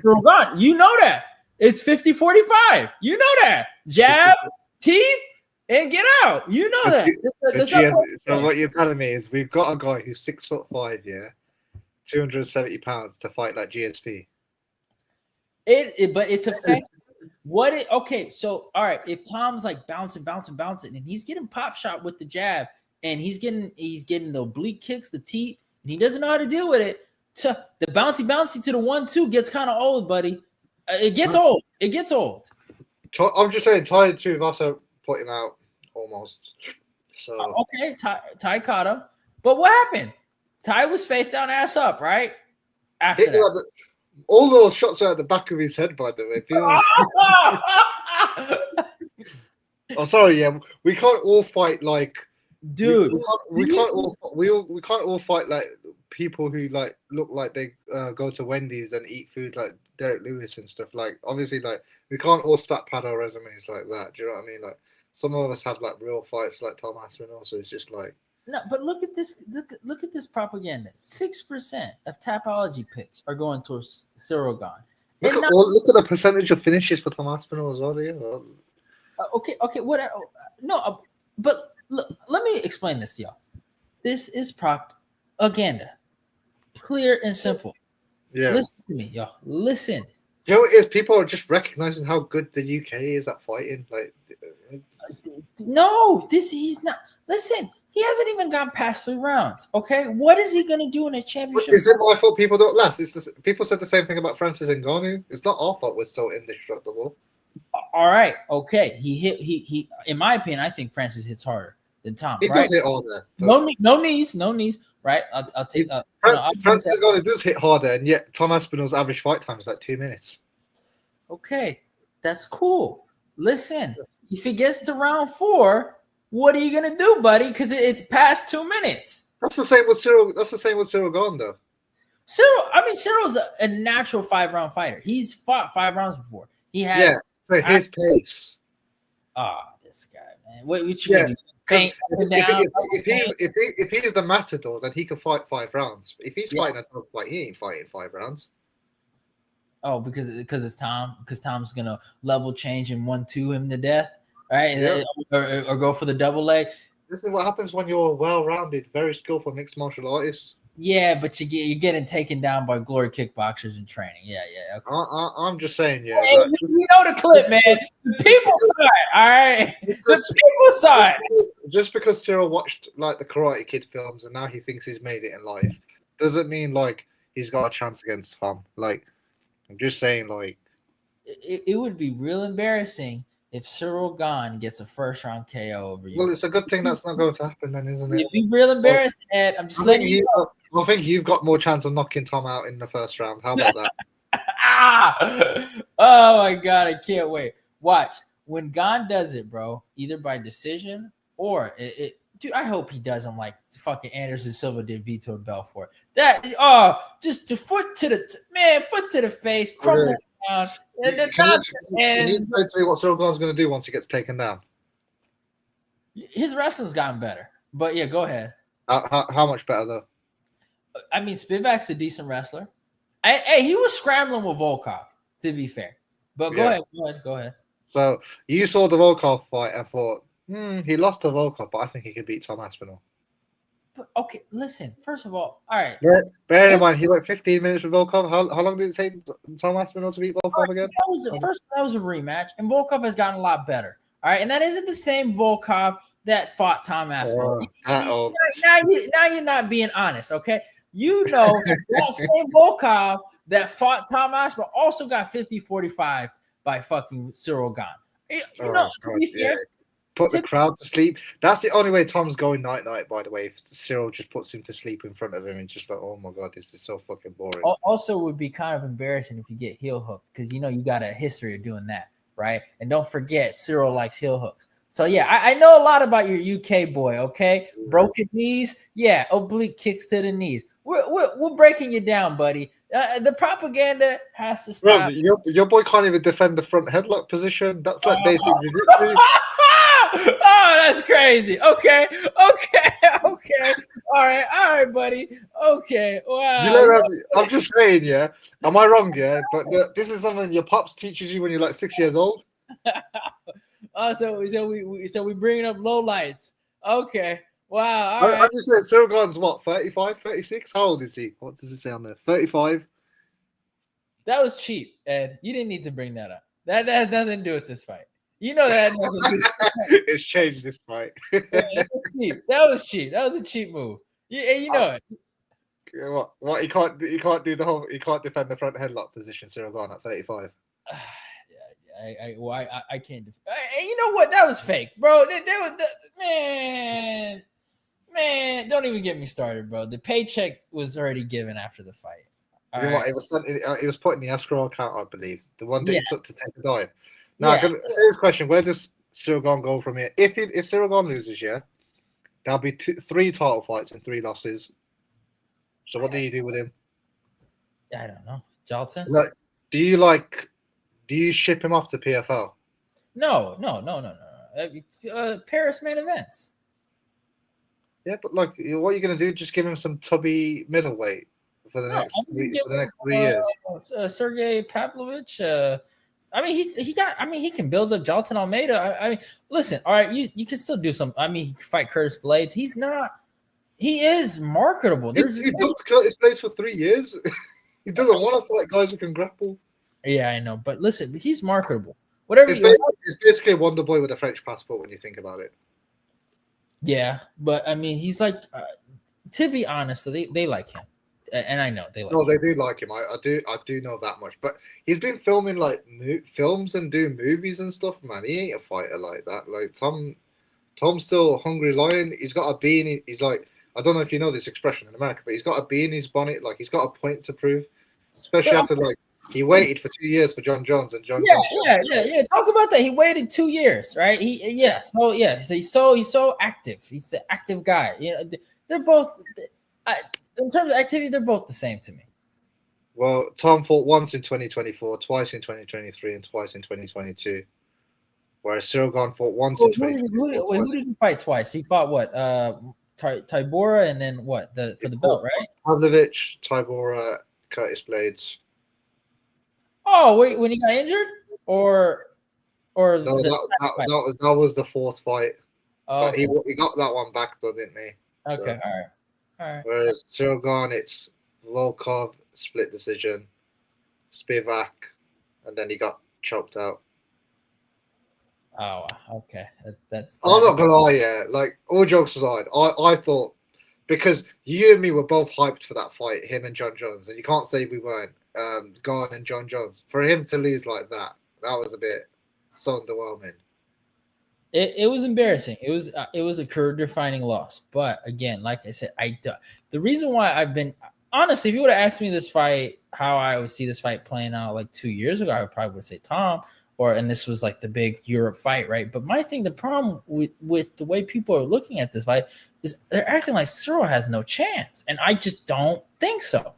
Speaker 1: Cyril Gane. You know that. It's 50-45. You know that. Jab, teeth, and get out. You know that.
Speaker 2: So what you're telling me is we've got a guy who's 6'5", yeah, 270 pounds to fight like GSP.
Speaker 1: But it's effective. Okay, so all right, if Tom's like bouncing, and he's getting pop shot with the jab, and he's getting the oblique kicks, the teeth, and he doesn't know how to deal with it. So the bouncy to the 1-2 gets kind of old, buddy. It gets old.
Speaker 2: I'm just saying, Ty and Tuivasa put him out almost. So
Speaker 1: okay, Ty caught him, but what happened? Ty was face down, ass up, right? After that.
Speaker 2: All those shots were at the back of his head, by the way. I'm sorry, yeah. We can't all fight like,
Speaker 1: dude.
Speaker 2: We can't all fight like people who like look like they go to Wendy's and eat food like Derek Lewis and stuff. Like, obviously, like we can't all stat pad our resumes like that. Do you know what I mean? Like, some of us have like real fights, like Tom Aspinall. So it's just like.
Speaker 1: No, but look at this. Look at this propaganda. 6% of Tapology picks are going towards Cyril Gane.
Speaker 2: Look at the percentage of finishes for Tom Aspinall as well. Yeah.
Speaker 1: Okay. But look, let me explain this to y'all. This is propaganda, clear and simple.
Speaker 2: Yeah.
Speaker 1: Listen to me, y'all. Listen.
Speaker 2: You know what it is? People are just recognizing how good the UK is at fighting. Like,
Speaker 1: no, he's not. Listen. He hasn't even gone past 3 rounds. Okay, what is he gonna do in a championship?
Speaker 2: Is it my fault people don't last? People said the same thing about Francis Ngannou. It's not our fault we're so indestructible.
Speaker 1: All right, okay. He. In my opinion, I think Francis hits harder than Tom.
Speaker 2: He does hit harder.
Speaker 1: No knees. Right? I'll take.
Speaker 2: Francis Ngannou does hit harder, and yet Tom Aspinall's average fight time is like 2 minutes.
Speaker 1: Okay, that's cool. Listen, if he gets to round 4. What are you gonna do, buddy? Because it's past 2 minutes.
Speaker 2: That's the same with Cyril. That's the same with Cyril Gane, though.
Speaker 1: Cyril's a natural 5-round fighter. He's fought 5 rounds before. He has.
Speaker 2: Yeah, for his pace.
Speaker 1: This guy, man. What you gonna do?
Speaker 2: If he's the matador, then he can fight 5 rounds. If he's fighting a tough fight, he ain't fighting 5 rounds.
Speaker 1: Oh, because it's Tom. Because Tom's gonna level change and 1-2 him to death. Right, or go for the double leg.
Speaker 2: This is what happens when you're a well-rounded, very skillful mixed martial artist.
Speaker 1: Yeah, but you're getting taken down by glory kickboxers in training. Yeah. Okay.
Speaker 2: I'm just saying, yeah.
Speaker 1: Hey, you know the clip, man. The people saw it, all right? The people saw it.
Speaker 2: Just because Cyril watched like the Karate Kid films and now he thinks he's made it in life, doesn't mean like he's got a chance against Tom. Like, I'm just saying, like,
Speaker 1: it would be real embarrassing if Cyril Gane gets a 1st-round KO over you.
Speaker 2: Well, it's a good thing that's not going to happen then, isn't it?
Speaker 1: It'd be real embarrassing, Ed. I'm just letting you know.
Speaker 2: I think you've got more chance of knocking Tom out in the 1st round. How about
Speaker 1: that? Oh, my God. I can't wait. Watch. When Gane does it, bro, either by decision or dude, I hope he doesn't like fucking Anderson Silva did Vitor Belfort. Just the foot to the face, crumble down.
Speaker 2: Can you explain to me what Cyril Gane's going to do once he gets taken down?
Speaker 1: His wrestling's gotten better. But, yeah, go ahead.
Speaker 2: How much better, though?
Speaker 1: I mean, Spivak's a decent wrestler. Hey, he was scrambling with Volkov, to be fair. But go ahead.
Speaker 2: So, you saw the Volkov fight and thought, he lost to Volkov, but I think he could beat Tom Aspinall.
Speaker 1: Okay, listen. First of all right.
Speaker 2: Bear in mind, he went 15 minutes with Volkov. How long did it take Tom Aspinall to beat Volkov again?
Speaker 1: That was a rematch, and Volkov has gotten a lot better. All right, and that isn't the same Volkov that fought Tom Aspinall. Now you're not being honest, okay? You know that same Volkov that fought Tom Aspinall also got 50-45 by fucking Cyril Gane. To be fair.
Speaker 2: Put the crowd to sleep. That's the only way Tom's going night-night, by the way. If Cyril just puts him to sleep in front of him and just like, oh my God, this is so fucking boring.
Speaker 1: Also, it would be kind of embarrassing if you get heel hooked because you got a history of doing that, right? And don't forget, Cyril likes heel hooks. So yeah, I know a lot about your UK boy. Okay, broken knees, oblique kicks to the knees. We're breaking you down, buddy. The propaganda has to
Speaker 2: Bro,
Speaker 1: stop.
Speaker 2: your boy can't even defend the front headlock position. That's like basic jiu-jitsu.
Speaker 1: Oh, that's crazy. Okay. Okay. All right, buddy. Okay.
Speaker 2: You
Speaker 1: Wow.
Speaker 2: learn how I'm just saying, yeah. Am I wrong, yeah? But this is something your pops teaches you when you're like 6 years old.
Speaker 1: Oh, so we bringing up low lights. Okay. Wow. All
Speaker 2: I
Speaker 1: right.
Speaker 2: just said Silgon's what, 35, 36? How old is he? What does it say on there? 35.
Speaker 1: That was cheap, Ed. You didn't need to bring that up. That has nothing to do with this fight. You know that had nothing to do with
Speaker 2: It's changed this fight.
Speaker 1: that was cheap. That was cheap. That was a cheap move. You know it.
Speaker 2: What? He can't do the whole. He can't defend the front headlock position. Cyril Gane at 35.
Speaker 1: I can't. You know what? That was fake, bro. Man. Don't even get me started, bro. The paycheck was already given after the fight.
Speaker 2: You know what? It was sent. It was put in the escrow account, I believe. The one that he took to take the dive. Now,
Speaker 1: Yeah.
Speaker 2: serious question: where does Cyril Gane go from here? If Cyril Gane loses, yeah, there'll be 3 title fights and 3 losses. So what do you do with him?
Speaker 1: I don't know, Jalton.
Speaker 2: Like, do you ship him off to PFL?
Speaker 1: No. Paris main events.
Speaker 2: Yeah, but like, what are you gonna do? Just give him some tubby middleweight for the next 3 years?
Speaker 1: Sergey Pavlovich. I mean, he can build up Jalton Almeida. I mean, listen. All right, you can still do some. I mean, he can fight Curtis Blades. He's not. He is marketable.
Speaker 2: He took Curtis Blades for 3 years. He doesn't want to fight guys who can grapple.
Speaker 1: Yeah, I know. But listen, he's marketable. Whatever.
Speaker 2: It's basically a Wonder Boy with a French passport when you think about it.
Speaker 1: Yeah, but I mean, he's like. To be honest, they like him, and I know they like.
Speaker 2: No, they do like him. I do know that much. But he's been filming like films and doing movies and stuff. Man, he ain't a fighter like that. Like Tom's still hungry lion. He's got a bee in. He's like. I don't know if you know this expression in America, but he's got a bee in his bonnet. Like he's got a point to prove, especially after like he waited for 2 years for John Jones and John.
Speaker 1: Yeah. Talk about that. He waited 2 years, right? So he's so active. He's an active guy. You know, they're both. In terms of activity, they're both the same to me.
Speaker 2: Well, Tom fought once in 2024, twice in 2023, and twice in 2022. Whereas Cyril Gane fought once in 2024.
Speaker 1: Who did he fight twice? He fought what? Tybura and then what? For the belt, right?
Speaker 2: Pavlovich, Tybura, Curtis Blades.
Speaker 1: Oh wait, when he got injured, or
Speaker 2: no, that was the 4th fight.
Speaker 1: Oh,
Speaker 2: but he got that one back though, didn't he?
Speaker 1: Okay, so, all right.
Speaker 2: Whereas Cyril Gane, it's Volkov split decision, Spivak, and then he got choked out.
Speaker 1: Oh, okay. That's.
Speaker 2: I'm not gonna lie, yeah. Like all jokes aside, I thought because you and me were both hyped for that fight, him and John Jones, and you can't say we weren't. Gane and John Jones, for him to lose like that was a bit so underwhelming.
Speaker 1: It was embarrassing. It was a career-defining loss. But again, like I said, the reason why I've been honestly, if you would have asked me this fight, how I would see this fight playing out like 2 years ago, I would probably say Tom. And this was like the big Europe fight, right? But the problem with the way people are looking at this fight is they're acting like Cyril has no chance, and I just don't think so.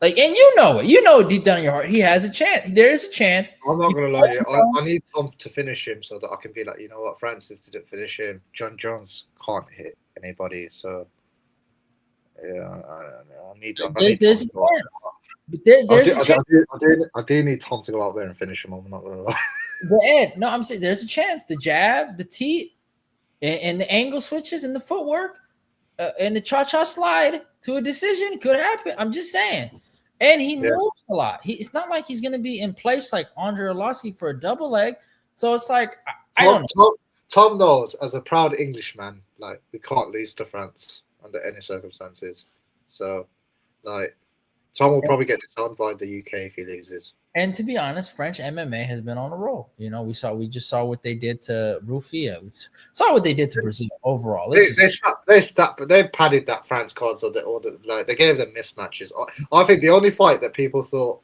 Speaker 1: Like, and you know deep down in your heart, he has a chance. There is a chance.
Speaker 2: I'm not gonna lie, I need Tom to finish him so that I can be like, you know what, Francis didn't finish him. John Jones can't hit anybody, so yeah, I don't know. I need Tom to go I do need Tom to go out there and finish him. I'm not gonna lie.
Speaker 1: But Ed, no, I'm saying there's a chance. The jab, the teeth, and the angle switches and the footwork, and the cha-cha slide to a decision could happen. I'm just saying. And he moves a lot. It's not like he's going to be in place like Andre Arlovski for a double leg. So it's like, I don't know.
Speaker 2: Tom knows, as a proud Englishman, like, we can't lose to France under any circumstances. So, like, Tom will probably get disowned by the UK if he loses.
Speaker 1: And to be honest, French MMA has been on a roll. You know, we just saw what they did to Rufia. We saw what they did to Brazil overall.
Speaker 2: They padded that France card so that they gave them mismatches. I think the only fight that people thought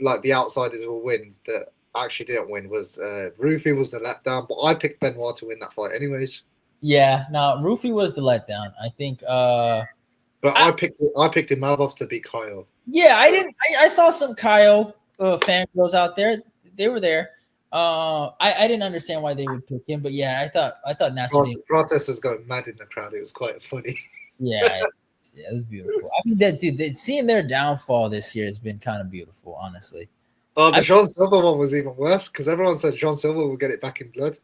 Speaker 2: like the outsiders will win that actually didn't win was Rufia was the letdown, but I picked Benoit to win that fight anyways.
Speaker 1: Yeah, now Rufia was the letdown. I think
Speaker 2: but I picked Imavov to beat Kyle.
Speaker 1: Yeah, I didn't. I saw some Kyle fangirls out there. They were there. I didn't understand why they would pick him, but yeah, I thought Nasruddin.
Speaker 2: Protest was going mad in the crowd. It was quite funny.
Speaker 1: Yeah, yeah, it was beautiful. I mean, that dude, seeing their downfall this year has been kind of beautiful, honestly.
Speaker 2: Oh, the
Speaker 1: I
Speaker 2: John Silver one was even worse because everyone said John Silver will get it back in blood.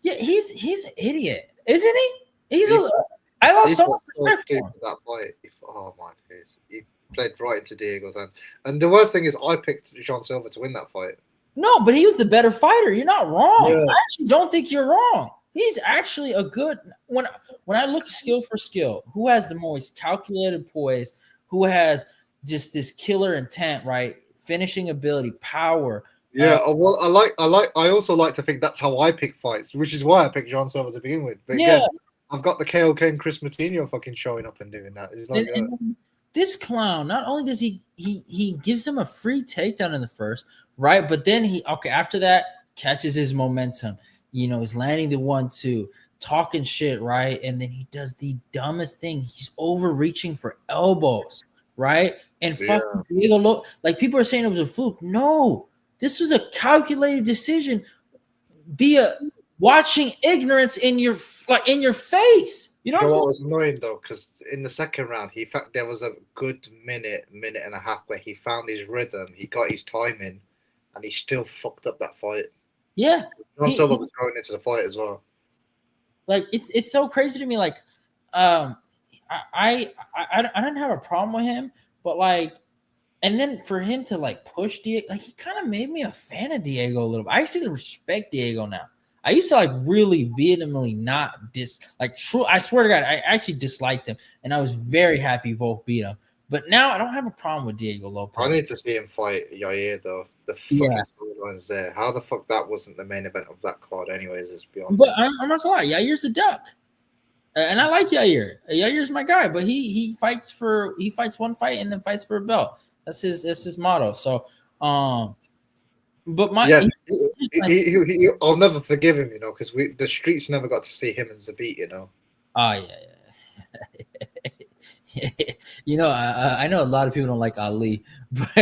Speaker 1: Yeah, he's an idiot, isn't he? He's
Speaker 2: He
Speaker 1: a. I
Speaker 2: he
Speaker 1: lost so
Speaker 2: fought
Speaker 1: much
Speaker 2: so
Speaker 1: respect for
Speaker 2: stupid
Speaker 1: him.
Speaker 2: that fight. Oh my face! He played right into Diego's hand. And the worst thing is, I picked John Silver to win that fight.
Speaker 1: No, but he was the better fighter. You're not wrong.
Speaker 2: Yeah,
Speaker 1: I actually don't think you're wrong. He's actually a good when I look skill for skill, who has the most calculated poise, who has just this killer intent, right? Finishing ability, power.
Speaker 2: yeah. Well, I also like to think that's how I pick fights, which is why I picked John Silver to begin with. But
Speaker 1: Yeah,
Speaker 2: again, I've got the KOK and Chris Martino fucking showing up and doing that. It's like,
Speaker 1: and then this clown, not only does he gives him a free takedown in the first, right? But then after that catches his momentum. He's landing the 1-2, talking shit, right? And then he does the dumbest thing. He's overreaching for elbows, right? And
Speaker 2: yeah,
Speaker 1: fucking Diego like people are saying it was a fluke. No, this was a calculated decision via watching ignorance in your face. You know
Speaker 2: You
Speaker 1: what
Speaker 2: know
Speaker 1: I'm
Speaker 2: what
Speaker 1: saying?
Speaker 2: was annoying though, because in the second round, there was a good minute and a half where he found his rhythm, he got his timing, and he still fucked up that fight.
Speaker 1: Yeah.
Speaker 2: John
Speaker 1: He,
Speaker 2: Silver was going into the fight as well.
Speaker 1: like it's so crazy to me. Like, um, I don't have a problem with him, but like, and then for him to like push Diego, like he kind of made me a fan of Diego a little bit. I actually respect Diego now. I used to like really vehemently not true. I swear to God, I actually disliked him, and I was very happy Volk beat him. But now I don't have a problem with Diego
Speaker 2: I
Speaker 1: Lopez.
Speaker 2: need to see him fight Yair though. The
Speaker 1: Yeah,
Speaker 2: fucking storylines there. How the fuck that wasn't the main event of that card, anyways, is beyond
Speaker 1: but
Speaker 2: me.
Speaker 1: I'm not gonna lie, Yair's a duck. And I like Yair. Yair's my guy, but he fights one fight and then fights for a belt. That's his motto. So but
Speaker 2: Yeah,
Speaker 1: my
Speaker 2: I'll never forgive him, because the streets never got to see him and Zabit,
Speaker 1: oh yeah. I know a lot of people don't like Ali, but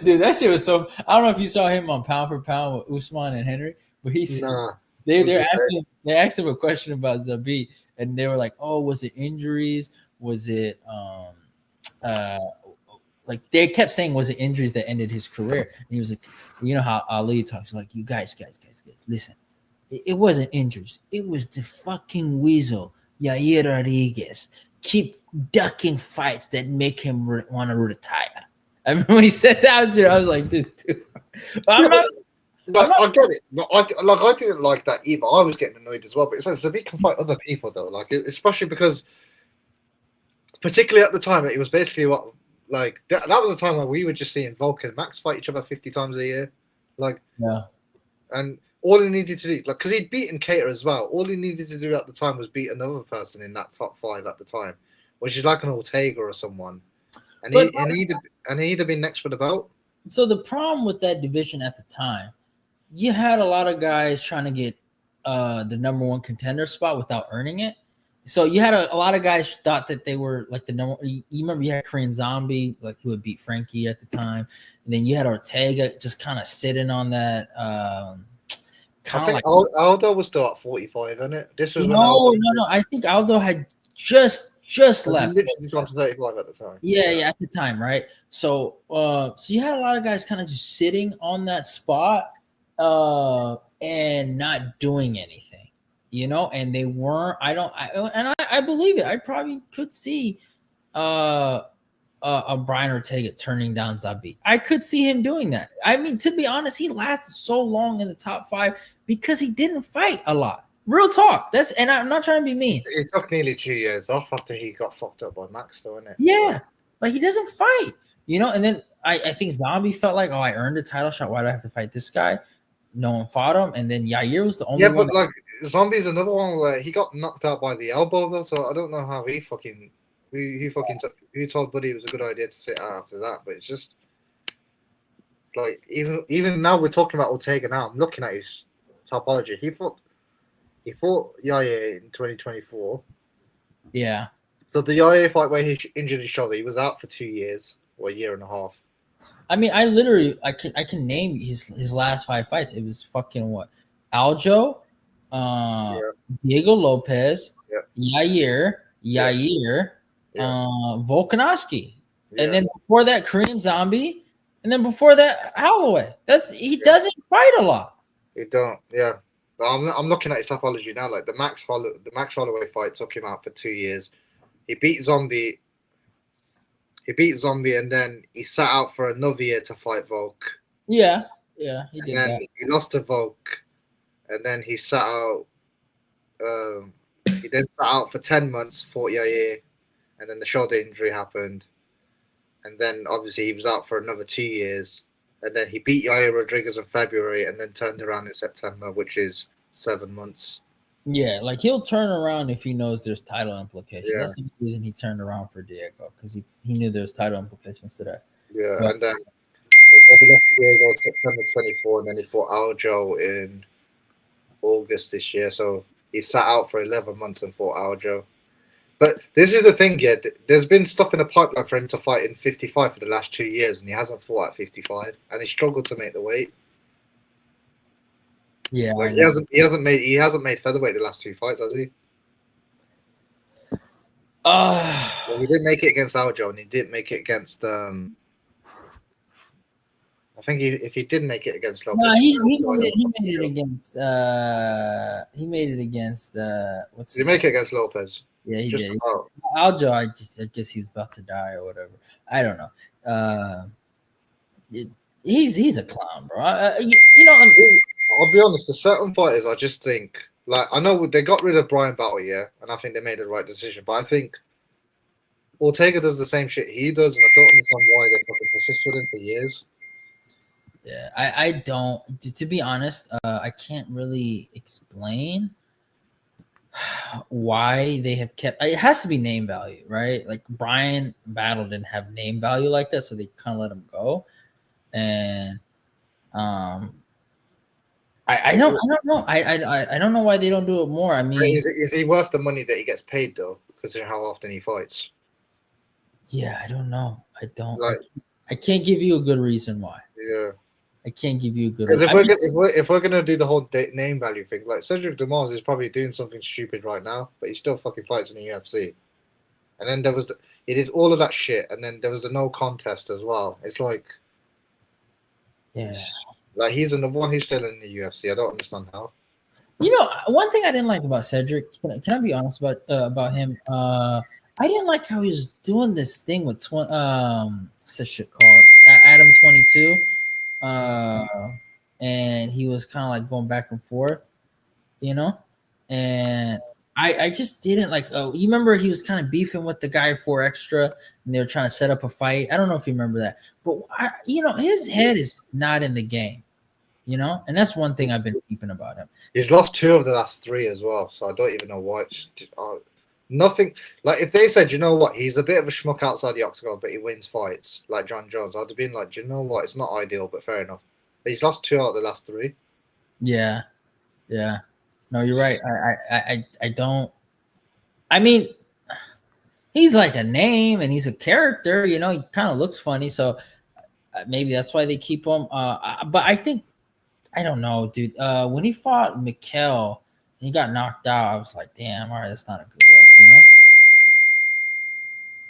Speaker 1: dude, that shit was so. I don't know if you saw him on Pound for Pound with Usman and Henry, but
Speaker 2: Nah,
Speaker 1: they
Speaker 2: what'd
Speaker 1: they
Speaker 2: you say?
Speaker 1: asked him a question about Zabit, and they were like, "Oh, was it injuries? Was it uh like they kept saying was it injuries that ended his career?" And he was like, "You know how Ali talks like you guys, listen, it wasn't injuries. It was the fucking weasel, Yair Rodriguez. Keep ducking fights that make him want to retire." I remember when he said that, dude, I was like, "This dude." But
Speaker 2: Yeah, but
Speaker 1: I'm
Speaker 2: like,
Speaker 1: not.
Speaker 2: I get it. I didn't like that either. I was getting annoyed as well. But it's like Zabit can fight other people though, especially because, particularly at the time, it was basically that was a time where we were just seeing Volk and Max fight each other 50 times a year, like,
Speaker 1: Yeah.
Speaker 2: and all he needed to do, like, because he'd beaten Cater as well. All he needed to do at the time was beat another person in that top five at the time, which is like an Ortega or someone, and
Speaker 1: But
Speaker 2: he'd have been next for the belt.
Speaker 1: so the problem with that division at the time, you had a lot of guys trying to get the number one contender spot without earning it. So you had a lot of guys thought that they were like the number. You remember you had Korean Zombie, like who would beat Frankie at the time, and then you had Ortega just kind of sitting on that,
Speaker 2: I
Speaker 1: kind of
Speaker 2: think
Speaker 1: like
Speaker 2: Aldo was still at 45, isn't it? This was when
Speaker 1: no,
Speaker 2: Aldo
Speaker 1: no, no. I think Aldo had just
Speaker 2: had
Speaker 1: left.
Speaker 2: literally gone to 35 at the time.
Speaker 1: Yeah, yeah, at the time, right? So you had a lot of guys kind of just sitting on that spot, and not doing anything, and they weren't. I believe it. I probably could see, a Brian Ortega turning down Zabit. I could see him doing that. I mean, to be honest, he lasted so long in the top five because he didn't fight a lot. Real talk. And I'm not trying to be mean.
Speaker 2: It took nearly 2 years off after he got fucked up by Max, though, isn't it?
Speaker 1: Yeah, like he doesn't fight, And then I think Zombie felt like, oh, I earned a title shot. Why do I have to fight this guy? No one fought him, and then Yair was the only
Speaker 2: Yeah,
Speaker 1: one.
Speaker 2: but like Zombie's another one where he got knocked out by the elbow though, so I don't know how he told Buddy it was a good idea to sit out after that. But it's just like even now we're talking about Ortega now. I'm looking at his topology. He fought Yair in 2024.
Speaker 1: Yeah,
Speaker 2: So the Yair fight where he injured his shoulder, he was out for 2 years or a year and a half.
Speaker 1: I mean, I can name his last 5 fights. It was fucking what? Aljo, uh,
Speaker 2: Yeah,
Speaker 1: Diego Lopez,
Speaker 2: yeah, yeah,
Speaker 1: Yair,
Speaker 2: yeah,
Speaker 1: Volkanovski, and
Speaker 2: yeah,
Speaker 1: then before that Korean Zombie, and then before that Holloway. He
Speaker 2: yeah.
Speaker 1: doesn't fight a lot.
Speaker 2: You don't, yeah. But I'm looking at his pathology now. Like the Max Holloway fight took him out for 2 years. He beat Zombie. He beat Zombie, and then he sat out for another year to fight Volk.
Speaker 1: Yeah, he
Speaker 2: And
Speaker 1: did
Speaker 2: then
Speaker 1: that.
Speaker 2: he lost to Volk, and then he sat out. Um, he then sat out for 10 months, 40 and then the shoulder injury happened, and then obviously he was out for another 2 years, and then he beat Yair Rodriguez in February, and then turned around in September, which is 7 months.
Speaker 1: Yeah, like he'll turn around if he knows there's title implications.
Speaker 2: Yeah,
Speaker 1: That's the reason he turned around for Diego because he knew there's title implications to that.
Speaker 2: yeah,
Speaker 1: But
Speaker 2: and then he left Diego September 24, and then he fought Aljo in August this year. So he sat out for 11 months and fought Aljo. But this is the thing, yeah. There's been stuff in the pipeline for him to fight in 55 for the last 2 years, and he hasn't fought at 55, and he struggled to make the weight.
Speaker 1: yeah,
Speaker 2: Like
Speaker 1: I know.
Speaker 2: he hasn't made featherweight the last two fights, has he?
Speaker 1: Uh
Speaker 2: Well, he didn't make it against Aljo, and he didn't make it against. I think if he did make it against
Speaker 1: no,
Speaker 2: Lopez,
Speaker 1: he made it against what's
Speaker 2: did he
Speaker 1: his
Speaker 2: make it
Speaker 1: name?
Speaker 2: against Lopez?
Speaker 1: Yeah, he
Speaker 2: Just
Speaker 1: did.
Speaker 2: about.
Speaker 1: Aljo, I guess he's about to die or whatever. I don't know. It, he's a clown, bro. You know,
Speaker 2: I'll be honest. The certain fighters, I just think like I know they got rid of Brian Battle, yeah, and I think they made the right decision. But I think Ortega does the same shit he does, and I don't understand why they fucking persist with him for years.
Speaker 1: yeah, I don't. To be honest, I can't really explain why they have kept. It has to be name value, right? Like Brian Battle didn't have name value like that, so they kind of let him go. And um, I don't know. I don't know why they don't do it more. I mean,
Speaker 2: Is he worth the money that he gets paid though? Considering how often he fights.
Speaker 1: yeah, I don't know.
Speaker 2: Like,
Speaker 1: I can't give you a good reason why.
Speaker 2: yeah.
Speaker 1: I can't give you a good
Speaker 2: Because
Speaker 1: reason.
Speaker 2: if
Speaker 1: I
Speaker 2: we're
Speaker 1: mean,
Speaker 2: gonna, if we're gonna do the whole name value thing, like Cedric Dumas is probably doing something stupid right now, but he still fucking fights in the UFC. And then he did all of that shit, and then there was the no contest as well. It's
Speaker 1: yeah.
Speaker 2: like he's another one who's still in the UFC. I don't understand how.
Speaker 1: You know, one thing I didn't like about Cedric. Can I be honest about him? I didn't like how he was doing this thing with what's this shit called Adam 22, uh, and he was kind of like going back and forth, you know, and I just didn't like. Oh, you remember he was kind of beefing with the guy for extra, and they were trying to set up a fight. I don't know if you remember that, but his head is not in the game, and that's one thing I've been keeping about him.
Speaker 2: He's lost two of the last three as well, so I don't even know why. Nothing. Like if they said, you know what, he's a bit of a schmuck outside the octagon, but he wins fights like John Jones, I'd have been like, you know what, it's not ideal, but fair enough. But he's lost two out of the last three.
Speaker 1: Yeah, yeah. No, you're right. I don't. I mean, he's like a name and he's a character. He kind of looks funny, so maybe that's why they keep him. But I think I don't know, dude. When he fought Mikel and he got knocked out, I was like, damn, all right, that's not a good look.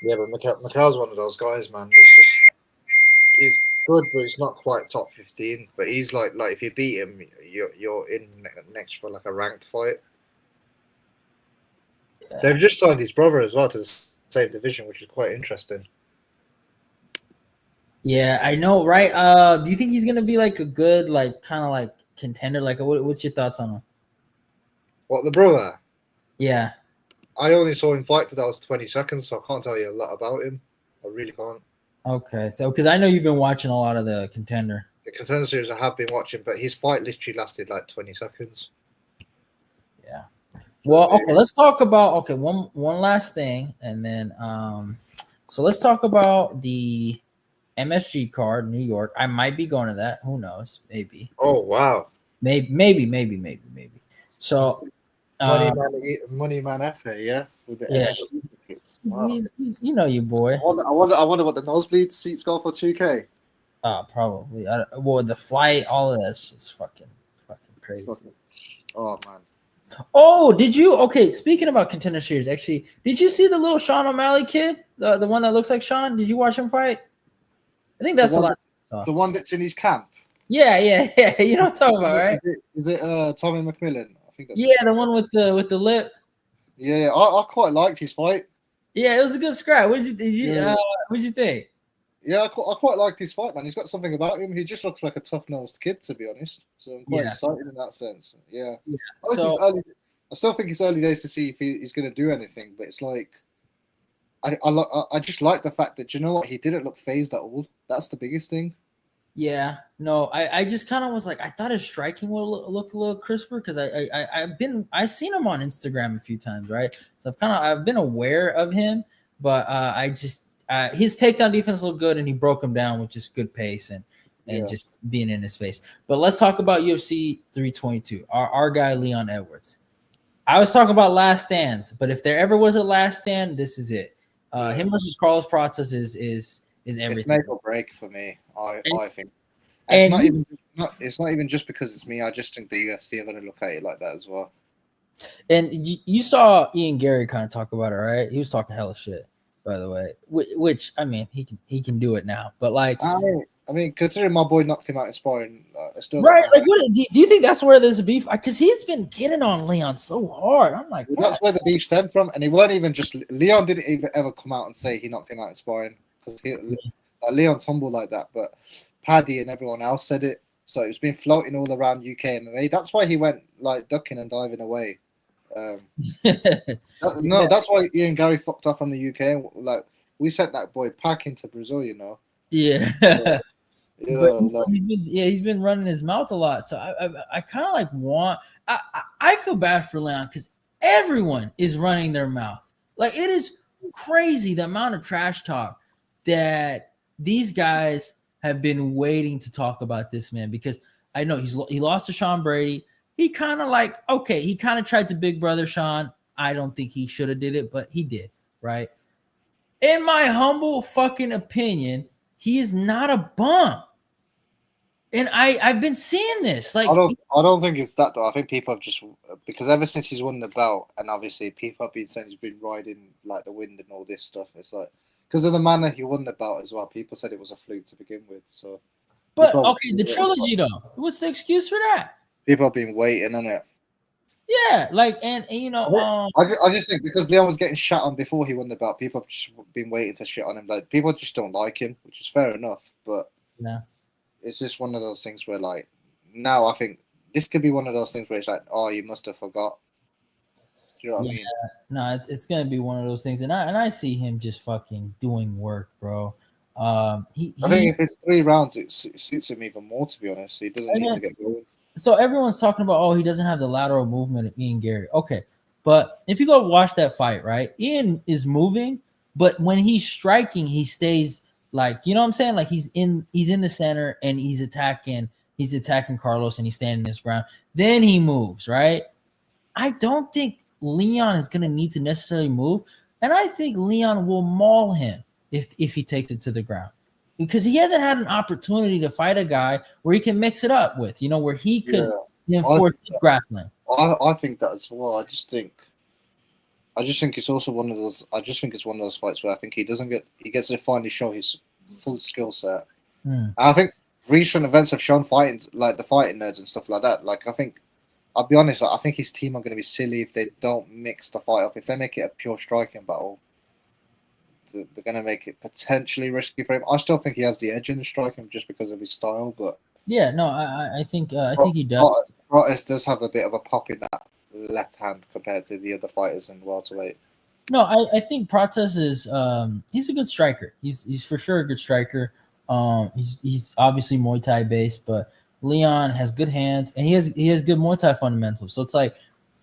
Speaker 2: Yeah, but Mikel's one of those guys, man. It's just he's good, but he's not quite top 15. But he's like if you beat him, you're in next for like a ranked fight.
Speaker 1: Yeah.
Speaker 2: They've just signed his brother as well to the same division, which is quite interesting.
Speaker 1: Yeah, I know, right? Do you think he's gonna be like a good, like kind of like contender? Like, what's your thoughts on him?
Speaker 2: What, the brother?
Speaker 1: Yeah.
Speaker 2: I only saw him fight for that was 20 seconds, so I can't tell you a lot about him. I really can't.
Speaker 1: Okay, so because I know you've been watching a lot of the contender.
Speaker 2: The contender series I have been watching, but his fight literally lasted like 20 seconds.
Speaker 1: Yeah. Well, okay, let's talk about one last thing, and then so let's talk about the MSG card, New York. I might be going to that. Who knows? Maybe.
Speaker 2: Oh wow.
Speaker 1: Maybe. So
Speaker 2: Money man F, yeah, with the
Speaker 1: yeah,
Speaker 2: MSG. Wow.
Speaker 1: You know your boy.
Speaker 2: I wonder what the nosebleed seats go for 2K.
Speaker 1: Probably. Well, the flight, all of that shit's fucking crazy.
Speaker 2: Oh man.
Speaker 1: Oh, did you? Okay, speaking about Contender Series, actually, did you see the little Sean O'Malley kid, the one that looks like Sean? Did you watch him fight? I think that's
Speaker 2: the one that's in his camp.
Speaker 1: Yeah. You know what I'm talking about, right?
Speaker 2: Is it Tommy McMillan? I think that's
Speaker 1: the one with the lip.
Speaker 2: Yeah, I quite liked his fight.
Speaker 1: Yeah, it was a good scrap. What'd you think?
Speaker 2: Yeah, I quite liked his fight, man. He's got something about him. He just looks like a tough-nosed kid, to be honest. So I'm quite excited in that sense. Yeah. I still think it's early days to see if he's going to do anything, but it's like I just like the fact that, you know what, he didn't look phased at all. That's the biggest thing.
Speaker 1: Yeah, no, I just kind of was like, I thought his striking would look a little crisper because I've seen him on Instagram a few times, right? So I've been aware of him, but his takedown defense looked good and he broke him down with just good pace and just being in his face. But let's talk about UFC 322. Our guy Leon Edwards. I was talking about last stands, but if there ever was a last stand, this is it. Him versus Carlos Pratas is everything.
Speaker 2: It's make or break for me. I think. It's not even just because it's me. I just think the UFC are going to look at it like that as well.
Speaker 1: And you saw Ian Gary kind of talk about it, right? He was talking hella shit, by the way. Which I mean, he can do it now, but like,
Speaker 2: I mean, considering my boy knocked him out in sparring, still
Speaker 1: right? Like, do you think that's where there's a beef? Because he's been getting on Leon so hard. I'm like,
Speaker 2: that's where the beef stemmed from, and it weren't even just Leon didn't even ever come out and say he knocked him out in sparring because Leon's humble like that, but Paddy and everyone else said it, so it's been floating all around UK MMA. That's why he went like ducking and diving away. That's why Ian Gary fucked off from the UK. Like, we sent that boy packing to Brazil, you know.
Speaker 1: Yeah. He's been running his mouth a lot, so I kind of like want. I feel bad for Leon because everyone is running their mouth. Like, it is crazy the amount of trash talk that these guys have been waiting to talk about this man, because I know he lost to Sean Brady. He kind of tried to big brother Sean. I don't think he should have did it, but he did, right? In my humble fucking opinion, he is not a bum. And I've been seeing this. Like,
Speaker 2: I don't think it's that though. I think people have just, because ever since he's won the belt, and obviously people have been saying he's been riding like the wind and all this stuff. It's like, because of the manner he won the belt as well. People said it was a fluke to begin with. So,
Speaker 1: but okay, the trilogy though. What's the excuse for that?
Speaker 2: People have been waiting on it.
Speaker 1: Yeah, like, and you know,
Speaker 2: I just think because Leon was getting shot on before he won the belt, people have just been waiting to shit on him. Like, people just don't like him, which is fair enough. But
Speaker 1: yeah,
Speaker 2: it's just one of those things where, like, now I think this could be one of those things where it's like, oh, you must have forgot. Do you know what I mean?
Speaker 1: No, it's gonna be one of those things, and I see him just fucking doing work, bro. I
Speaker 2: think if it's 3 rounds, it suits him even more. To be honest, he doesn't need to get going.
Speaker 1: So everyone's talking about, he doesn't have the lateral movement of Ian Gary. Okay, but if you go watch that fight, right, Ian is moving, but when he's striking, he stays like, you know what I'm saying? Like, he's in the center and he's attacking Carlos and he's standing his ground. Then he moves, right? I don't think Leon is going to need to necessarily move, and I think Leon will maul him if he takes it to the ground, because he hasn't had an opportunity to fight a guy where he can mix it up with, you know, where he could enforce grappling.
Speaker 2: I think that as well. I just think it's also one of those. I just think it's one of those fights where I think he gets to finally show his full skill set. And I think recent events have shown fighting, like the fighting nerds and stuff like that. Like, I think, I'll be honest, I think his team are going to be silly if they don't mix the fight up. If they make it a pure striking battle, they're going to make it potentially risky for him. I still think he has the edge in the striking just because of his style, but
Speaker 1: yeah, no, I think he does.
Speaker 2: Pratas does have a bit of a pop in that left hand compared to the other fighters in welterweight.
Speaker 1: No, I think Pratas is he's a good striker. He's for sure a good striker. He's obviously Muay Thai based, but Leon has good hands and he has good Muay Thai fundamentals. So it's like,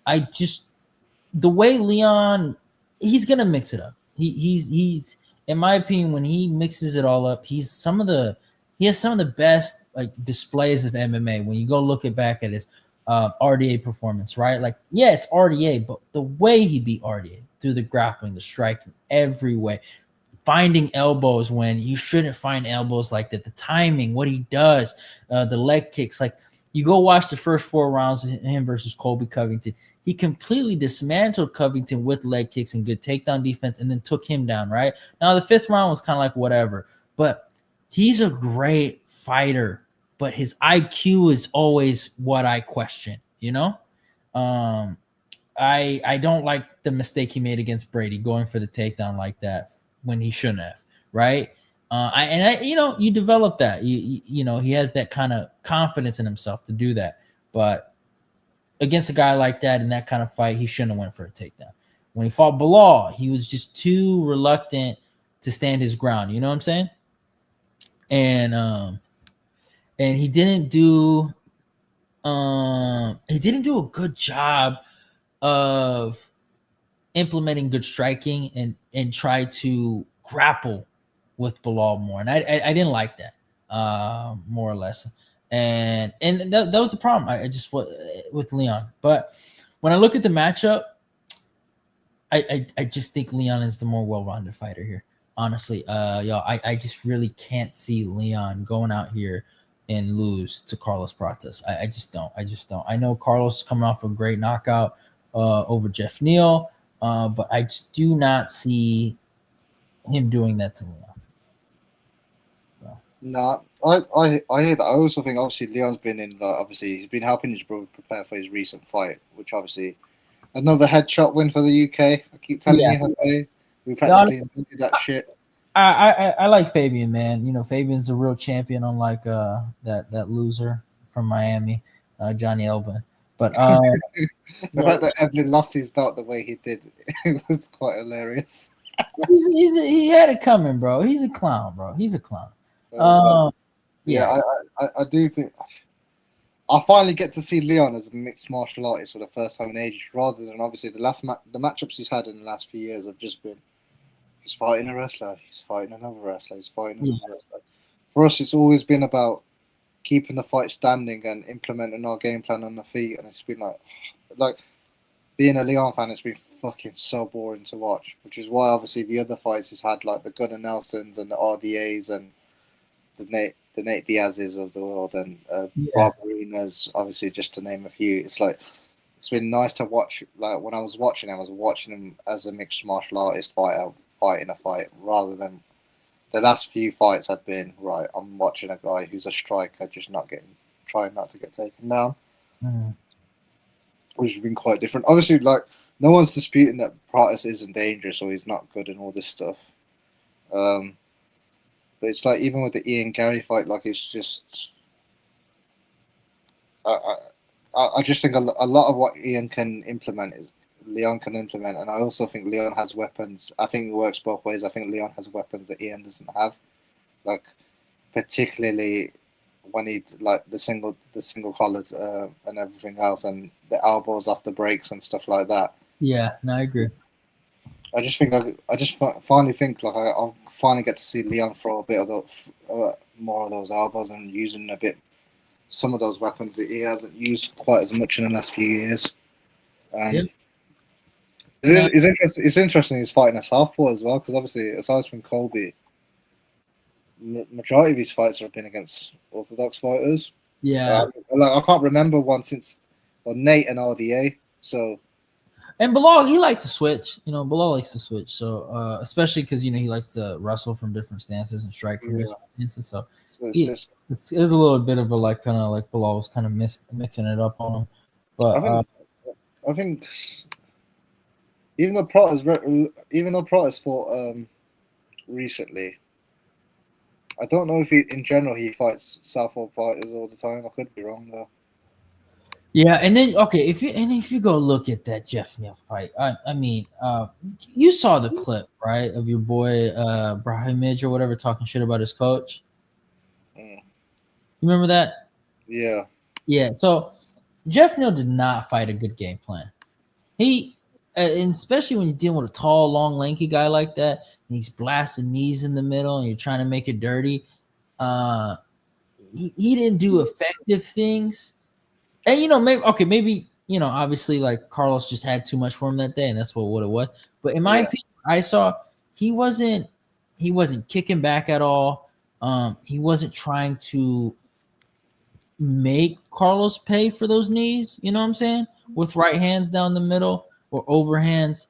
Speaker 1: the way Leon, he's gonna mix it up. He's in my opinion, when he mixes it all up, he has some of the best like displays of MMA. When you go look back at his RDA performance, right? Like, yeah, it's RDA, but the way he beat RDA, through the grappling, the striking, every way. Finding elbows when you shouldn't find elbows like that. The timing, what he does, the leg kicks. Like you go watch the first 4 rounds of him versus Colby Covington. He completely dismantled Covington with leg kicks and good takedown defense, and then took him down. Right now, the 5th round was kind of like whatever, but he's a great fighter. But his IQ is always what I question. Um, I don't like the mistake he made against Brady, going for the takedown like that when he shouldn't have, right? You develop that. He has that kind of confidence in himself to do that. But against a guy like that in that kind of fight, he shouldn't have went for a takedown. When he fought Bilal, he was just too reluctant to stand his ground. You know what I'm saying? And he didn't do a good job of implementing good striking and try to grapple with Bilal more, and I didn't like that, more or less, and that was the problem. I just with Leon, but when I look at the matchup, I just think Leon is the more well-rounded fighter here. Honestly, I just really can't see Leon going out here and lose to Carlos Pratas. I just don't. I know Carlos is coming off a great knockout over Jeff Neal. But I just do not see him doing that to Leon. So
Speaker 2: No, I hear that. I also think obviously Leon's been in. Obviously, he's been helping his brother prepare for his recent fight, which obviously another headshot win for the UK. I keep telling
Speaker 1: yeah,
Speaker 2: you, Jose, we
Speaker 1: no,
Speaker 2: practically invented that shit.
Speaker 1: I like Fabian, man. Fabian's a real champion, unlike that loser from Miami, Johnny Elbin. But
Speaker 2: The fact that Evelyn lost his belt the way he did, it was quite hilarious.
Speaker 1: he had it coming, bro. He's a clown, bro. He's a clown.
Speaker 2: But
Speaker 1: Um,
Speaker 2: yeah,
Speaker 1: yeah,
Speaker 2: I do think I finally get to see Leon as a mixed martial artist for the first time in ages, rather than obviously the matchups he's had in the last few years have just been he's fighting a wrestler, he's fighting another wrestler, he's fighting
Speaker 1: yeah,
Speaker 2: another wrestler. For us, it's always been about keeping the fight standing and implementing our game plan on the feet, and it's been like being a Leon fan, it's been fucking so boring to watch, which is why obviously the other fights he's had like the Gunnar Nelsons and the RDAs and the Nate Diaz's of the world and
Speaker 1: yeah,
Speaker 2: Barbarinas, obviously just to name a few. It's like it's been nice to watch. Like when I was watching him as a mixed martial artist fighting a fight, rather than the last few fights have been right. I'm watching a guy who's a striker, just trying not to get taken down,
Speaker 1: mm,
Speaker 2: which has been quite different. Obviously, like no one's disputing that Pratis isn't dangerous or he's not good and all this stuff. Um, but it's like even with the Ian Gary fight, like it's just I, I just think a lot of what Ian can implement is Leon can implement, and I also think Leon has weapons. I think it works both ways. I think Leon has weapons that Ian doesn't have, like particularly when he like the single collars and everything else, and the elbows off the breaks and stuff like that.
Speaker 1: yeah. No, I agree.
Speaker 2: I just think finally think like I'll finally get to see Leon throw a bit of those, more of those elbows and using a bit some of those weapons that he hasn't used quite as much in the last few years.
Speaker 1: Yeah.
Speaker 2: Um,
Speaker 1: No,
Speaker 2: it's interesting. It's interesting. He's fighting a southpaw as well because obviously, aside from Colby, majority of his fights have been against orthodox fighters.
Speaker 1: yeah.
Speaker 2: I can't remember one since Nate and RDA. So
Speaker 1: And Bilal, he liked to switch. Bilal likes to switch. So especially because he likes to wrestle from different stances and strike from
Speaker 2: yeah,
Speaker 1: different stances. So
Speaker 2: so it's
Speaker 1: he
Speaker 2: just
Speaker 1: it's a little bit of a like kind of like Bilal was kind of mixing it up on him. But
Speaker 2: I think I think even though Protter's fought recently, I don't know if in general he fights southpaw fighters all the time. I could be wrong though.
Speaker 1: yeah, and then okay, if you go look at that Jeff Neal fight, I mean, you saw the clip right of your boy Brahim Midge or whatever talking shit about his coach.
Speaker 2: Mm,
Speaker 1: You remember that?
Speaker 2: yeah,
Speaker 1: Yeah. So Jeff Neal did not fight a good game plan. He, and especially when you're dealing with a tall, long, lanky guy like that, and he's blasting knees in the middle, and you're trying to make it dirty. Uh, he didn't do effective things, and maybe obviously like Carlos just had too much for him that day, and that's what it was. But in my
Speaker 2: Yeah.
Speaker 1: opinion, I saw he wasn't kicking back at all. He wasn't trying to make Carlos pay for those knees. You know what I'm saying? With right hands down the middle or overhands.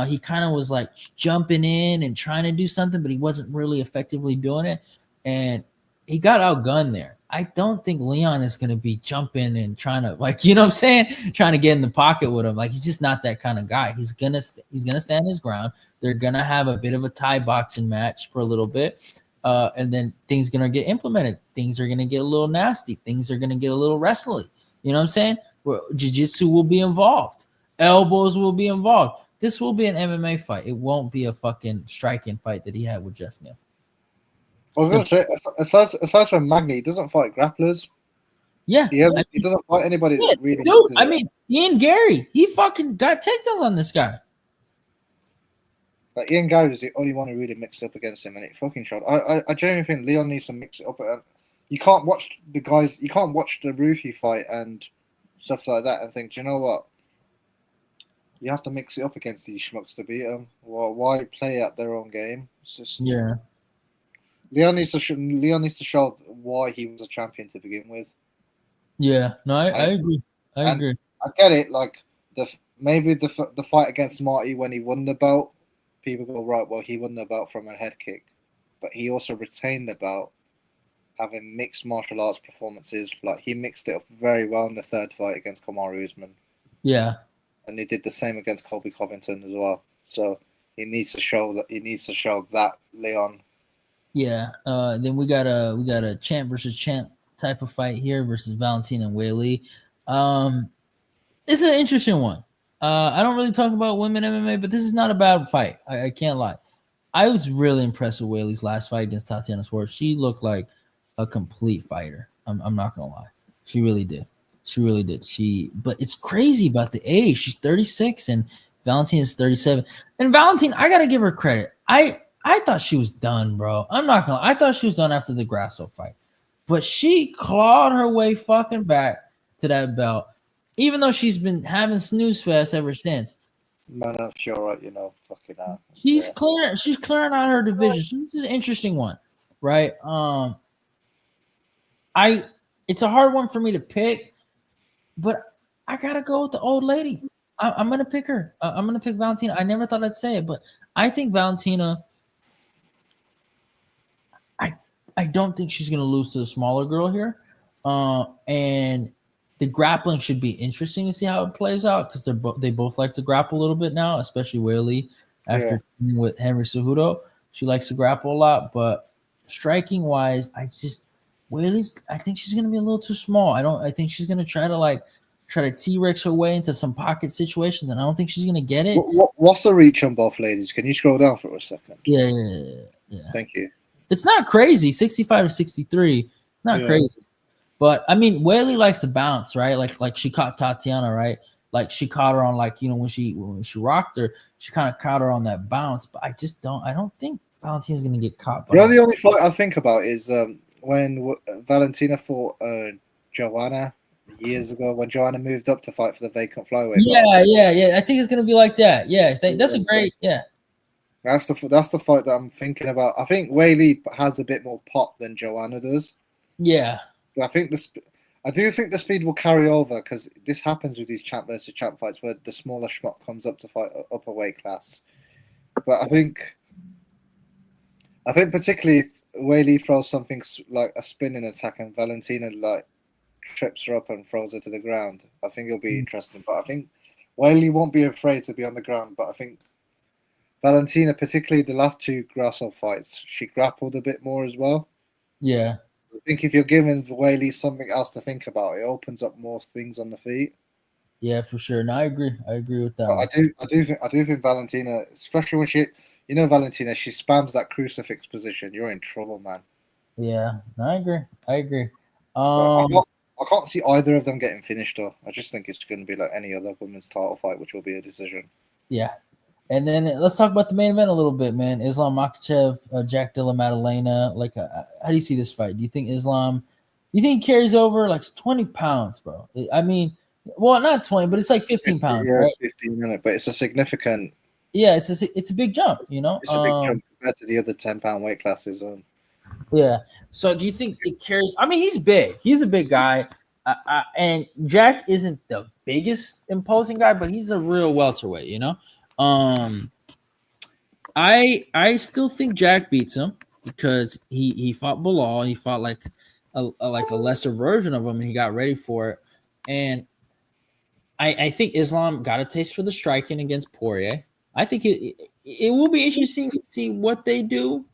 Speaker 1: He kind of was like jumping in and trying to do something, but he wasn't really effectively doing it. And he got outgunned there. I don't think Leon is going to be jumping and trying to you know what I'm saying, trying to get in the pocket with him. Like he's just not that kind of guy. He's gonna stand his ground. They're gonna have a bit of a Thai boxing match for a little bit. And then things gonna get implemented. Things are gonna get a little nasty. Things are gonna get a little wrestly. You know what I'm saying? Well, jiu-jitsu will be involved. Elbows will be involved. This will be an MMA fight. It won't be a fucking striking fight that he had with Jeff Neal.
Speaker 2: I was going to say, aside from Magny, he doesn't fight grapplers.
Speaker 1: Yeah,
Speaker 2: He doesn't fight anybody that really.
Speaker 1: Dude, I mean, Ian Gary, he fucking got takedowns on this guy.
Speaker 2: Like Ian Gary was the only one who really mixed up against him, and it fucking showed. I genuinely think Leon needs to mix it up. You can't watch the guys. You can't watch the Rufy fight and stuff like that and think, do you know what? You have to mix it up against these schmucks to beat them. Why play at their own game? It's just Leon needs to show why he was a champion to begin with.
Speaker 1: Yeah, no, I agree. I agree.
Speaker 2: I get it. Like maybe the fight against Marty when he won the belt, people go right. Well, he won the belt from a head kick, but he also retained the belt, having mixed martial arts performances. Like he mixed it up very well in the third fight against Kamaru Usman.
Speaker 1: Yeah,
Speaker 2: and he did the same against Colby Covington as well. So he needs to show that Leon.
Speaker 1: Yeah. Then we got a champ versus champ type of fight here versus Valentina and Weili. This is an interesting one. I don't really talk about women MMA, but this is not a bad fight. I can't lie. I was really impressed with Weili's last fight against Tatiana Suarez. She looked like a complete fighter. I'm not gonna lie. She really did. She really did. But it's crazy about the age. She's 36 and Valentina is 37. And Valentine, I gotta give her credit. I thought she was done, bro. I'm not gonna. I thought she was done after the Grasso fight, but she clawed her way fucking back to that belt, even though she's been having snooze fest ever since.
Speaker 2: Man, I'm sure, right? Fucking out.
Speaker 1: She's clearing. She's clearing out her division. So this is an interesting one, right? It's a hard one for me to pick, but I gotta go with the old lady. I'm gonna pick her. I'm gonna pick Valentina. I never thought I'd say it, but I think Valentina. I don't think she's gonna lose to the smaller girl here, and the grappling should be interesting to see how it plays out because they both like to grapple a little bit now, especially Weili after with Henry Cejudo. She likes to grapple a lot, but striking wise, I think she's gonna be a little too small. I think she's gonna try to T-Rex her way into some pocket situations, and I don't think she's gonna get it.
Speaker 2: What's the reach on both ladies? Can you scroll down for a second?
Speaker 1: Yeah.
Speaker 2: Thank you.
Speaker 1: It's not crazy, 65 to 63. It's not crazy. But I mean, Weili likes to bounce, right? Like she caught Tatiana, right? Like she caught her on when she rocked her, she kind of caught her on that bounce. But I don't think Valentina's gonna get caught.
Speaker 2: The only fight I think about is when Valentina fought Joanna years ago, when Joanna moved up to fight for the vacant flyweight.
Speaker 1: Yeah. I think it's gonna be like that. Yeah, that's a great
Speaker 2: That's the fight that I'm thinking about. I think Weili has a bit more pop than Joanna does.
Speaker 1: Yeah.
Speaker 2: But I do think the speed will carry over because this happens with these champ versus champ fights where the smaller schmuck comes up to fight upper weight class. But I think particularly if Weili throws something like a spinning attack and Valentina trips her up and throws her to the ground, I think it'll be interesting. But I think Weili won't be afraid to be on the ground. But I think Valentina, particularly the last two Grasso fights, she grappled a bit more as well.
Speaker 1: Yeah.
Speaker 2: I think if you're giving Weili something else to think about, it opens up more things on the feet.
Speaker 1: Yeah, for sure. No, I agree. I agree with that.
Speaker 2: I do think Valentina, especially when Valentina, she spams that crucifix position. You're in trouble, man.
Speaker 1: Yeah, no, I agree.
Speaker 2: I can't see either of them getting finished though. I just think it's going to be like any other women's title fight, which will be a decision.
Speaker 1: Yeah. And then let's talk about the main event a little bit, man. Islam Makhachev, Jack Della Maddalena. How do you see this fight? Do you think Islam? You think he carries over? Like 20 pounds, bro. I mean, Well, not 20, but it's like 15 pounds,
Speaker 2: Yeah,
Speaker 1: right?
Speaker 2: it's 15 minutes, but it's a significant.
Speaker 1: Yeah, it's a big jump, you know.
Speaker 2: It's a big jump compared to the other 10-pound weight classes.
Speaker 1: Yeah. So do you think it carries? I mean, he's big. He's a big guy, and Jack isn't the biggest imposing guy, but he's a real welterweight, you know. Um, I still think Jack beats him because he fought Bilal and he fought like a lesser version of him and he got ready for it. And I think Islam got a taste for the striking against Poirier. I think it will be interesting to see what they do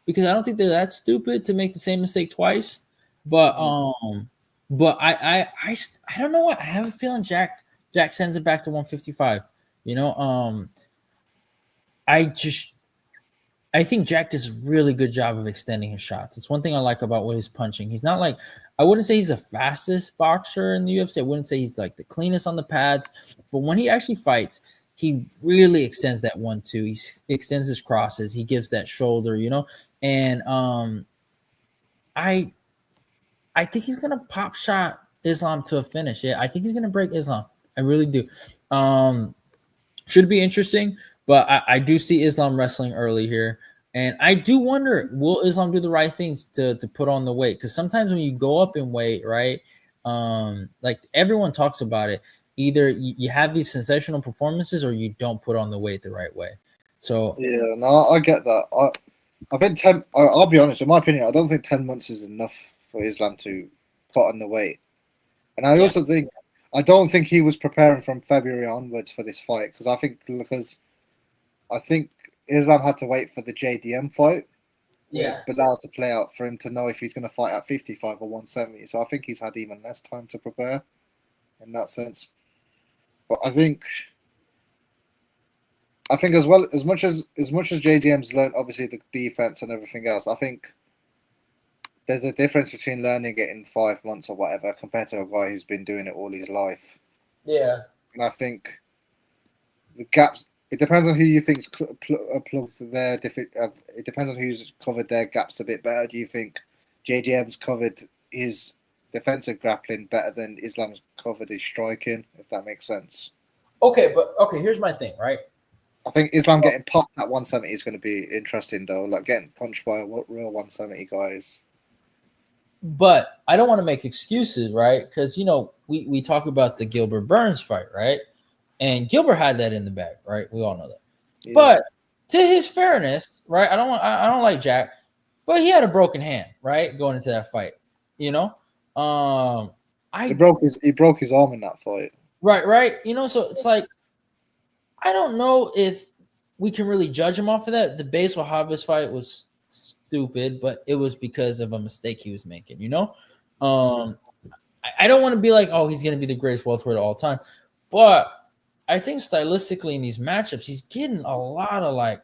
Speaker 1: because I don't think they're that stupid to make the same mistake twice. But
Speaker 2: Mm.
Speaker 1: I don't know what I have a feeling Jack sends it back to 155. You know, I just I think Jack does a really good job of extending his shots. It's one thing I like about what he's punching. He's not like I wouldn't say he's the fastest boxer in the UFC. I wouldn't say he's like the cleanest on the pads, but when he actually fights, he really extends that 1-2. He extends his crosses. He gives that shoulder, you know. And I I think he's gonna pop shot Islam to a finish. Yeah, I think he's gonna break Islam. I really do. Um, should be interesting, but I do see Islam wrestling early here. And I do wonder, will Islam do the right things to put on the weight? Because sometimes when you go up in weight, right? Like everyone talks about it. Either you have these sensational performances or you don't put on the weight the right way. So
Speaker 2: Yeah, no, I get that. I think 10. I'll be honest. In my opinion, I don't think 10 months is enough for Islam to put on the weight. And I
Speaker 1: yeah,
Speaker 2: also think I don't think he was preparing from February onwards for this fight because I think Islam had to wait for the JDM fight with
Speaker 1: yeah.
Speaker 2: Bilal to play out for him to know if he's going to fight at 55 or 170. So I think he's had even less time to prepare in that sense. But I think as well as much as JDM's learned obviously the defense and everything else, I think there's a difference between learning it in 5 months or whatever compared to a guy who's been doing it all his life.
Speaker 1: Yeah.
Speaker 2: And I think the gaps. It depends on who you think's plugs their different. It depends on who's covered their gaps a bit better. Do you think JDM's covered his defensive grappling better than Islam's covered his striking? If that makes sense.
Speaker 1: Okay, but okay, here's my thing, right?
Speaker 2: I think Islam getting popped at 170 is going to be interesting though. Like getting punched by a real 170 guys.
Speaker 1: But I don't want to make excuses, right? Because you know we talk about the Gilbert Burns fight, right? And Gilbert had that in the bag, right? We all know that.
Speaker 2: Yeah.
Speaker 1: But to his fairness, right? I don't like Jack, but he had a broken hand, right? Going into that fight, you know.
Speaker 2: He
Speaker 1: I
Speaker 2: broke his arm in that fight.
Speaker 1: right. You know, so it's like I don't know if we can really judge him off of that. The base Wahhabis fight was stupid, but it was because of a mistake he was making, you know. Um, I don't want to be like, oh, he's going to be the greatest welterweight of all time, but I think stylistically in these matchups, he's getting a lot of like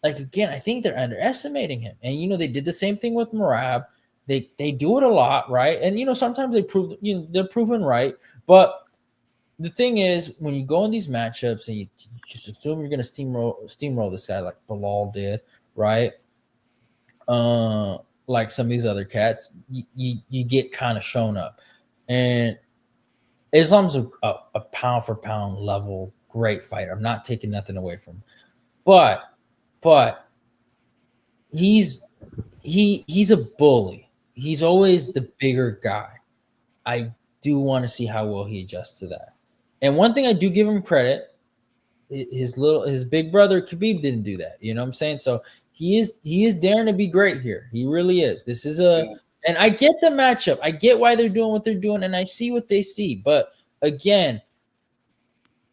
Speaker 1: again, I think they're underestimating him. And you know, they did the same thing with Marab. They do it a lot, right? And you know, sometimes they're proven right. But the thing is, when you go in these matchups and you just assume you're gonna steamroll this guy like Bilal did, right? Uh like some of these other cats, you get kind of shown up. And Islam's a pound for pound level great fighter. I'm not taking nothing away from him. But he's he's a bully. He's always the bigger guy. I do want to see how well he adjusts to that. And one thing I do give him credit, his big brother Khabib didn't do that. You know what I'm saying? So he is daring to be great here. He really is. This is a
Speaker 2: Yeah.
Speaker 1: and I get the matchup. I get why they're doing what they're doing, and I see what they see. But again,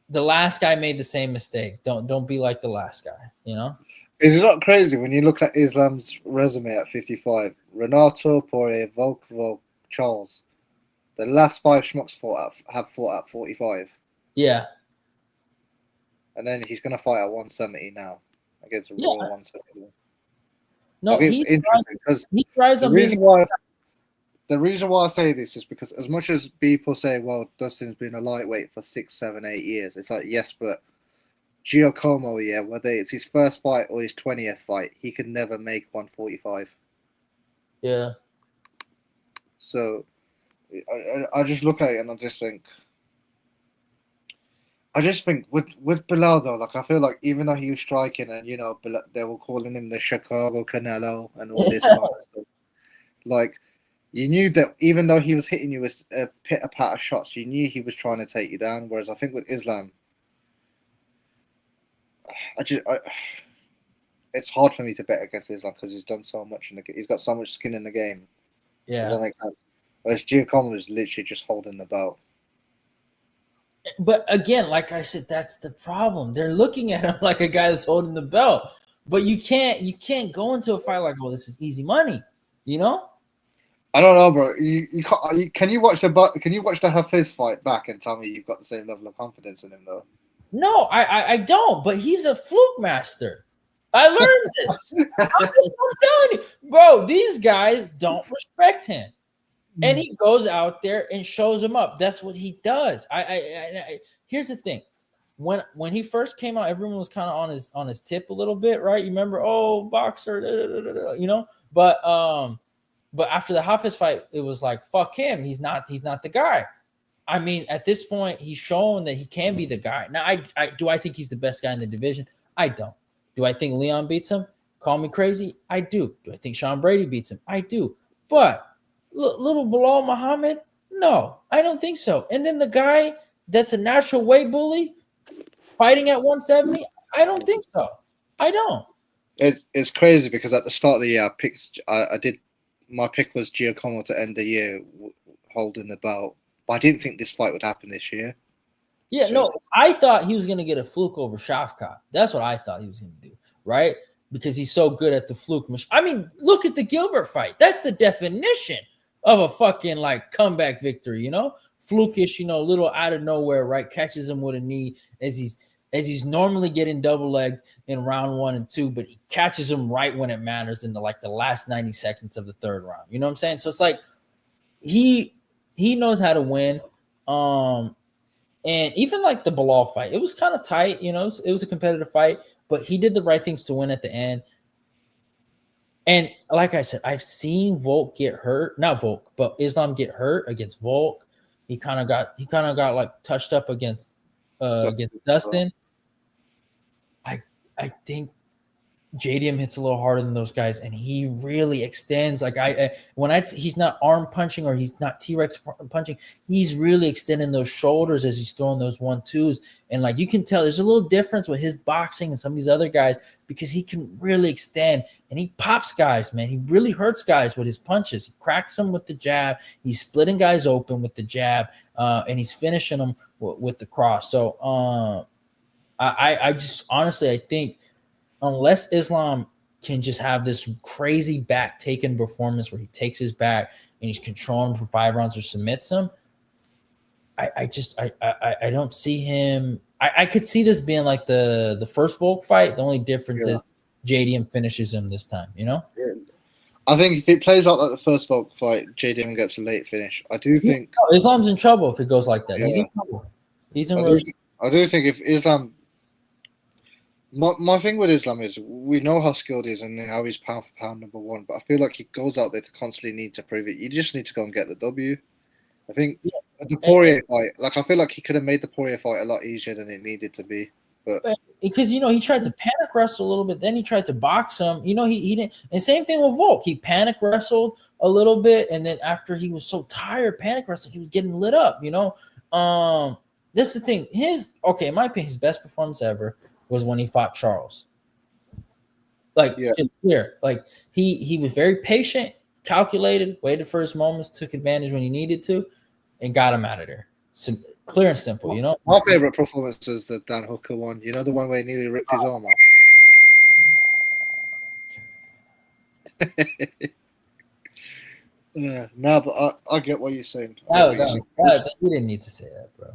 Speaker 1: the last guy made the same mistake. Don't be like the last guy. You know?
Speaker 2: Is it not crazy when you look at Islam's resume at 55? Renato, Poirier, Volkov, Charles. The last five schmucks have fought at 45.
Speaker 1: Yeah.
Speaker 2: And then he's going to fight at 170 now against a
Speaker 1: Yeah.
Speaker 2: real 170.
Speaker 1: No,
Speaker 2: Like, it's interesting because
Speaker 1: he thrives
Speaker 2: the
Speaker 1: on being
Speaker 2: reason why the reason why I say this is because as much as people say, well, Dustin's been a lightweight for 6, 7, 8 years, it's like, yes, but Giacomo, yeah, whether it's his first fight or his 20th fight, he could never make 145.
Speaker 1: yeah.
Speaker 2: So I just look at it and I just think I just think with Bilal though, like I feel like even though he was striking and they were calling him the Chicago Canelo and all this kind of stuff, like you knew that even though he was hitting you with a pitter patter shots, you knew he was trying to take you down. Whereas I think with Islam, it's hard for me to bet against Islam because he's done so much he's got so much skin in the game. Does
Speaker 1: Yeah.
Speaker 2: that make sense? Whereas Giacomo is literally just holding the belt.
Speaker 1: But again, like I said, that's the problem. They're looking at him like a guy that's holding the belt. But you can't go into a fight like, oh, this is easy money, you know?
Speaker 2: I don't know, bro. You can't, can you watch the Hafiz fight back and tell me you've got the same level of confidence in him though?
Speaker 1: No, I don't. But he's a fluke master. I learned this. I'm telling you, bro. These guys don't respect him, and he goes out there and shows them up. That's what he does. Here's the thing. When he first came out, everyone was kind of on his tip a little bit, right? You remember, oh, boxer, you know. But after the Hafiz fight, it was like, fuck him. He's not the guy. I mean, at this point, he's shown that he can be the guy. Now, I think he's the best guy in the division? I don't. Do I think Leon beats him? Call me crazy. I do. Do I think Sean Brady beats him? I do. But little Bilal Muhammad, no, I don't think so. And then the guy that's a natural weight bully fighting at 170, I don't think so. I don't.
Speaker 2: It's crazy because at the start of the year, I did my pick was Giacomo to end the year holding the belt, but I didn't think this fight would happen this year.
Speaker 1: Yeah,
Speaker 2: So-
Speaker 1: no, I thought he was going to get a fluke over Shavkat. That's what I thought he was going to do, right? Because he's so good at the fluke machine. I mean, look at the Gilbert fight. That's the definition of a fucking like comeback victory, you know? Flukish, you know, a little out of nowhere, right? Catches him with a knee as he's normally getting double legged in round 1 and 2, but he catches him right when it matters in the last 90 seconds of the third round. You know what I'm saying? So it's like he knows how to win. And even like the Bilal fight, it was kind of tight, you know, it was a competitive fight, but he did the right things to win at the end. And like I said, I've seen Volk get hurt, not Volk, but Islam get hurt against Volk. He kind of got like touched up against Dustin. I think JDM hits a little harder than those guys, and he really extends. Like he's not arm punching or he's not T-Rex punching. He's really extending those shoulders as he's throwing those 1-2s, and like you can tell, there's a little difference with his boxing and some of these other guys because he can really extend and he pops guys, man. He really hurts guys with his punches. He cracks them with the jab. He's splitting guys open with the jab, and he's finishing them with the cross. So I just honestly I think, unless Islam can just have this crazy back taken performance where he takes his back and he's controlling him for 5 rounds or submits him, I don't see him. I could see this being like the first Volk fight. The only difference is JDM finishes him this time, you know?
Speaker 2: Yeah. I think if it plays out like the first Volk fight, JDM gets a late finish. I do think
Speaker 1: Islam's in trouble if it goes like that. Yeah. He's in trouble. He's in
Speaker 2: I do think if Islam. My thing with Islam is we know how skilled he is and how he's pound for pound number 1, but I feel like he goes out there to constantly need to prove it. You just need to go and get the W. I think the Poirier fight, like I feel like he could have made the Poirier fight a lot easier than it needed to be. But
Speaker 1: because you know he tried to panic wrestle a little bit, then he tried to box him. You know he didn't. And same thing with Volk. He panic wrestled a little bit, and then after he was so tired panic wrestling, he was getting lit up. You know, that's the thing. In my opinion, his best performance ever was when he fought Charles. Like, just clear. Like he was very patient, calculated, waited for his moments, took advantage when he needed to, and got him out of there. Clear and simple, you know.
Speaker 2: My favorite performance is the Dan Hooker one. You know, the one where he nearly ripped his arm off. No, but I get what you're saying.
Speaker 1: You didn't need to say that, bro.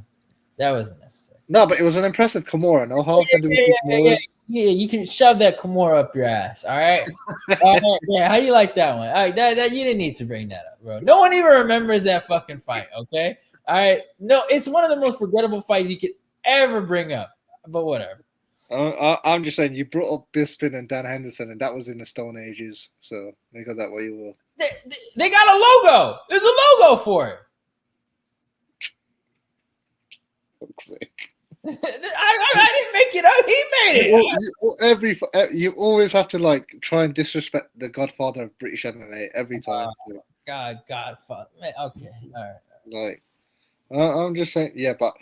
Speaker 1: That wasn't necessary.
Speaker 2: No, but it was an impressive Kimura. No, how often do we see Kimuras?
Speaker 1: Yeah, you can shove that Kimura up your ass. All right. Yeah, how you like that one? All right, that you didn't need to bring that up, bro. No one even remembers that fucking fight. Okay. All right. No, it's one of the most forgettable fights you could ever bring up. But whatever.
Speaker 2: I'm just saying you brought up Bisping and Dan Henderson, and that was in the Stone Ages. So they got that way you will.
Speaker 1: They got a logo. There's a logo for it.
Speaker 2: Fuck's sake.
Speaker 1: I didn't make it up. He made it.
Speaker 2: You always have to like try and disrespect the Godfather of British MMA every time.
Speaker 1: God, fuck, man. Okay, all right.
Speaker 2: Like I'm just saying, yeah, but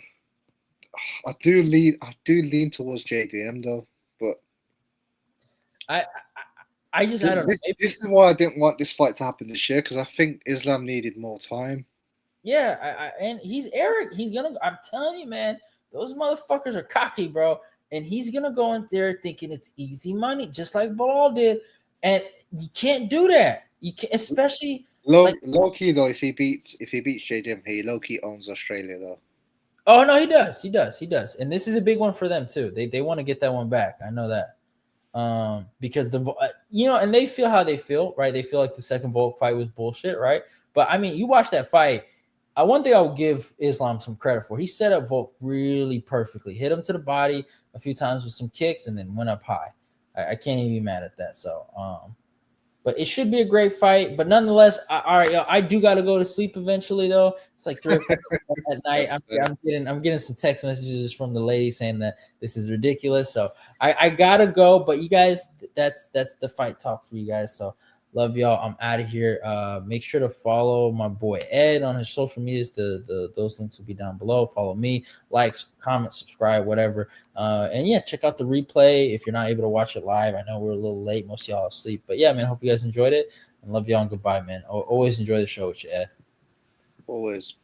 Speaker 2: I do lean towards JDM though. But
Speaker 1: I, I just, I don't know. Maybe,
Speaker 2: this is why I didn't want this fight to happen this year because I think Islam needed more time.
Speaker 1: yeah, and he's Eric. He's gonna. I'm telling you, man. Those motherfuckers are cocky, bro. And he's gonna go in there thinking it's easy money, just like Bilal did. And you can't do that. You can't, especially like.
Speaker 2: Low key though, if he beats JDM, he low key owns Australia though.
Speaker 1: Oh no, he does. He does. He does. And this is a big one for them too. They want to get that one back. I know that. Because and they feel how they feel, right? They feel like the second Volk fight was bullshit, right? But I mean, you watch that fight. One thing I will give Islam some credit for, he set up Volk really perfectly, hit him to the body a few times with some kicks, and then went up high. I can't even be mad at that. So, but it should be a great fight. But nonetheless, all right, I do got to go to sleep eventually, though. It's like 3 o'clock at night. I'm getting some text messages from the lady saying that this is ridiculous. So I gotta go. But you guys, that's the fight talk for you guys. So love y'all. I'm out of here. Make sure to follow my boy Ed on his social medias. Those links will be down below. Follow me, likes, comment, subscribe, whatever. And yeah, check out the replay if you're not able to watch it live. I know we're a little late. Most of y'all are asleep. But yeah, man, hope you guys enjoyed it. And love y'all and goodbye, man. Always enjoy the show with you, Ed.
Speaker 2: Always.